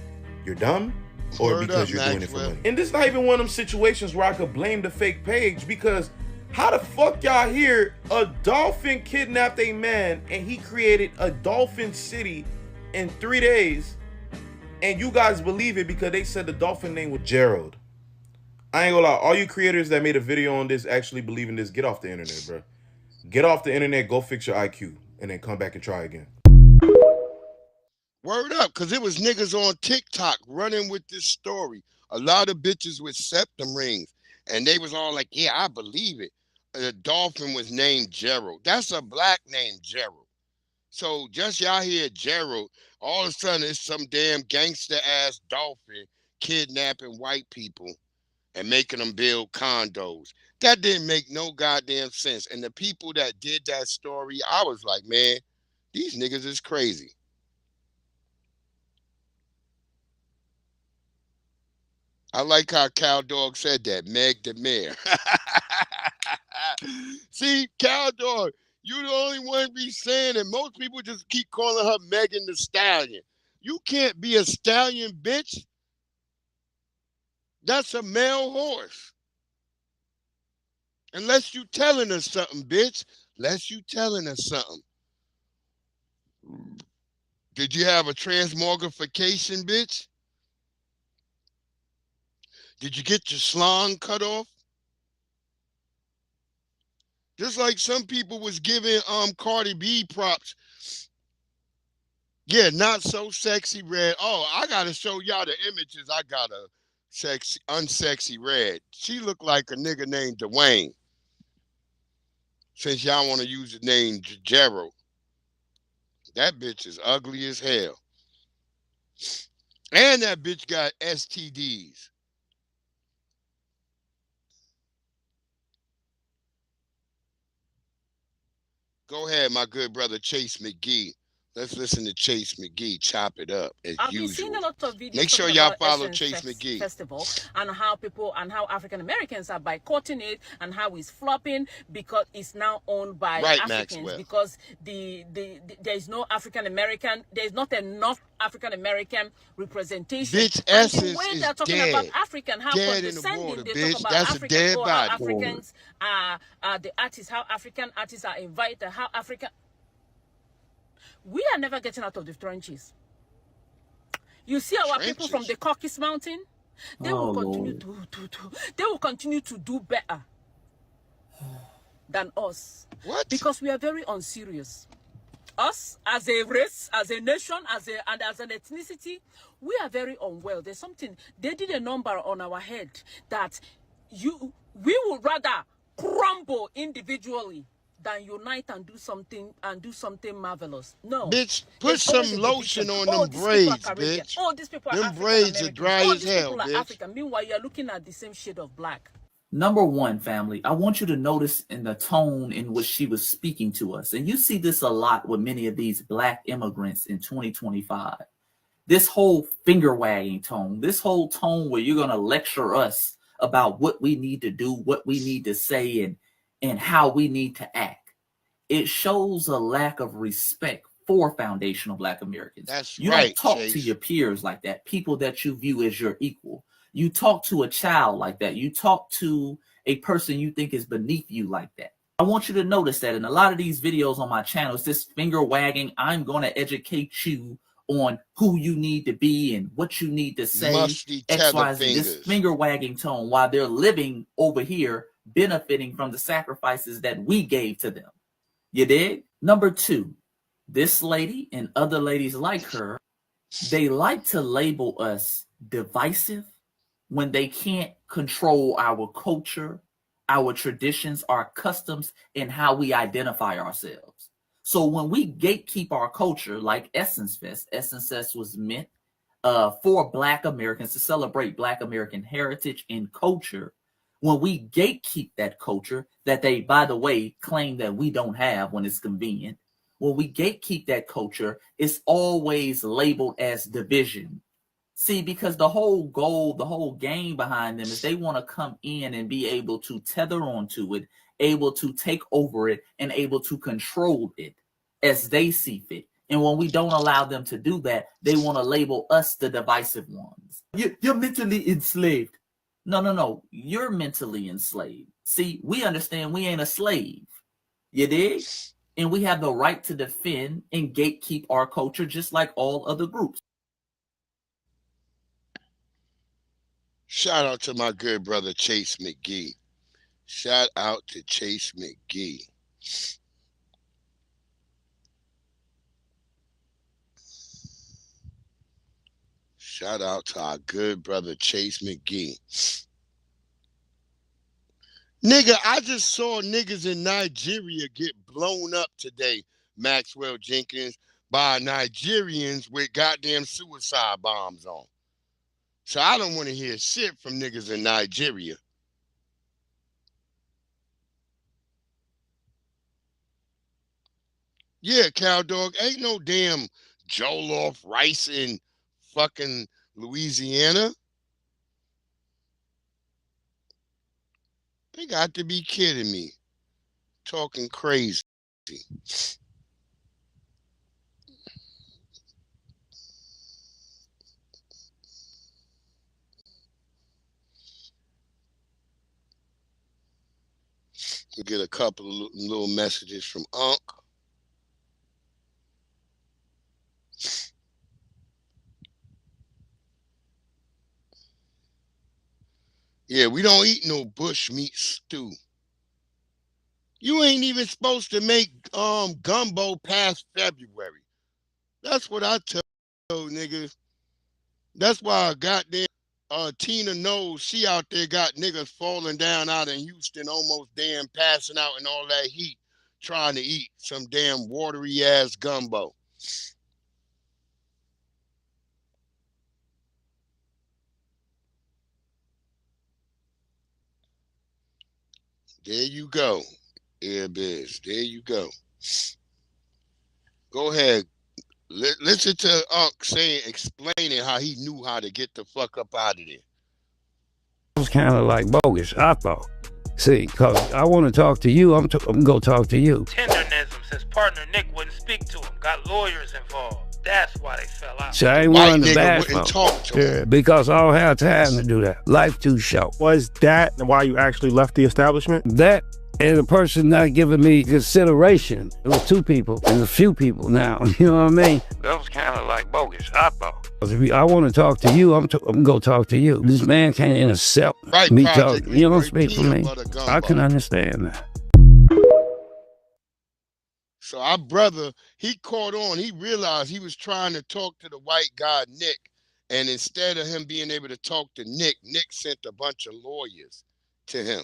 [SPEAKER 8] you're dumb or because you're doing it for money. And this is not even one of them situations where I could blame the fake page, because how the fuck y'all hear a dolphin kidnapped a man and he created a dolphin city in 3 days and you guys believe it because they said the dolphin name was Gerald? I ain't gonna lie, all you creators that made a video on this actually believe in this, get off the internet, bro. Get off the internet, go fix your IQ, and then come back and try again.
[SPEAKER 5] Word up, because it was niggas on TikTok running with this story. A lot of bitches with septum rings. And they was all like, yeah, I believe it. The dolphin was named Gerald. That's a black name, Gerald. So just y'all hear Gerald, all of a sudden it's some damn gangster ass dolphin kidnapping white people and making them build condos. That didn't make no goddamn sense. And the people that did that story, I was like, man, these niggas is crazy. I like how Cow Dog said that, Meg the Mayor. See, Cow Dog, you the only one be saying it. Most people just keep calling her Megan the Stallion. You can't be a stallion, bitch. That's a male horse. Unless you telling us something, bitch. Unless you telling us something. Did you have a transmogrification, bitch? Did you get your slong cut off? Just like some people was giving Cardi B props. Yeah, not so sexy red. Oh, I gotta show y'all the images. I got a sexy, unsexy red. She looked like a nigga named Dwayne. Since y'all want to use the name Gerald. That bitch is ugly as hell. And that bitch got STDs. Go ahead, my good brother Chase McGee. Let's listen to Chase McGee chop it up as
[SPEAKER 10] I've
[SPEAKER 5] usual.
[SPEAKER 10] been seeing a lot of videos.
[SPEAKER 5] Make sure y'all follow Chase McGee.
[SPEAKER 10] Festival and how people and how African Americans are boycotting it and how it's flopping because it's now owned by Africans. Maxwell. Because there is no African American, there is not enough African American representation.
[SPEAKER 5] Bitch, essence
[SPEAKER 10] and the way
[SPEAKER 5] is
[SPEAKER 10] they're talking
[SPEAKER 5] dead.
[SPEAKER 10] about African, how
[SPEAKER 5] dead in the water,
[SPEAKER 10] they
[SPEAKER 5] bitch.
[SPEAKER 10] talk about
[SPEAKER 5] That's
[SPEAKER 10] African,
[SPEAKER 5] a dead body.
[SPEAKER 10] how Africans are the artists, how African artists are invited, how African. We are never getting out of the trenches. You see our people from the Caucasus Mountain, they will continue they will continue to do better than us.
[SPEAKER 5] What?
[SPEAKER 10] Because we are very unserious. Us as a race, as a nation, and as an ethnicity, we are very unwell. There's something they did a number on our head that we would rather crumble individually than unite and do something marvelous. No.
[SPEAKER 5] Bitch, put some lotion on them braids, bitch.
[SPEAKER 10] Oh, these people are
[SPEAKER 5] them
[SPEAKER 10] African
[SPEAKER 5] braids are dry as hell,
[SPEAKER 10] bitch.
[SPEAKER 5] bitch.
[SPEAKER 10] Meanwhile, you're looking at the same shade of black.
[SPEAKER 11] Number one, family, I want you to notice in the tone in which she was speaking to us. And you see this a lot with many of these black immigrants in 2025. This whole finger wagging tone, this whole tone where you're going to lecture us about what we need to do, what we need to say, and how we need to act. It shows a lack of respect for foundational Black Americans.
[SPEAKER 5] That's
[SPEAKER 11] you
[SPEAKER 5] right,
[SPEAKER 11] don't talk
[SPEAKER 5] Chase.
[SPEAKER 11] to your peers like that, people that you view as your equal. You talk to a child like that. You talk to a person you think is beneath you like that. I want you to notice that in a lot of these videos on my channel, it's this finger wagging. I'm going to educate you on who you need to be and what you need to say.
[SPEAKER 5] Musty
[SPEAKER 11] X, Y, Z.
[SPEAKER 5] fingers.
[SPEAKER 11] This finger wagging tone while they're living over here, benefiting from the sacrifices that we gave to them. You dig? Number two, this lady and other ladies like her, they like to label us divisive when they can't control our culture, our traditions, our customs, and how we identify ourselves. So when we gatekeep our culture, like Essence Fest was meant for Black Americans to celebrate Black American heritage and culture. When we gatekeep that culture that they, by the way, claim that we don't have when it's convenient, when we gatekeep that culture, it's always labeled as division. See, because the whole goal, the whole game behind them is they want to come in and be able to tether onto it, able to take over it, and able to control it as they see fit. And when we don't allow them to do that, they want to label us the divisive ones. You're mentally enslaved. No. You're mentally enslaved. See, we understand we ain't a slave. You dig? And we have the right to defend and gatekeep our culture just like all other groups.
[SPEAKER 5] Shout out to my good brother Chase McGee. Shout out to Chase McGee. Shout out to our good brother Chase McGee. Nigga, I just saw niggas in Nigeria get blown up today, Maxwell Jenkins, by Nigerians with goddamn suicide bombs on. So I don't want to hear shit from niggas in Nigeria. Yeah, cow dog, ain't no damn jollof rice in fucking Louisiana. They got to be kidding me. Talking crazy. We get a couple of little messages from Unc. Yeah, we don't eat no bush meat stew. You ain't even supposed to make gumbo past February. That's what I tell niggas. That's why goddamn Tina knows she out there got niggas falling down out in Houston, almost damn passing out in all that heat, trying to eat some damn watery ass gumbo. There you go, Airbiz. There you go. Go ahead. Listen to Unc explaining how he knew how to get the fuck up out of there.
[SPEAKER 6] It was kind of like bogus, I thought. See, because I want to talk to you, I'm going to talk to you.
[SPEAKER 12] Tendernism, since partner Nick wouldn't speak to him, got lawyers involved. That's why they fell out.
[SPEAKER 6] So I ain't one to bash him. Because I don't have time to do that. Life too short.
[SPEAKER 23] Was that why you actually left the establishment?
[SPEAKER 6] That and the person not giving me consideration. It was two people. There's a few people now. You know what I mean? That was kind of like bogus, I thought. If I want to talk to you, I'm going to go talk to you. This man can't intercept me talking. You don't speak for me. I can understand that.
[SPEAKER 5] So our brother, he caught on. He realized he was trying to talk to the white guy, Nick. And instead of him being able to talk to Nick, Nick sent a bunch of lawyers to him.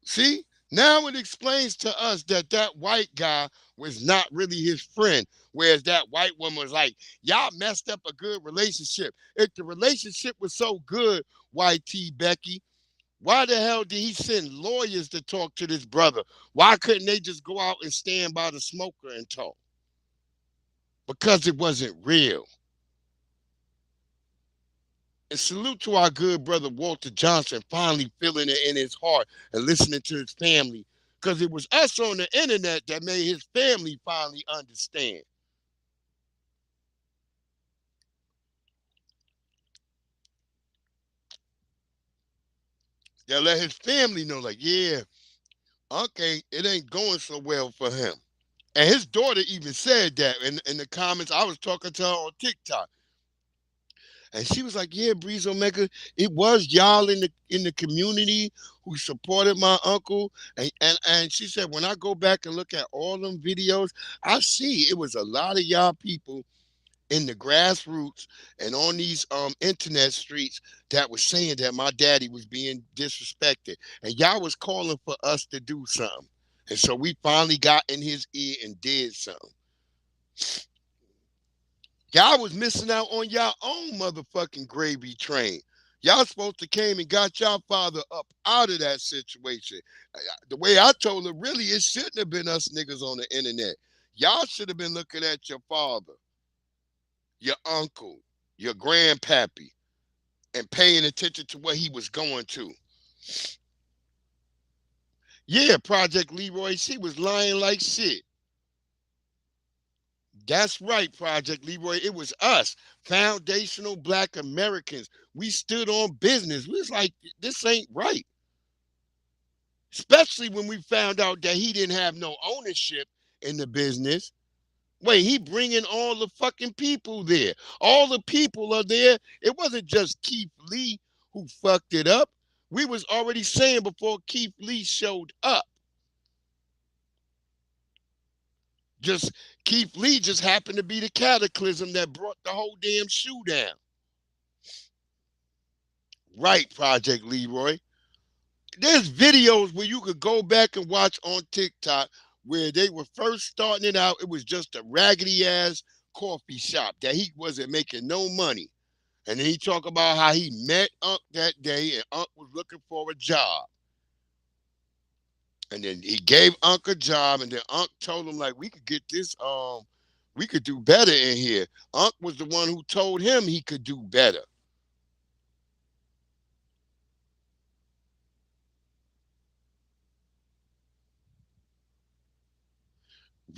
[SPEAKER 5] See, now it explains to us that that white guy was not really his friend, whereas that white woman was like, y'all messed up a good relationship. If the relationship was so good, YT Becky, why the hell did he send lawyers to talk to this brother? Why couldn't they just go out and stand by the smoker and talk? Because it wasn't real. And salute to our good brother Walter Johnson finally feeling it in his heart and listening to his family, because it was us on the internet that made his family finally understand. They'll let his family know, like, yeah, okay, it ain't going so well for him. And his daughter even said that in the comments. I was talking to her on TikTok. And she was like, yeah, Breeze Omega, it was y'all in the community who supported my uncle. And she said, when I go back and look at all them videos, I see it was a lot of y'all people in the grassroots and on these internet streets that was saying that my daddy was being disrespected. And y'all was calling for us to do something. And so we finally got in his ear and did something. Y'all was missing out on y'all own motherfucking gravy train. Y'all supposed to came and got y'all father up out of that situation. The way I told her, really, it shouldn't have been us niggas on the internet. Y'all should have been looking at your father, your uncle, your grandpappy, and paying attention to what he was going to. Yeah, Project Leroy, she was lying like shit. That's right, Project Leroy. It was us, foundational Black Americans. We stood on business. We was like, this ain't right. Especially when we found out that he didn't have no ownership in the business. Wait, he bringing all the fucking people there. All the people are there. It wasn't just Keith Lee who fucked it up. We was already saying before Keith Lee showed up. Just Keith Lee just happened to be the cataclysm that brought the whole damn shoe down. Right, Project Leroy. There's videos where you could go back and watch on TikTok where they were first starting it out. It was just a raggedy ass coffee shop that he wasn't making no money. And then he talk about how he met Unc that day and Unc was looking for a job. And then he gave Unc a job, and then Unc told him, like, we could get this, we could do better in here. Unc was the one who told him he could do better.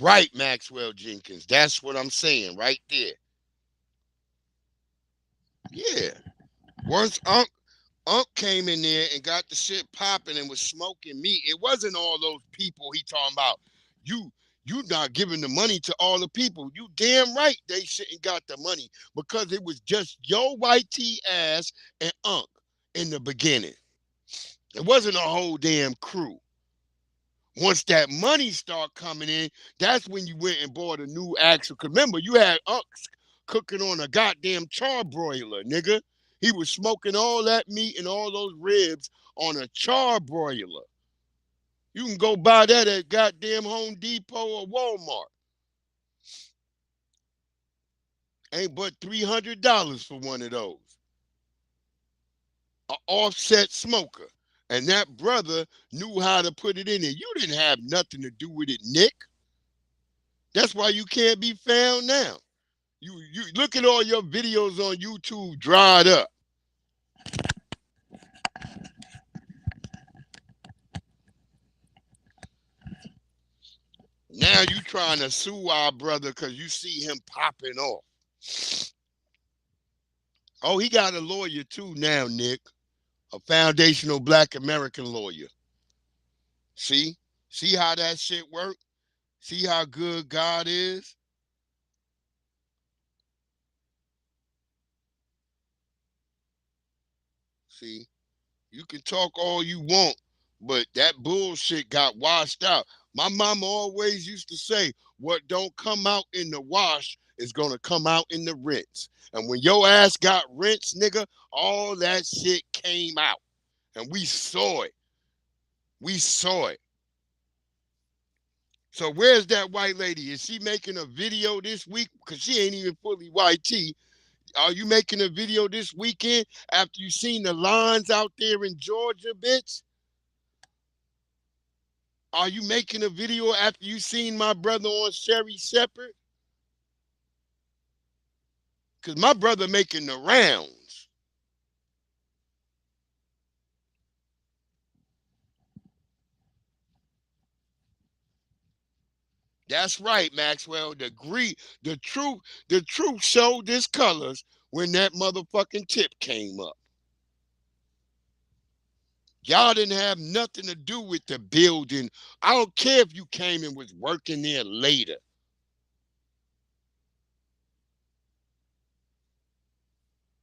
[SPEAKER 5] Right, Maxwell Jenkins. That's what I'm saying right there. Yeah. Once Unc came in there and got the shit popping and was smoking meat, it wasn't all those people he talking about. You not giving the money to all the people. You damn right they shouldn't got the money, because it was just your white tea ass and Unc in the beginning. It wasn't a whole damn crew. Once that money start coming in, that's when you went and bought a new axle. Cause remember, you had Unc cooking on a goddamn charbroiler, nigga. He was smoking all that meat and all those ribs on a charbroiler. You can go buy that at goddamn Home Depot or Walmart. Ain't but $300 for one of those. An offset smoker. And that brother knew how to put it in there. You didn't have nothing to do with it, Nick. That's why you can't be found now. You look at all your videos on YouTube dried up. Now you trying to sue our brother because you see him popping off. Oh, he got a lawyer too now, Nick. A foundational Black American lawyer. See how that shit work? See how good God is? See, you can talk all you want, but that bullshit got washed out. My mama always used to say, what don't come out in the wash is going to come out in the rinse. And when your ass got rinsed, nigga, all that shit came out. And we saw it. We saw it. So where's that white lady? Is she making a video this week? Because she ain't even fully white tea. Are you making a video this weekend after you seen the lines out there in Georgia, bitch? Are you making a video after you seen my brother on Sherry Shepherd? Because my brother making the rounds. That's right, Maxwell. The truth showed its colors when that motherfucking tip came up. Y'all didn't have nothing to do with the building. I don't care if you came and was working there later.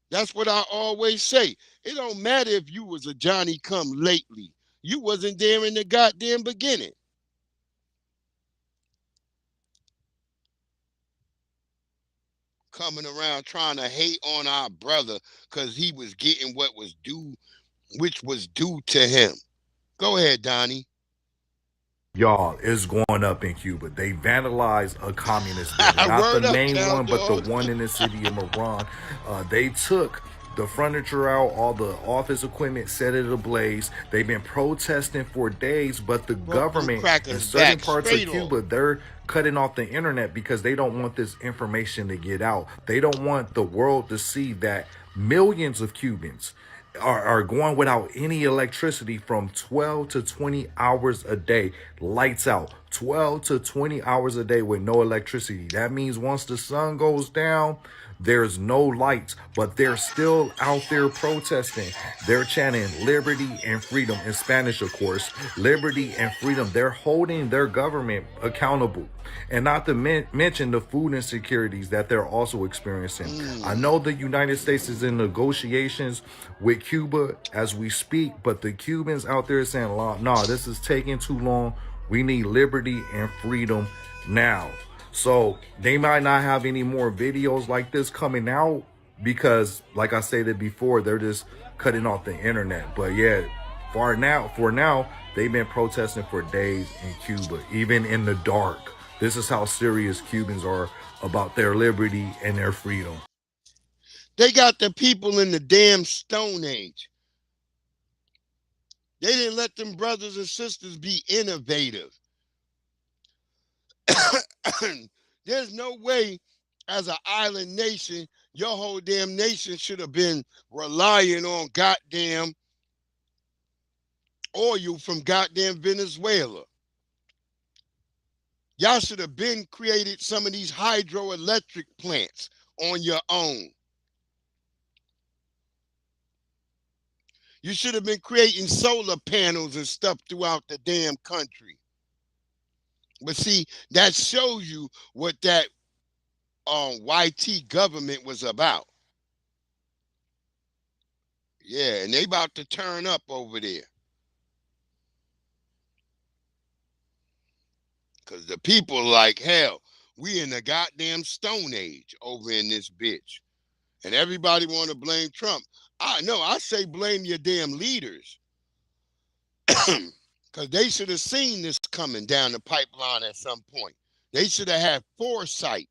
[SPEAKER 5] That's what I always say. It don't matter if you was a Johnny come lately. You wasn't there in the goddamn beginning. Coming around trying to hate on our brother because he was getting what was due, which was due to him. Go ahead, Donnie.
[SPEAKER 8] Y'all, it's going up in Cuba. They vandalized a communist building. Not the main one, but the one in the city of Moran. They took the furniture out, all the office equipment, set it ablaze. They've been protesting for days, but the government in certain parts of Cuba, they're cutting off the internet because they don't want this information to get out. They don't want the world to see that millions of Cubans are going without any electricity from 12 to 20 hours a day. Lights out. 12 to 20 hours a day with no electricity. That means once the sun goes down, there's no lights, but they're still out there protesting. They're chanting liberty and freedom in Spanish, of course. Liberty and freedom. They're holding their government accountable. And not to mention the food insecurities that they're also experiencing. I know the United States is in negotiations with Cuba as we speak, but the Cubans out there are saying, nah, this is taking too long. We need liberty and freedom now. So they might not have any more videos like this coming out because, like I stated before, they're just cutting off the internet. But yeah, for now, they've been protesting for days in Cuba, even in the dark. This is how serious Cubans are about their liberty and their freedom.
[SPEAKER 5] They got the people in the damn Stone Age. They didn't let them brothers and sisters be innovative. There's no way, as an island nation, your whole damn nation should have been relying on goddamn oil from goddamn Venezuela. Y'all should have been created some of these hydroelectric plants on your own. You should have been creating solar panels and stuff throughout the damn country. But see, that shows you what that YT government was about. Yeah, and they about to turn up over there. Because the people like, hell, we in the goddamn Stone Age over in this bitch. And everybody want to blame Trump. I say blame your damn leaders. Because they should have seen this coming down the pipeline at some point. They should have had foresight.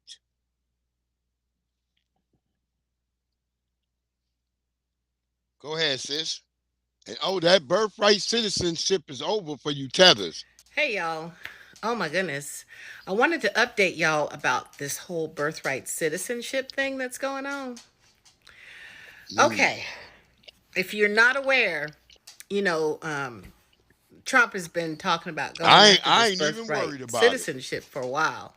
[SPEAKER 5] Go ahead, sis. And that birthright citizenship is over for you tethers.
[SPEAKER 14] Hey, y'all. Oh, my goodness. I wanted to update y'all about this whole birthright citizenship thing that's going on. Okay. If you're not aware, Trump has been talking about going after this birthright citizenship for a while.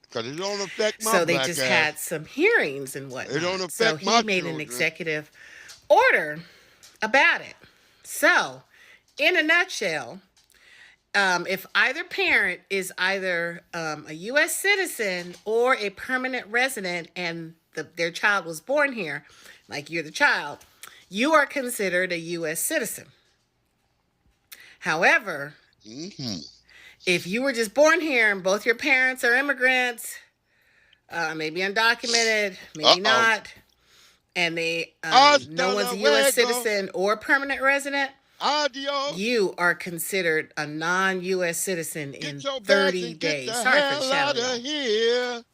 [SPEAKER 5] Because it don't affect my
[SPEAKER 14] So they just had some hearings and whatnot. It don't affect my children. So he made an executive order about it. So, in a nutshell, if either parent is either a U.S. citizen or a permanent resident and their child was born here, like you're the child, you are considered a U.S. citizen. However, if you were just born here and both your parents are immigrants, maybe undocumented, maybe not, and no one's a U.S. citizen or permanent resident, you are considered a non-U.S. citizen in 30 days. Sorry for the shout.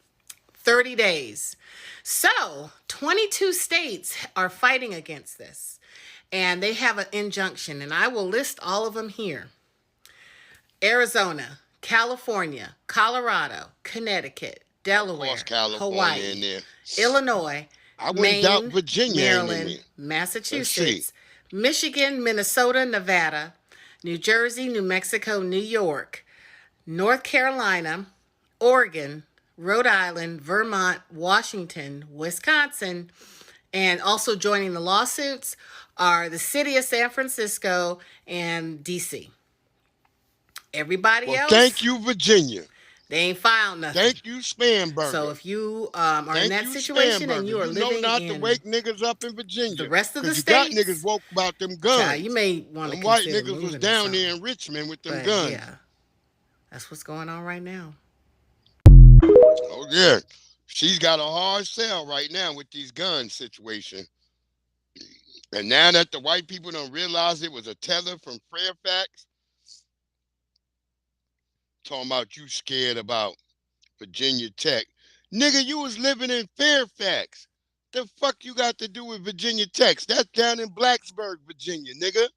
[SPEAKER 14] 30 days. So, 22 states are fighting against this, and they have an injunction, and I will list all of them here. Arizona, California, Colorado, Connecticut, Delaware, Hawaii, Illinois, Maine, Virginia, Maryland, Massachusetts, Michigan, Minnesota, Nevada, New Jersey, New Mexico, New York, North Carolina, Oregon, Rhode Island, Vermont, Washington, Wisconsin, and also joining the lawsuits are the city of San Francisco and D.C. Everybody else.
[SPEAKER 5] Thank you, Virginia.
[SPEAKER 14] They ain't filed nothing.
[SPEAKER 5] Thank you, Spamberger.
[SPEAKER 14] So if you are in that situation and you are living
[SPEAKER 5] not
[SPEAKER 14] in
[SPEAKER 5] to wake niggas up in Virginia,
[SPEAKER 14] the rest of the
[SPEAKER 5] states,
[SPEAKER 14] you got
[SPEAKER 5] niggas woke about them guns.
[SPEAKER 14] Child, you may want to
[SPEAKER 5] them white niggas was down there in Richmond with them guns.
[SPEAKER 14] Yeah, that's what's going on right now.
[SPEAKER 5] Oh yeah, she's got a hard sell right now with these gun situation. And now that the white people don't realize it was a tether from Fairfax, talking about you scared about Virginia Tech. Nigga, you was living in Fairfax. The fuck you got to do with Virginia Tech? That's down in Blacksburg, Virginia, nigga.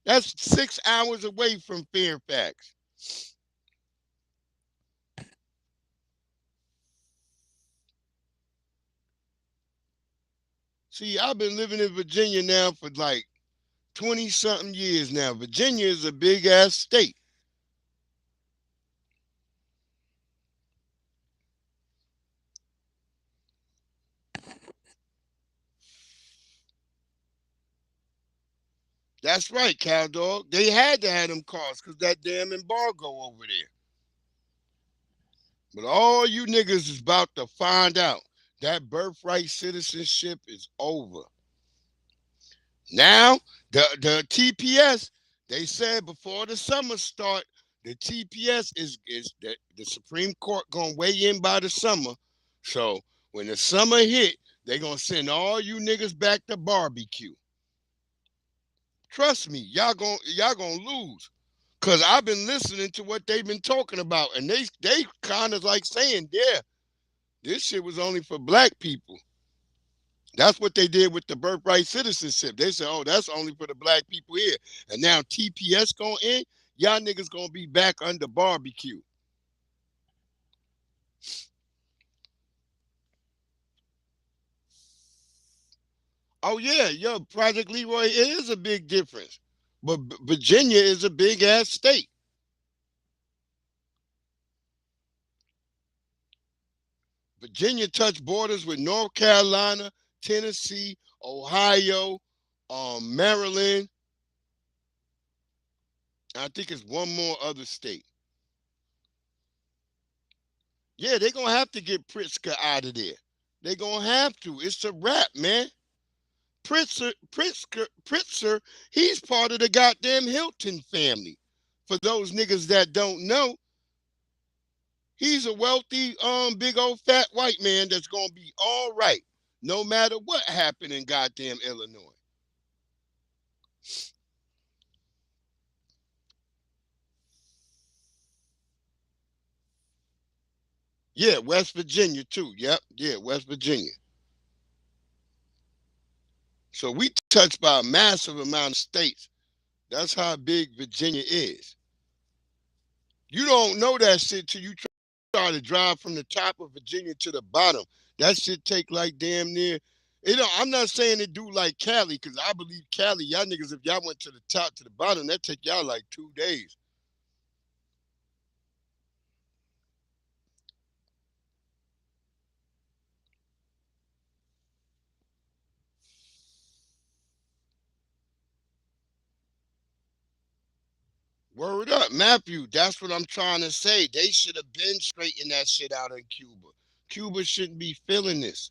[SPEAKER 5] That's 6 hours away from Fairfax. See, I've been living in Virginia now for like 20-something years now. Virginia is a big-ass state. That's right, Cow Dog. They had to have them cars because that damn embargo over there. But all you niggas is about to find out that birthright citizenship is over. Now, the TPS, they said before the summer start, the TPS is the Supreme Court gonna weigh in by the summer. So when the summer hit, they gonna send all you niggas back to barbecue. Trust me, y'all gonna lose. Cause I've been listening to what they've been talking about, and they kind of like saying, yeah, this shit was only for black people. That's what they did with the birthright citizenship. They said, oh, that's only for the black people here. And now TPS going in, y'all niggas going to be back under barbecue. Oh, yeah, yo, Project Leroy, it is a big difference. But Virginia is a big-ass state. Virginia touched borders with North Carolina, Tennessee, Ohio, Maryland. I think it's one more other state. Yeah, they're going to have to get Pritzker out of there. They're going to have to. It's a wrap, man. Pritzker, he's part of the goddamn Hilton family. For those niggas that don't know, he's a wealthy, big old fat white man that's going to be all right, no matter what happened in goddamn Illinois. Yeah, West Virginia too. Yep. Yeah, West Virginia. So we touched by a massive amount of states. That's how big Virginia is. You don't know that shit till you try to drive from the top of Virginia to the bottom. That shit take like damn near. I'm not saying it do like Cali, because I believe Cali, y'all niggas, if y'all went to the top to the bottom, that take y'all like 2 days. Word up, Matthew. That's what I'm trying to say. They should have been straightening that shit out in Cuba. Cuba shouldn't be feeling this.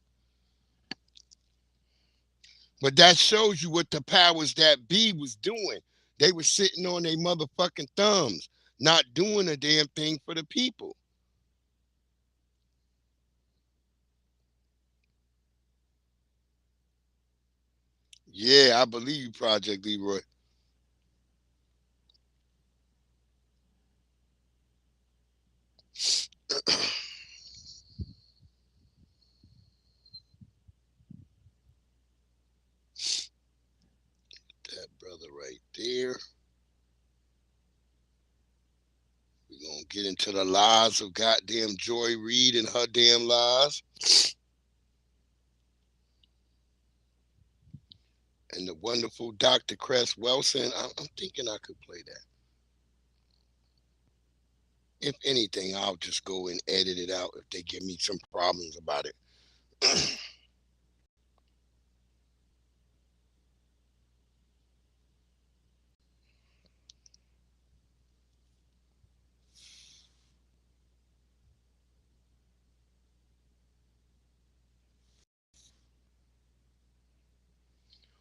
[SPEAKER 5] But that shows you what the powers that be was doing. They were sitting on their motherfucking thumbs, not doing a damn thing for the people. Yeah, I believe you, Project Leroy. That brother right there. We're going to get into the lies of goddamn Joy Reid and her damn lies. And the wonderful Dr. Cress Wilson. I'm thinking I could play that. If anything, I'll just go and edit it out if they give me some problems about it.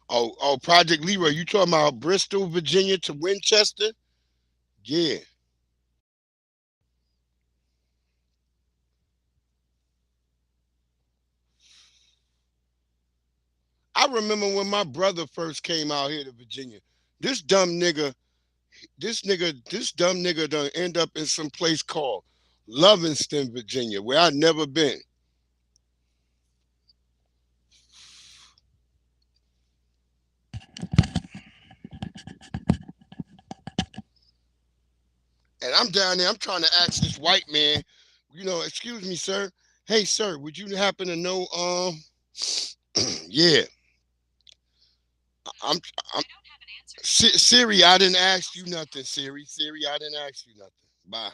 [SPEAKER 5] Oh, Project Leroy, you talking about Bristol, Virginia to Winchester? Yeah. I remember when my brother first came out here to Virginia. This dumb nigga done end up in some place called Lovingston, Virginia, where I'd never been. And I'm down there, I'm trying to ask this white man, excuse me, sir. Hey, sir, would you happen to know, yeah. I'm Siri, I didn't ask you nothing, Siri, I didn't ask you nothing. Bye.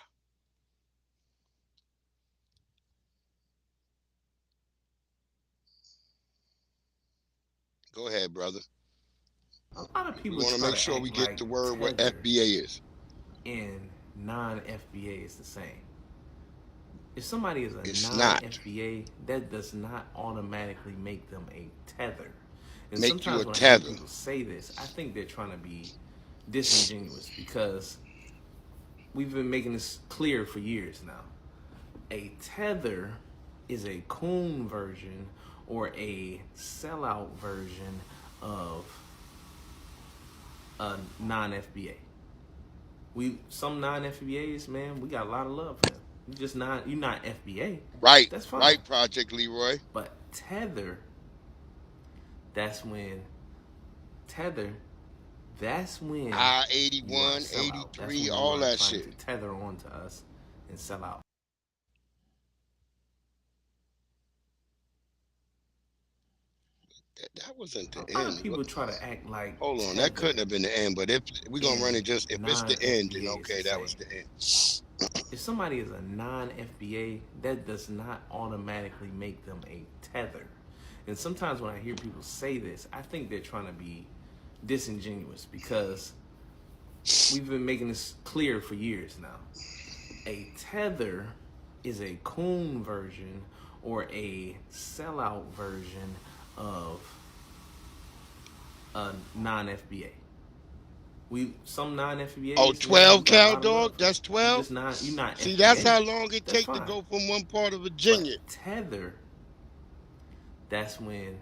[SPEAKER 5] Go ahead, brother.
[SPEAKER 16] A lot of people
[SPEAKER 5] want to make sure we get
[SPEAKER 16] like
[SPEAKER 5] the word what FBA is.
[SPEAKER 16] And non-FBA is the same. If somebody is a non-FBA, that does not automatically make them a tether. And
[SPEAKER 5] make
[SPEAKER 16] sometimes
[SPEAKER 5] you a
[SPEAKER 16] when
[SPEAKER 5] tether.
[SPEAKER 16] I hear people say this, I think they're trying to be disingenuous because we've been making this clear for years now. A tether is a coon version or a sellout version of a non-FBA. Some non-FBAs, man, we got a lot of love for them. You're not FBA.
[SPEAKER 5] Right.
[SPEAKER 16] That's fine.
[SPEAKER 5] Right, Project Leroy.
[SPEAKER 16] But tether that's when tether. That's when
[SPEAKER 5] I-81, 83, all that shit.
[SPEAKER 16] To tether on to us and sell out.
[SPEAKER 5] That wasn't the end.
[SPEAKER 16] A lot of people try to act like.
[SPEAKER 5] Hold on, that couldn't have been the end. But if we're gonna run it, just if it's the end, then okay, that was the end.
[SPEAKER 16] If somebody is a non-FBA, that does not automatically make them a tether. And sometimes when I hear people say this, I think they're trying to be disingenuous because we've been making this clear for years now. A tether is a coon version or a sellout version of a non-FBA. Some non-FBA.
[SPEAKER 5] Oh, 12 cow dog? That's 12?
[SPEAKER 16] You're not
[SPEAKER 5] See,
[SPEAKER 16] FBA.
[SPEAKER 5] that's how long it takes to
[SPEAKER 16] fine.
[SPEAKER 5] go from one part of Virginia.
[SPEAKER 16] But tether, that's when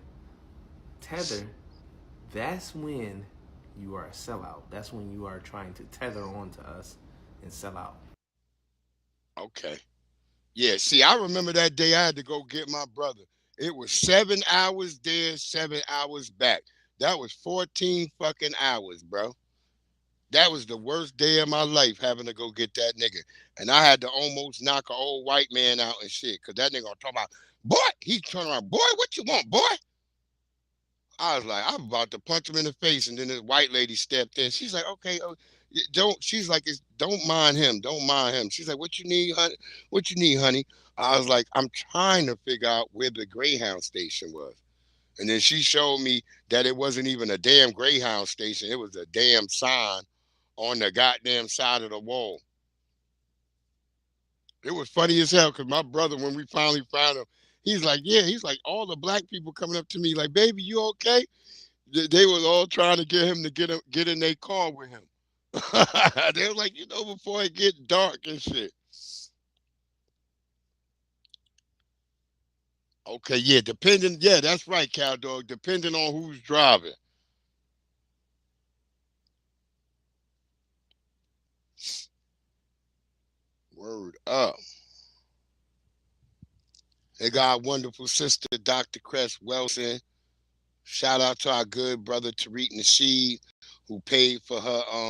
[SPEAKER 16] you are a sellout. That's when you are trying to tether on to us and sell out.
[SPEAKER 5] Okay. Yeah, see, I remember that day I had to go get my brother. It was 7 hours there, 7 hours back. That was 14 fucking hours, bro. That was the worst day of my life, having to go get that nigga. And I had to almost knock an old white man out and shit, because that nigga was talking about, boy, he turned around, boy, what you want, boy? I was like, I'm about to punch him in the face, and then this white lady stepped in. She's like, okay, don't mind him, don't mind him. She's like, what you need, honey? What you need, honey? I was like, I'm trying to figure out where the Greyhound station was. And then she showed me that it wasn't even a damn Greyhound station. It was a damn sign on the goddamn side of the wall. It was funny as hell because my brother, when we finally found him, he's like, yeah, he's like, all the black people coming up to me like, baby, you okay? They was all trying to get him to get in their car with him. They were like, before it get dark and shit. Okay, yeah, that's right, cow dog, depending on who's driving. Word up. They got our wonderful sister, Dr. Cress Wilson. Shout out to our good brother, Tariq Nasheed, who paid for her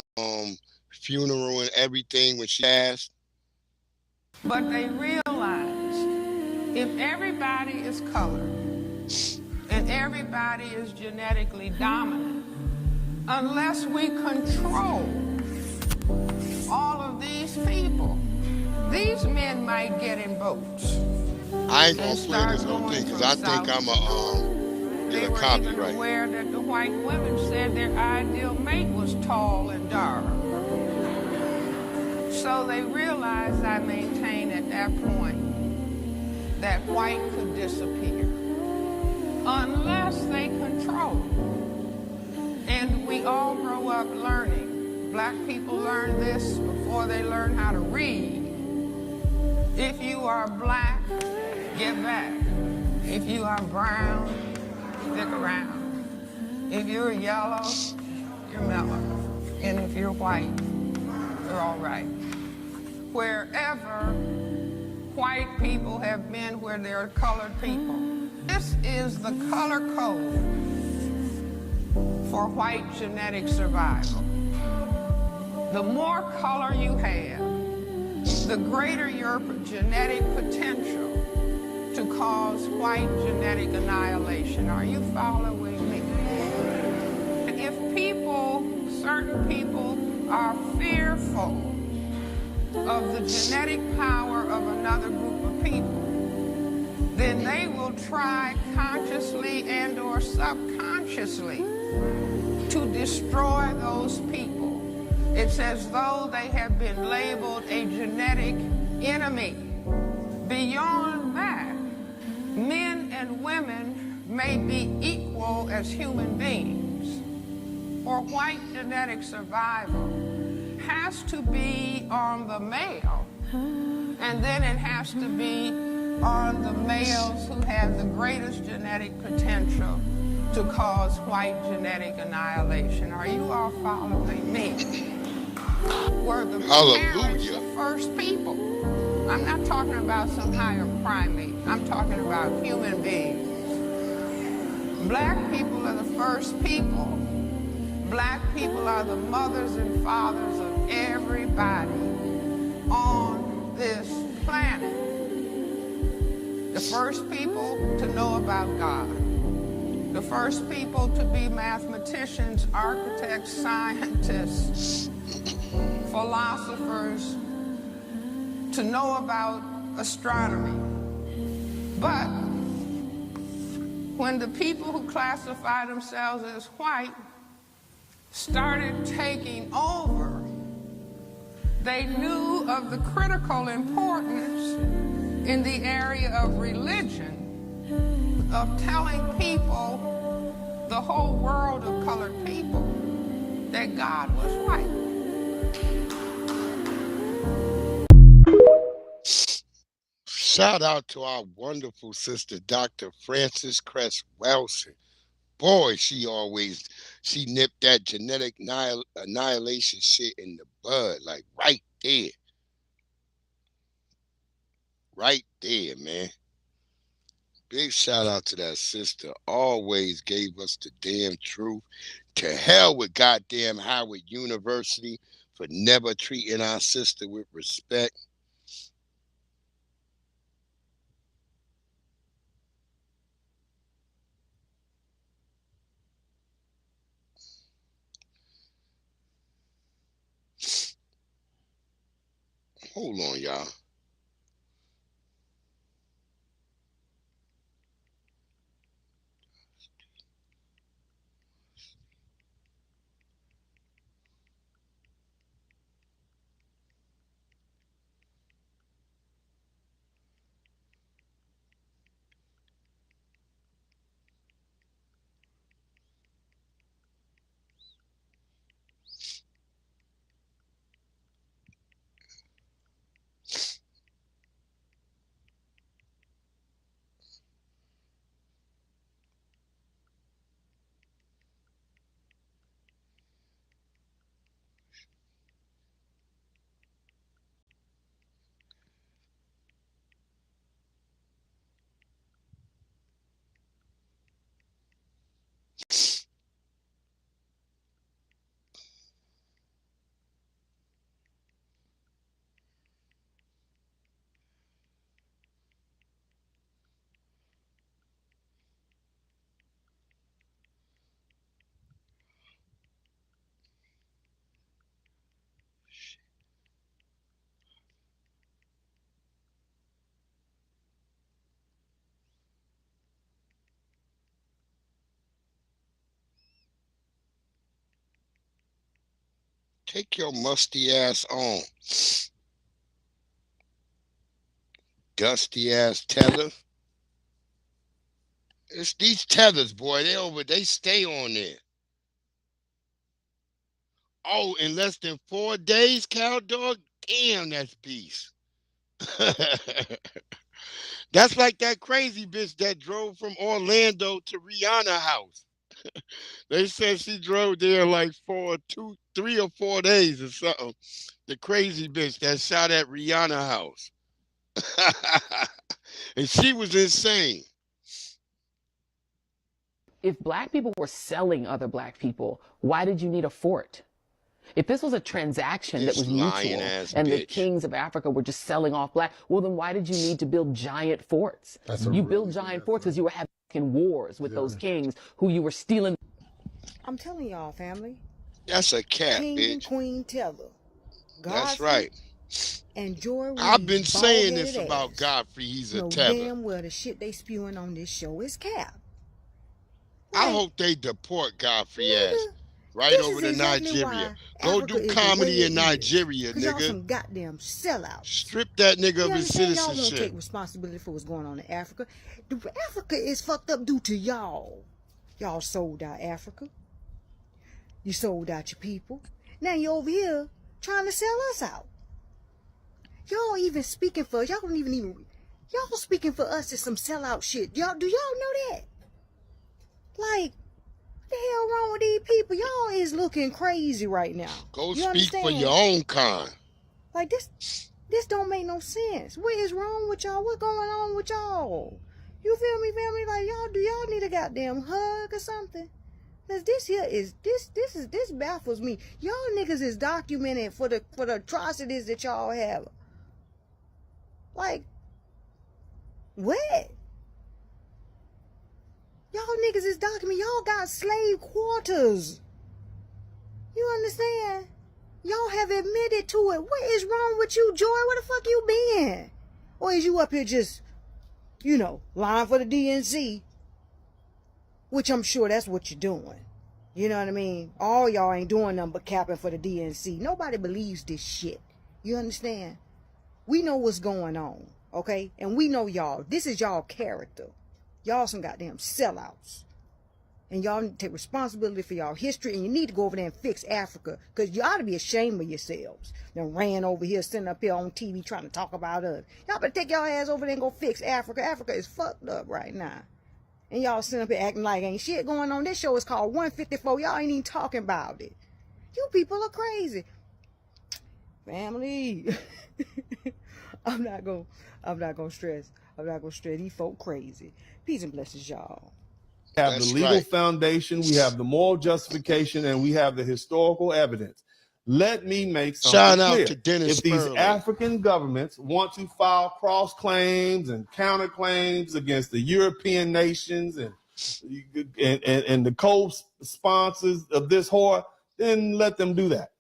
[SPEAKER 5] funeral and everything when she passed.
[SPEAKER 15] But they realized if everybody is colored and everybody is genetically dominant, unless we control all of these people, these men might get in boats.
[SPEAKER 5] I ain't gonna play this whole thing because I think I'm get a copyright. They were even
[SPEAKER 15] aware that the white women said their ideal mate was tall and dark. So they realized, I maintain at that point, that white could disappear unless they control. And we all grow up learning. Black people learn this before they learn how to read. If you are black, get back. If you are brown, stick around. If you're yellow, you're mellow. And if you're white, you're all right. Wherever white people have been where there are colored people, this is the color code for white genetic survival. The more color you have, the greater your genetic potential to cause white genetic annihilation. Are you following me? And if certain people are fearful of the genetic power of another group of people, then they will try consciously and or subconsciously to destroy those people. It's as though they have been labeled a genetic enemy. Beyond that, men and women may be equal as human beings. For white genetic survival has to be on the male, and then it has to be on the males who have the greatest genetic potential to cause white genetic annihilation. Are you all following me? Were the parents the first people? I'm not talking about some higher primate. I'm talking about human beings. Black people are the first people. Black people are the mothers and fathers of everybody on this planet. The first people to know about God. The first people to be mathematicians, architects, scientists, philosophers, to know about astronomy. But when the people who classify themselves as white started taking over, they knew of the critical importance in the area of religion of telling people, the whole world of colored people, that God was white.
[SPEAKER 5] Shout out to our wonderful sister, Dr. Frances Cress Wilson. Boy, she nipped that genetic annihilation shit in the bud, like right there. Right there, man. Big shout out to that sister. Always gave us the damn truth. To hell with goddamn Howard University for never treating our sister with respect. Hold on, y'all. Take your musty ass on. Dusty ass tether. It's these tethers, boy. They stay on there. Oh, in less than 4 days, cow dog? Damn, that's beast. That's like that crazy bitch that drove from Orlando to Rihanna house. They said she drove there like 3 or 4 days or something. The crazy bitch that shot at Rihanna house. And she was insane.
[SPEAKER 17] If black people were selling other black people, why did you need a fort? If this was a transaction that was mutual and the kings of Africa were just selling off black, well, then why did you need to build giant forts? You built giant forts because you were having wars with those kings who you were stealing.
[SPEAKER 18] I'm telling y'all, family.
[SPEAKER 5] That's a cat,
[SPEAKER 18] King
[SPEAKER 5] bitch.
[SPEAKER 18] and Queen Tether.
[SPEAKER 5] That's right.
[SPEAKER 18] And Joy Reid,
[SPEAKER 5] I've been saying this about Godfrey. He's a tether.
[SPEAKER 18] Damn well the shit they spewing on this show is cap.
[SPEAKER 5] I hope they deport Godfrey ass right over to Nigeria. Go do comedy in Nigeria, nigga.
[SPEAKER 18] Y'all some goddamn sellouts.
[SPEAKER 5] Strip that nigga of his citizenship.
[SPEAKER 18] Y'all won't take responsibility for what's going on in Africa. Africa is fucked up due to y'all. Y'all sold out Africa. You sold out your people. Now you're over here trying to sell us out. Y'all even speaking for us. Y'all don't even y'all speaking for us is some sellout shit. Y'all do y'all know that? Like, what the hell wrong with these people? Y'all is looking crazy right now.
[SPEAKER 5] Go speak for your own kind.
[SPEAKER 18] Like this don't make no sense. What is wrong with y'all? What's going on with y'all? You feel me, family? Like, y'all need a goddamn hug or something? Cause this baffles me. Y'all niggas is documented for the atrocities that y'all have. Like, what? Y'all niggas is documented. Y'all got slave quarters. You understand? Y'all have admitted to it. What is wrong with you, Joy? Where the fuck you been? Or is you up here just, lying for the DNC? Which I'm sure that's what you're doing. You know what I mean? All y'all ain't doing nothing but capping for the DNC. Nobody believes this shit. You understand? We know what's going on, okay? And we know y'all. This is y'all character. Y'all some goddamn sellouts. And y'all need to take responsibility for y'all history, and you need to go over there and fix Africa, because you ought to be ashamed of yourselves. Then ran over here, sitting up here on TV trying to talk about us. Y'all better take y'all ass over there and go fix Africa. Africa is fucked up right now. And y'all sitting up here acting like ain't shit going on. This show is called 154. Y'all ain't even talking about it. You people are crazy. Family. I'm not gonna stress. I'm not gonna stress. These folk crazy. Peace and blessings, y'all.
[SPEAKER 22] We have the legal foundation, we have the moral justification, and we have the historical evidence. Let me make something clear.
[SPEAKER 5] To Dennis
[SPEAKER 22] if these
[SPEAKER 5] Sperling.
[SPEAKER 22] African governments want to file cross claims and counterclaims against the European nations and the co-sponsors of this horror, then let them do that.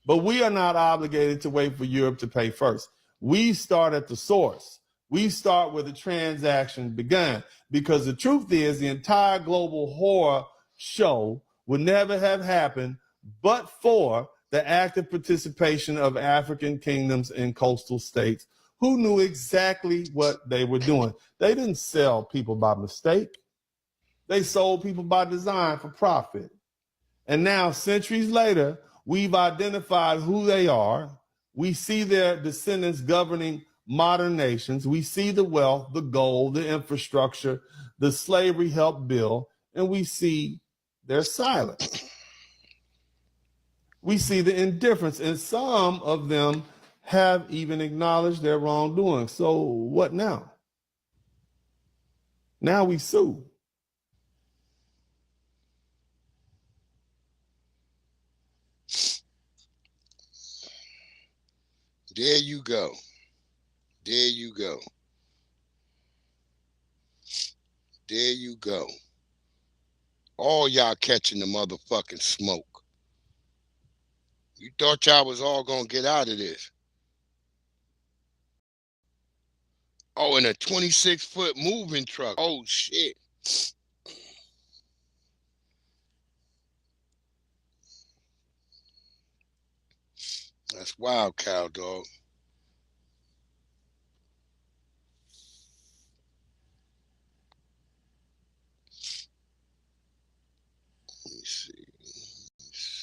[SPEAKER 22] But we are not obligated to wait for Europe to pay first. We start at the source. We start where the transaction began, because the truth is the entire global horror show would never have happened but for the active participation of African kingdoms and coastal states who knew exactly what they were doing. They didn't sell people by mistake. They sold people by design for profit. And now, centuries later, we've identified who they are. We see their descendants governing modern nations. We see the wealth, the gold, the infrastructure, the slavery helped build, and we see their silence. We see the indifference, and some of them have even acknowledged their wrongdoing. So what now? Now we sue.
[SPEAKER 5] There you go. There you go. There you go. All y'all catching the motherfucking smoke. You thought y'all was all gonna get out of this. Oh, in a 26-foot moving truck. Oh, shit. That's wild, cow dog.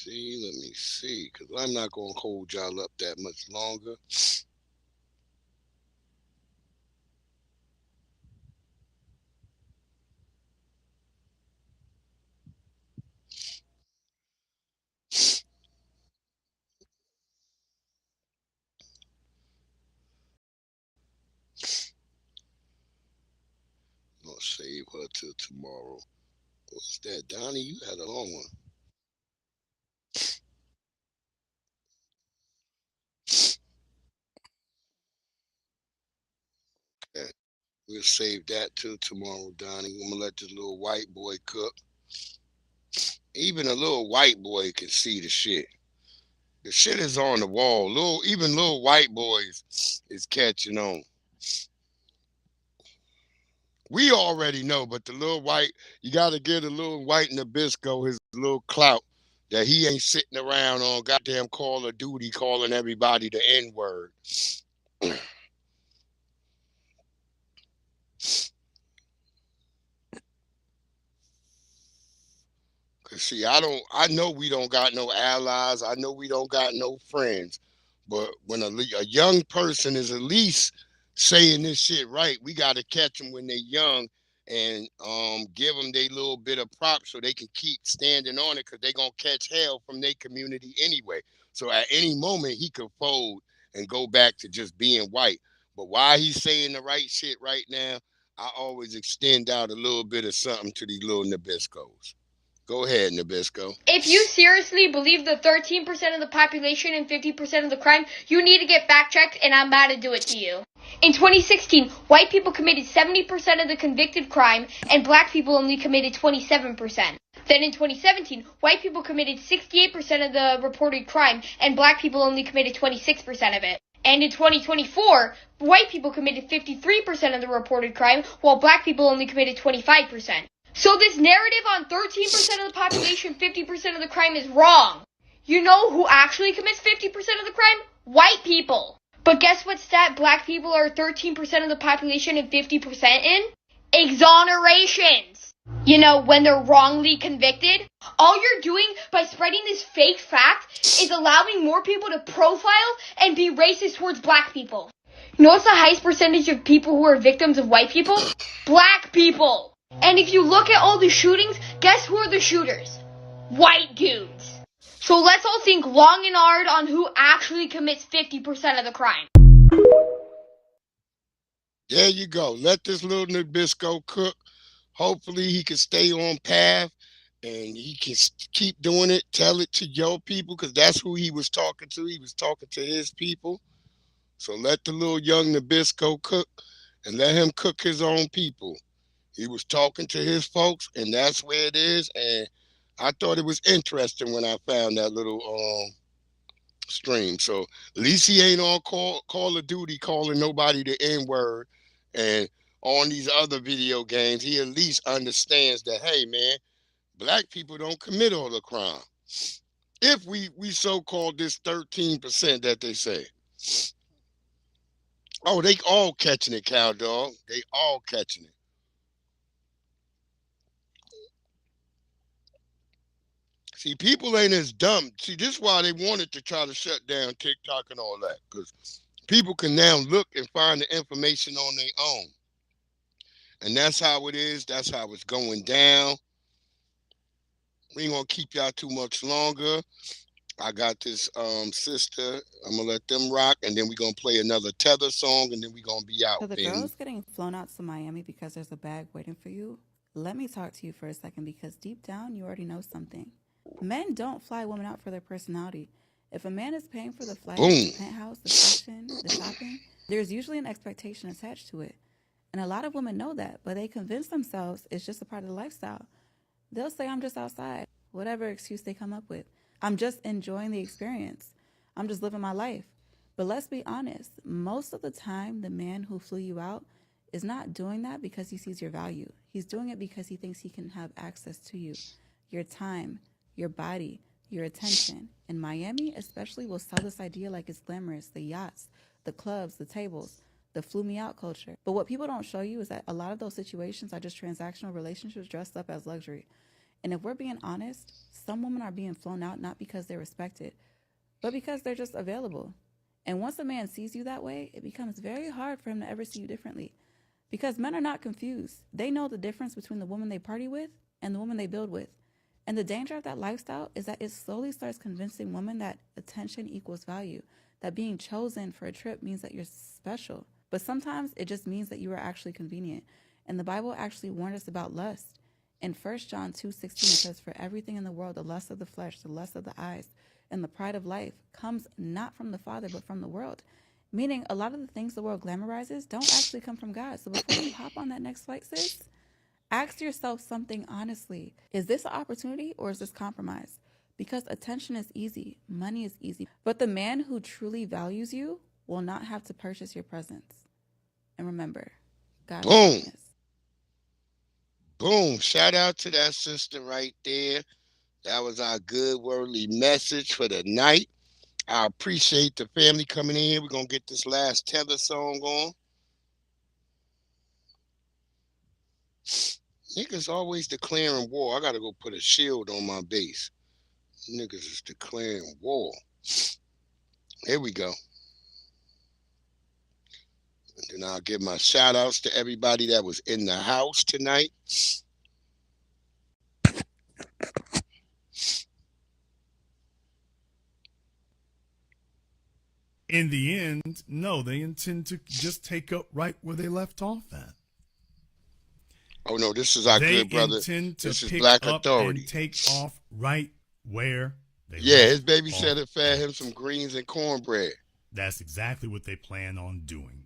[SPEAKER 5] Let me see, because I'm not going to hold y'all up that much longer. I'm going to save her till tomorrow. What's that, Donnie? You had a long one. Okay. We'll save that till tomorrow, Donnie. I'm going to let this little white boy cook. Even a little white boy can see the shit. The shit is on the wall. Even little white boys is catching on. We already know, but the little white, you got to give the little white Nabisco his little clout that he ain't sitting around on goddamn Call of Duty calling everybody the N-word. See, I know we don't got no allies. I know we don't got no friends. But when a young person is at least saying this shit right, we got to catch them when they're young and give them their little bit of props so they can keep standing on it, because they're going to catch hell from their community anyway. So at any moment, he could fold and go back to just being white. But why he's saying the right shit right now, I always extend out a little bit of something to these little Nabiscos. Go ahead, Nabisco.
[SPEAKER 19] If you seriously believe the 13% of the population and 50% of the crime, you need to get fact-checked, and I'm about to do it to you. In 2016, white people committed 70% of the convicted crime, and black people only committed 27%. Then in 2017, white people committed 68% of the reported crime, and black people only committed 26% of it. And in 2024, white people committed 53% of the reported crime, while black people only committed 25%. So this narrative on 13% of the population, 50% of the crime is wrong. You know who actually commits 50% of the crime? White people. But guess what stat black people are 13% of the population and 50% in? Exonerations. You know, when they're wrongly convicted. All you're doing by spreading this fake fact is allowing more people to profile and be racist towards black people. You know what's the highest percentage of people who are victims of white people? Black people. And if you look at all the shootings, guess who are the shooters? White dudes. So let's all think long and hard on who actually commits 50% of the crime.
[SPEAKER 5] There you go. Let this little Nabisco cook. Hopefully he can stay on path and he can keep doing it. Tell it to your people, because that's who he was talking to. He was talking to his people. So let the little young Nabisco cook and let him cook his own people. He was talking to his folks, and that's where it is. And I thought it was interesting when I found that little stream. So at least he ain't on Call of Duty calling nobody the N-word. And on these other video games, he at least understands that, hey, man, black people don't commit all the crime. If we so-called this 13% that they say. Oh, they all catching it, cow dog. They all catching it. See, people ain't as dumb. See, this is why they wanted to try to shut down TikTok and all that, because people can now look and find the information on their own. And that's how it is. That's how it's going down. We ain't going to keep y'all too much longer. I got this sister. I'm going to let them rock, and then we're going to play another Tether song, and then we're going to be out.
[SPEAKER 20] So the girls getting flown out to Miami because there's a bag waiting for you, let me talk to you for a second, because deep down, you already know something. Men don't fly women out for their personality. If a man is paying for the flight, the penthouse, the fashion, the shopping, there's usually an expectation attached to it. And a lot of women know that, but they convince themselves it's just a part of the lifestyle. They'll say, I'm just outside, whatever excuse they come up with. I'm just enjoying the experience. I'm just living my life. But let's be honest, most of the time, the man who flew you out is not doing that because he sees your value. He's doing it because he thinks he can have access to you, your time, your body, your attention. And Miami especially will sell this idea like it's glamorous, the yachts, the clubs, the tables, the flew me out culture. But what people don't show you is that a lot of those situations are just transactional relationships dressed up as luxury. And if we're being honest, some women are being flown out not because they're respected, but because they're just available. And once a man sees you that way, it becomes very hard for him to ever see you differently. Because men are not confused. They know the difference between the woman they party with and the woman they build with. And the danger of that lifestyle is that it slowly starts convincing women that attention equals value, that being chosen for a trip means that you're special. But sometimes it just means that you are actually convenient. And the Bible actually warned us about lust. In 1 John 2:16, it says, for everything in the world, the lust of the flesh, the lust of the eyes, and the pride of life comes not from the Father, but from the world. Meaning a lot of the things the world glamorizes don't actually come from God. So before you hop on that next flight, sis, ask yourself something honestly. Is this an opportunity or is this compromise? Because attention is easy, money is easy, but the man who truly values you will not have to purchase your presence. And remember, God
[SPEAKER 5] Boom.
[SPEAKER 20] is
[SPEAKER 5] Boom. Shout out to that sister right there. That was our good worldly message for the night. I appreciate the family coming in here. We're going to get this last Tether song on. Niggas always declaring war. I got to go put a shield on my base. Niggas is declaring war. Here we go. And then I'll give my shout outs to everybody that was in the house tonight.
[SPEAKER 21] In the end, no, they intend to just take up right where they left off at.
[SPEAKER 5] Oh no, this is our good brother. This is Black Authority.
[SPEAKER 1] And take off right where they
[SPEAKER 5] his babysitter fed him some greens and cornbread.
[SPEAKER 1] That's exactly what they plan on doing.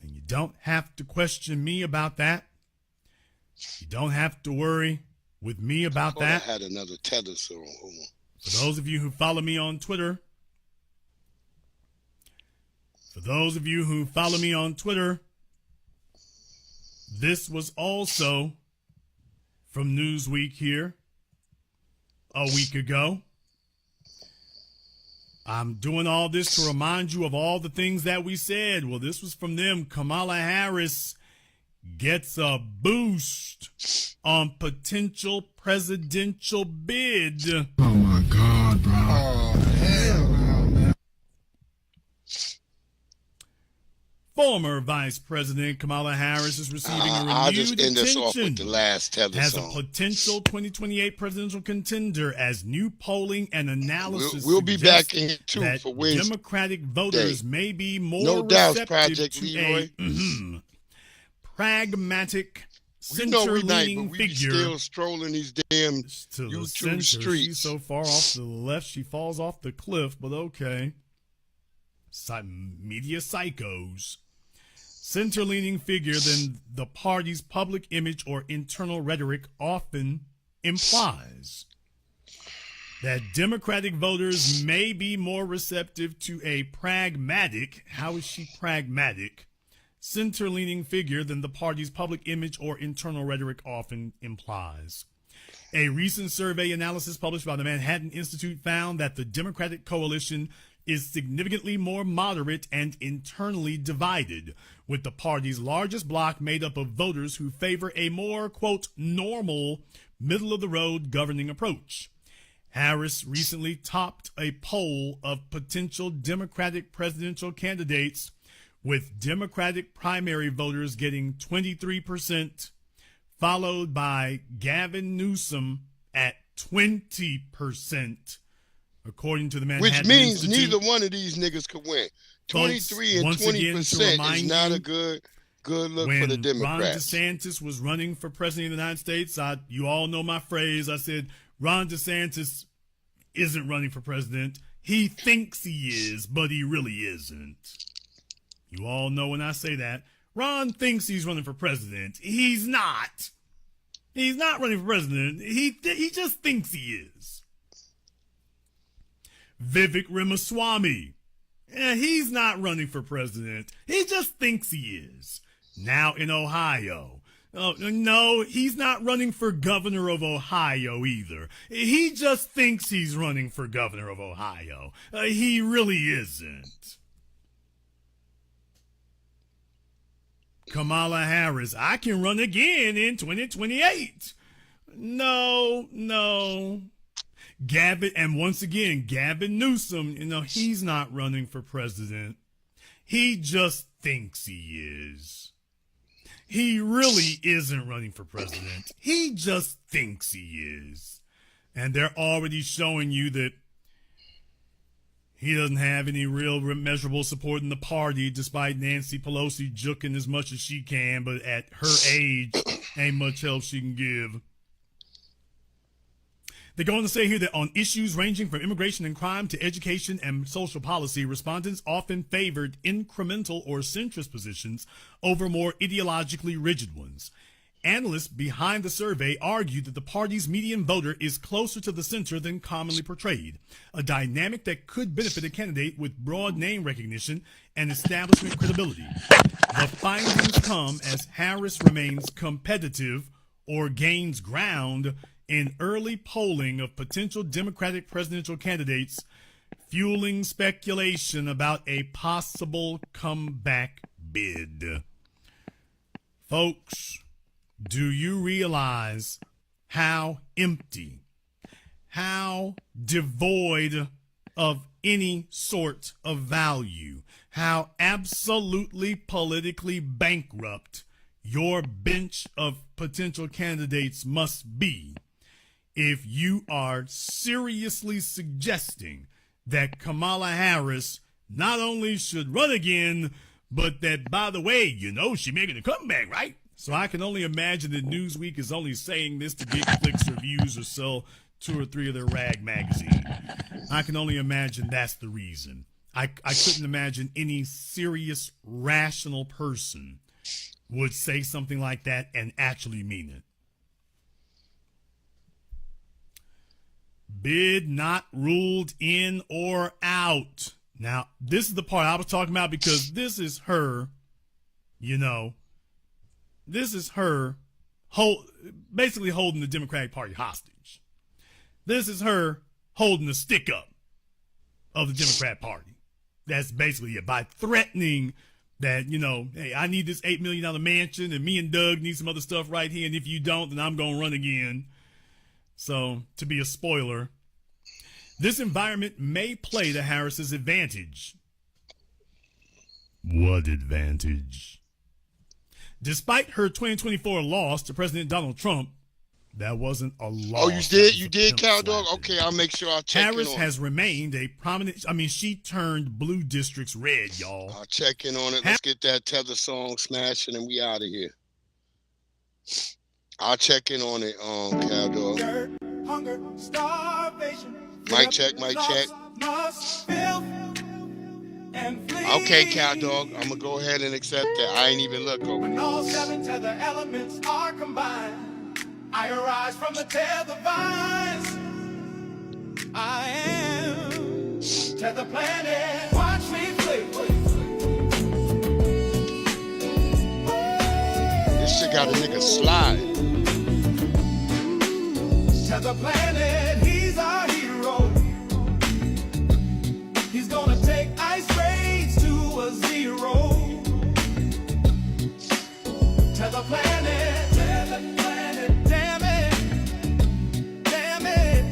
[SPEAKER 1] And you don't have to question me about that. You don't have to worry with me about that.
[SPEAKER 5] I had another tether song. Hold on.
[SPEAKER 1] For those of you who follow me on Twitter, this was also from Newsweek here a week ago. I'm doing all this to remind you of all the things that we said. Well, this was from them. Kamala Harris gets a boost on potential presidential bid.
[SPEAKER 22] Oh my God, bro.
[SPEAKER 5] Oh, hell no, man.
[SPEAKER 1] Former Vice President Kamala Harris is receiving a renewed
[SPEAKER 5] I'll just end this off
[SPEAKER 1] attention
[SPEAKER 5] with the last tether
[SPEAKER 1] as
[SPEAKER 5] song.
[SPEAKER 1] a potential 2028 presidential contender, as new polling and analysis
[SPEAKER 5] We'll be back in too
[SPEAKER 1] that
[SPEAKER 5] for Wednesday.
[SPEAKER 1] Democratic voters may be more
[SPEAKER 5] No doubts,
[SPEAKER 1] receptive
[SPEAKER 5] Project
[SPEAKER 1] to
[SPEAKER 5] Leroy.
[SPEAKER 1] a pragmatic,
[SPEAKER 5] We know we nice,
[SPEAKER 1] center-leaning
[SPEAKER 5] but we
[SPEAKER 1] figure.
[SPEAKER 5] still strolling these damn
[SPEAKER 1] To the
[SPEAKER 5] YouTube
[SPEAKER 1] center.
[SPEAKER 5] streets.
[SPEAKER 1] She's so far off to the left, she falls off the cliff, but okay. Media psychos. Center-leaning figure than the party's public image or internal rhetoric often implies. That Democratic voters may be more receptive to a pragmatic, how is she pragmatic, center-leaning figure than the party's public image or internal rhetoric often implies. A recent survey analysis published by the Manhattan Institute found that the Democratic coalition is significantly more moderate and internally divided, with the party's largest bloc made up of voters who favor a more, quote, normal, middle-of-the-road governing approach. Harris recently topped a poll of potential Democratic presidential candidates, with Democratic primary voters getting 23%, followed by Gavin Newsom at 20%, according to the Manhattan
[SPEAKER 5] Which means
[SPEAKER 1] Institute.
[SPEAKER 5] neither one of these niggas could win. 23 and 20% is not a good look for the Democrats.
[SPEAKER 1] Ron DeSantis was running for president of the United States, you all know my phrase. I said, Ron DeSantis isn't running for president. He thinks he is, but he really isn't. You all know when I say that. Ron thinks he's running for president. He's not. He's not running for president. He just thinks he is. Vivek Ramaswamy. He's not running for president. He just thinks he is. Now in Ohio. No, he's not running for governor of Ohio either. He just thinks he's running for governor of Ohio. He really isn't. Kamala Harris, I can run again in 2028. No. Gavin, and once again, Gavin Newsom, he's not running for president. He just thinks he is. He really isn't running for president. He just thinks he is. And they're already showing you that he doesn't have any real measurable support in the party, despite Nancy Pelosi juking as much as she can, but at her age, ain't much help she can give. They go on to say here that on issues ranging from immigration and crime to education and social policy, respondents often favored incremental or centrist positions over more ideologically rigid ones. Analysts behind the survey argued that the party's median voter is closer to the center than commonly portrayed, a dynamic that could benefit a candidate with broad name recognition and establishment credibility. The findings come as Harris remains competitive or gains ground in early polling of potential Democratic presidential candidates, fueling speculation about a possible comeback bid. Folks, do you realize how empty, how devoid of any sort of value, how absolutely politically bankrupt your bench of potential candidates must be if you are seriously suggesting that Kamala Harris not only should run again, but that, by the way, she's making a comeback, right? So I can only imagine that Newsweek is only saying this to get clicks or views or sell 2 or 3 of their rag magazine. I can only imagine that's the reason. I couldn't imagine any serious, rational person would say something like that and actually mean it. Bid not ruled in or out. Now, this is the part I was talking about because this is her, this is her basically holding the Democratic Party hostage. This is her holding the stick up of the Democrat Party. That's basically it. By threatening that, hey, I need this $8 million mansion and me and Doug need some other stuff right here. And if you don't, then I'm going to run again. So, to be a spoiler, this environment may play to Harris's advantage. What advantage? Despite her 2024 loss to President Donald Trump, that wasn't a loss.
[SPEAKER 5] Oh, you did? You did, Cow Dog? Okay, I'll make sure I check
[SPEAKER 1] Harris
[SPEAKER 5] in on
[SPEAKER 1] has remained a prominent, she turned blue districts red, y'all.
[SPEAKER 5] I'll check in on it. Let's get that Tether song smashing and we out of here. I'll check in on it, Cow Dog.
[SPEAKER 2] Hunger, starvation.
[SPEAKER 5] Mic check, mic check. Okay, Cow Dog, I'm gonna go ahead and accept that. I ain't even look over
[SPEAKER 2] When
[SPEAKER 5] there.
[SPEAKER 2] all 7 tether elements are combined, I arise from the tether vines. I am tether planet. Watch me play.
[SPEAKER 5] This shit got a nigga sliding.
[SPEAKER 2] Tether planet, he's our hero. He's gonna take ice raids to a 0. Tether planet, damn it.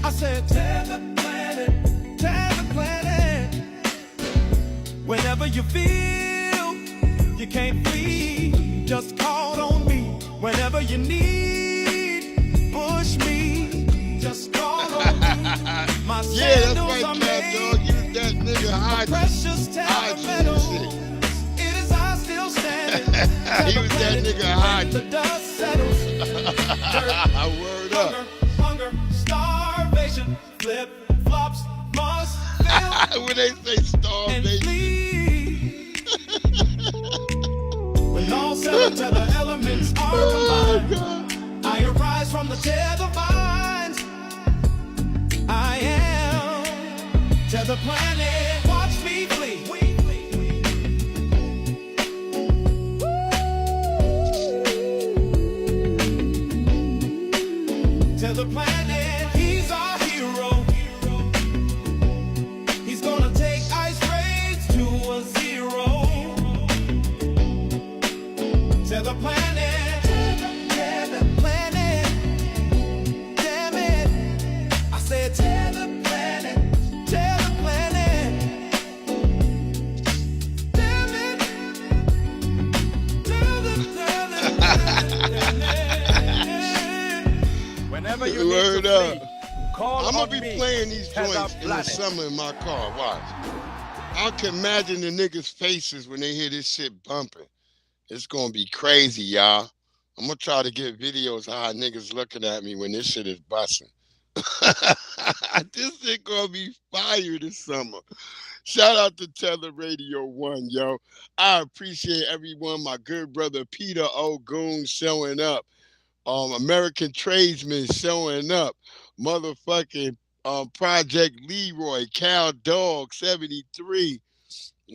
[SPEAKER 2] I said tether planet. Whenever you feel you can't flee, just call on me. Whenever you need, push me, just call on me. My sandals are made
[SPEAKER 5] Use that nigga hide.
[SPEAKER 2] precious tether metals. It is I still standing.
[SPEAKER 5] Use that nigga hide.
[SPEAKER 2] The dust settles.
[SPEAKER 5] Word up.
[SPEAKER 2] Hunger, starvation, flip flops must fail.
[SPEAKER 5] When they say starvation.
[SPEAKER 2] When all 7 tether elements are combined, I arise from the tether vines. I am tether planet. Watch me flee. Tether planet, he's our hero. He's gonna take ice raids to a 0. Tether planet, damn it. I said tether planet, damn it. Whenever you
[SPEAKER 5] Word
[SPEAKER 2] need to
[SPEAKER 5] up.
[SPEAKER 2] flee, call
[SPEAKER 5] I'm gonna
[SPEAKER 2] on
[SPEAKER 5] be
[SPEAKER 2] me.
[SPEAKER 5] playing these
[SPEAKER 2] Tether
[SPEAKER 5] joints in the
[SPEAKER 2] planet.
[SPEAKER 5] summer in my car. Watch. I can imagine the niggas' faces when they hear this shit bumping. It's gonna be crazy, y'all. I'm gonna try to get videos of how niggas looking at me when this shit is busting. This shit gonna be fire this summer. Shout out to Tether Radio 1, yo. I appreciate everyone. My good brother Peter O'Goon showing up. American Tradesman showing up. Motherfucking Project Leroy, Cal Dog 73.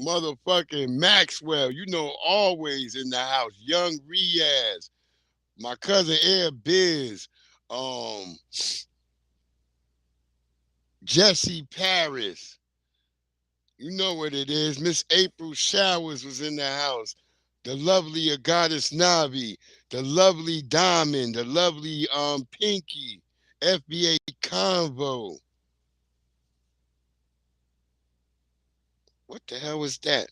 [SPEAKER 5] Motherfucking Maxwell, always in the house. Young Riaz, my cousin Air Biz, Jesse Paris. You know what it is. Miss April Showers was in the house. The lovely Goddess Navi, the lovely Diamond, the lovely Pinky, FBA Convo. What the hell was that?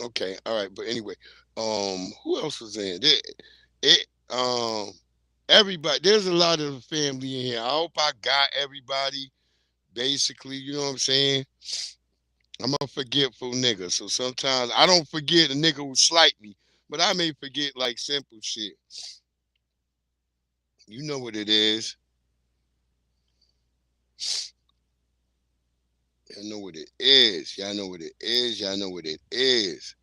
[SPEAKER 5] Okay, all right, but anyway, who else was in it? Everybody. There's a lot of family in here. I hope I got everybody. Basically, you know what I'm saying? I'm a forgetful nigga, so sometimes I don't forget a nigga who slight me, But I may forget like simple shit. You know what it is. Y'all know what it is. Y'all know what it is. Y'all know what it is.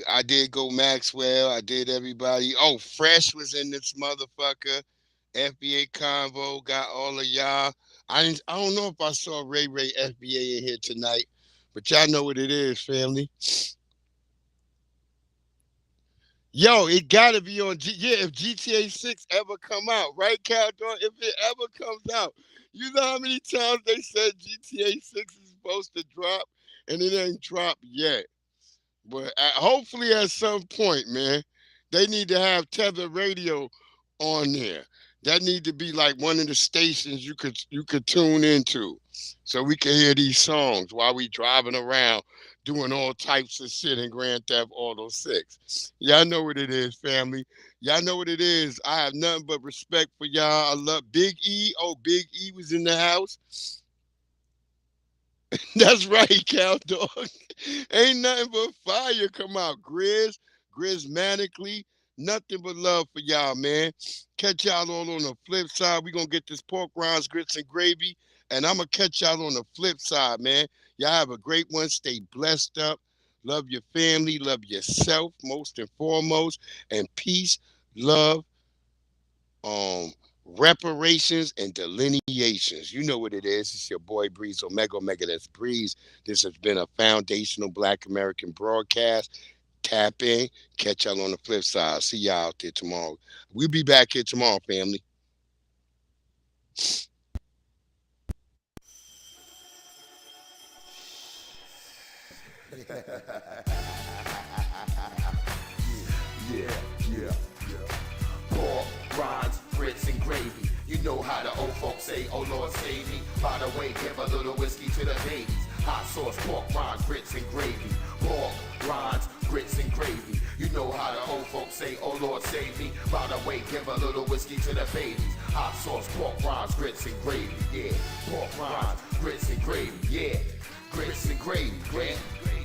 [SPEAKER 5] I did go Maxwell. I did everybody. Oh, Fresh was in this motherfucker. FBA Convo got all of y'all. I don't know if I saw Ray FBA in here tonight, but y'all know what it is, family. Yo, it gotta be on if GTA 6 ever come out, right, Caldor? If it ever comes out, you know how many times they said GTA 6 is supposed to drop, and it ain't dropped yet. But hopefully at some point, man, they need to have Tether Radio on there. That need to be like one of the stations you could tune into, so we can hear these songs while we driving around doing all types of shit in Grand Theft Auto 6. Y'all know what it is, family. Y'all know what it is. I have nothing but respect for y'all. I love Big E. Oh, Big E was in the house. That's right, Cow Dog. Ain't nothing but fire come out. Grizmanically, nothing but love for y'all, man. Catch y'all all on the flip side. We gonna get this pork rinds, grits, and gravy, and I'm gonna catch y'all on the flip side, man. Y'all have a great one. Stay blessed up. Love your family. Love yourself, most and foremost. And peace, love, reparations and delineations. You know what it is. It's your boy Breeze Omega. That's Breeze. This has been a foundational Black American broadcast. Tap in. Catch y'all on the flip side. See y'all out there tomorrow. We'll be back here tomorrow, family.
[SPEAKER 3] Yeah. Pork, rinds, grits, and gravy. You know how the old folks say, oh Lord save me. By the way, give a little whiskey to the babies. Hot sauce, pork, rinds, grits, and gravy. Pork, rinds, grits, and gravy. You know how the old folks say, oh Lord save me. By the way, give a little whiskey to the babies. Hot sauce, pork, rinds, grits, and gravy. Yeah, pork, rinds, grits, and gravy. Yeah, grits and gravy.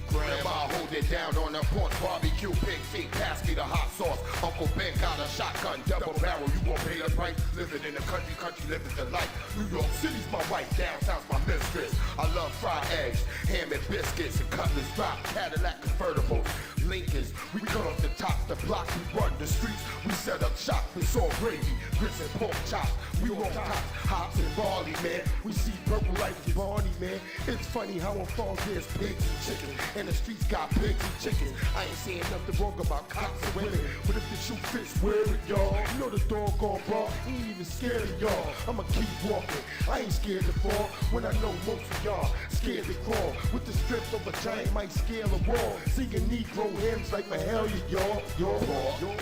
[SPEAKER 3] Grandma hold it down on the porch, barbecue, pig feet, pass me the hot sauce. Uncle Ben got a shotgun, double barrel, you won't pay the price. Living in the country living the life. New York City's my wife, downtown's my mistress. I love fried eggs, ham and biscuits, and cutlass drop, Cadillac convertibles, Lincolns. We cut off the top, the block, we run the streets. We set up shop, it's all gravy, grits and pork chops. We roll tops, hops and barley, man. We see purple like Barney, man. It's funny how on farms there's pigs and chickens, and the streets got pigs and chickens. I ain't saying nothing wrong about cops and women, but if the shoe fits, wear it, y'all. You know the doggone bar ain't even scared of y'all. I'ma keep walking, I ain't scared to fall. When I know most of y'all scared to crawl. With the strength of a giant might scale a wall. Singing Negro hymns like Mahalia, y'all. Your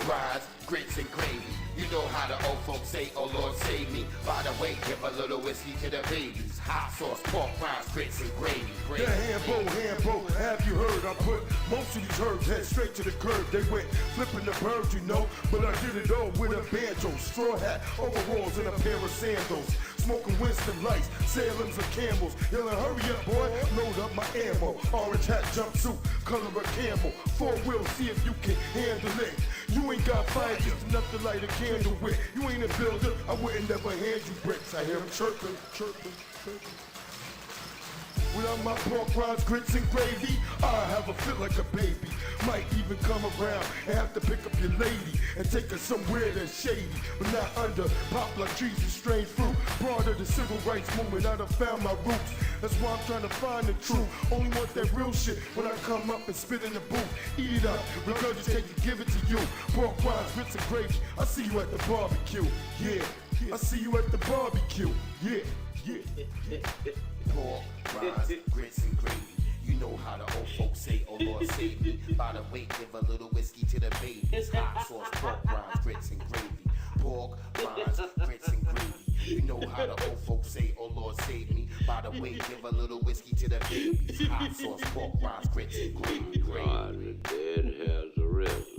[SPEAKER 3] rides, grits and gravy. You know how the old folks say, oh Lord save me. By the way, give a little whiskey to the babies. Hot sauce, pork rinds, grits and gravy. The Hambo, have you heard? I put most of these herbs head straight to the curb. They went flipping the birds, you know, but I did it all with a banjo, straw hat, overalls, and a pair of sandals. Smoking Winston Lights, Salem's and Camels. Yelling, hurry up, boy, load up my ammo. Orange hat, jumpsuit, color of camel. 4 wheels, see if you can handle it. You ain't got fire, just enough to light a candle with. You ain't a builder, I wouldn't never hand you bricks. I hear them chirping. Without my pork rinds, grits, and gravy, I have a fit like a baby. Might even come around and have to pick up your lady and take her somewhere that's shady, but not under poplar trees and strange fruit. Part of the civil rights movement, I done found my roots. That's why I'm trying to find the truth. Only want that real shit when I come up and spit in the booth. Eat it up, regurgitate it, give it to you. Pork rinds, grits, and gravy. I see you at the barbecue. Yeah, I see you at the barbecue. Yeah. Pork rinds, grits, and gravy. You know how the old folks say, oh Lord save me. By the way, give a little whiskey to the babies. Hot sauce, pork rinds, grits, and gravy. Pork rinds, grits, and gravy. You know how the old folks say, oh Lord save me. By the way, give a little whiskey to the babies. Hot sauce, pork rinds, grits, and gravy.
[SPEAKER 4] God, the dead has arisen.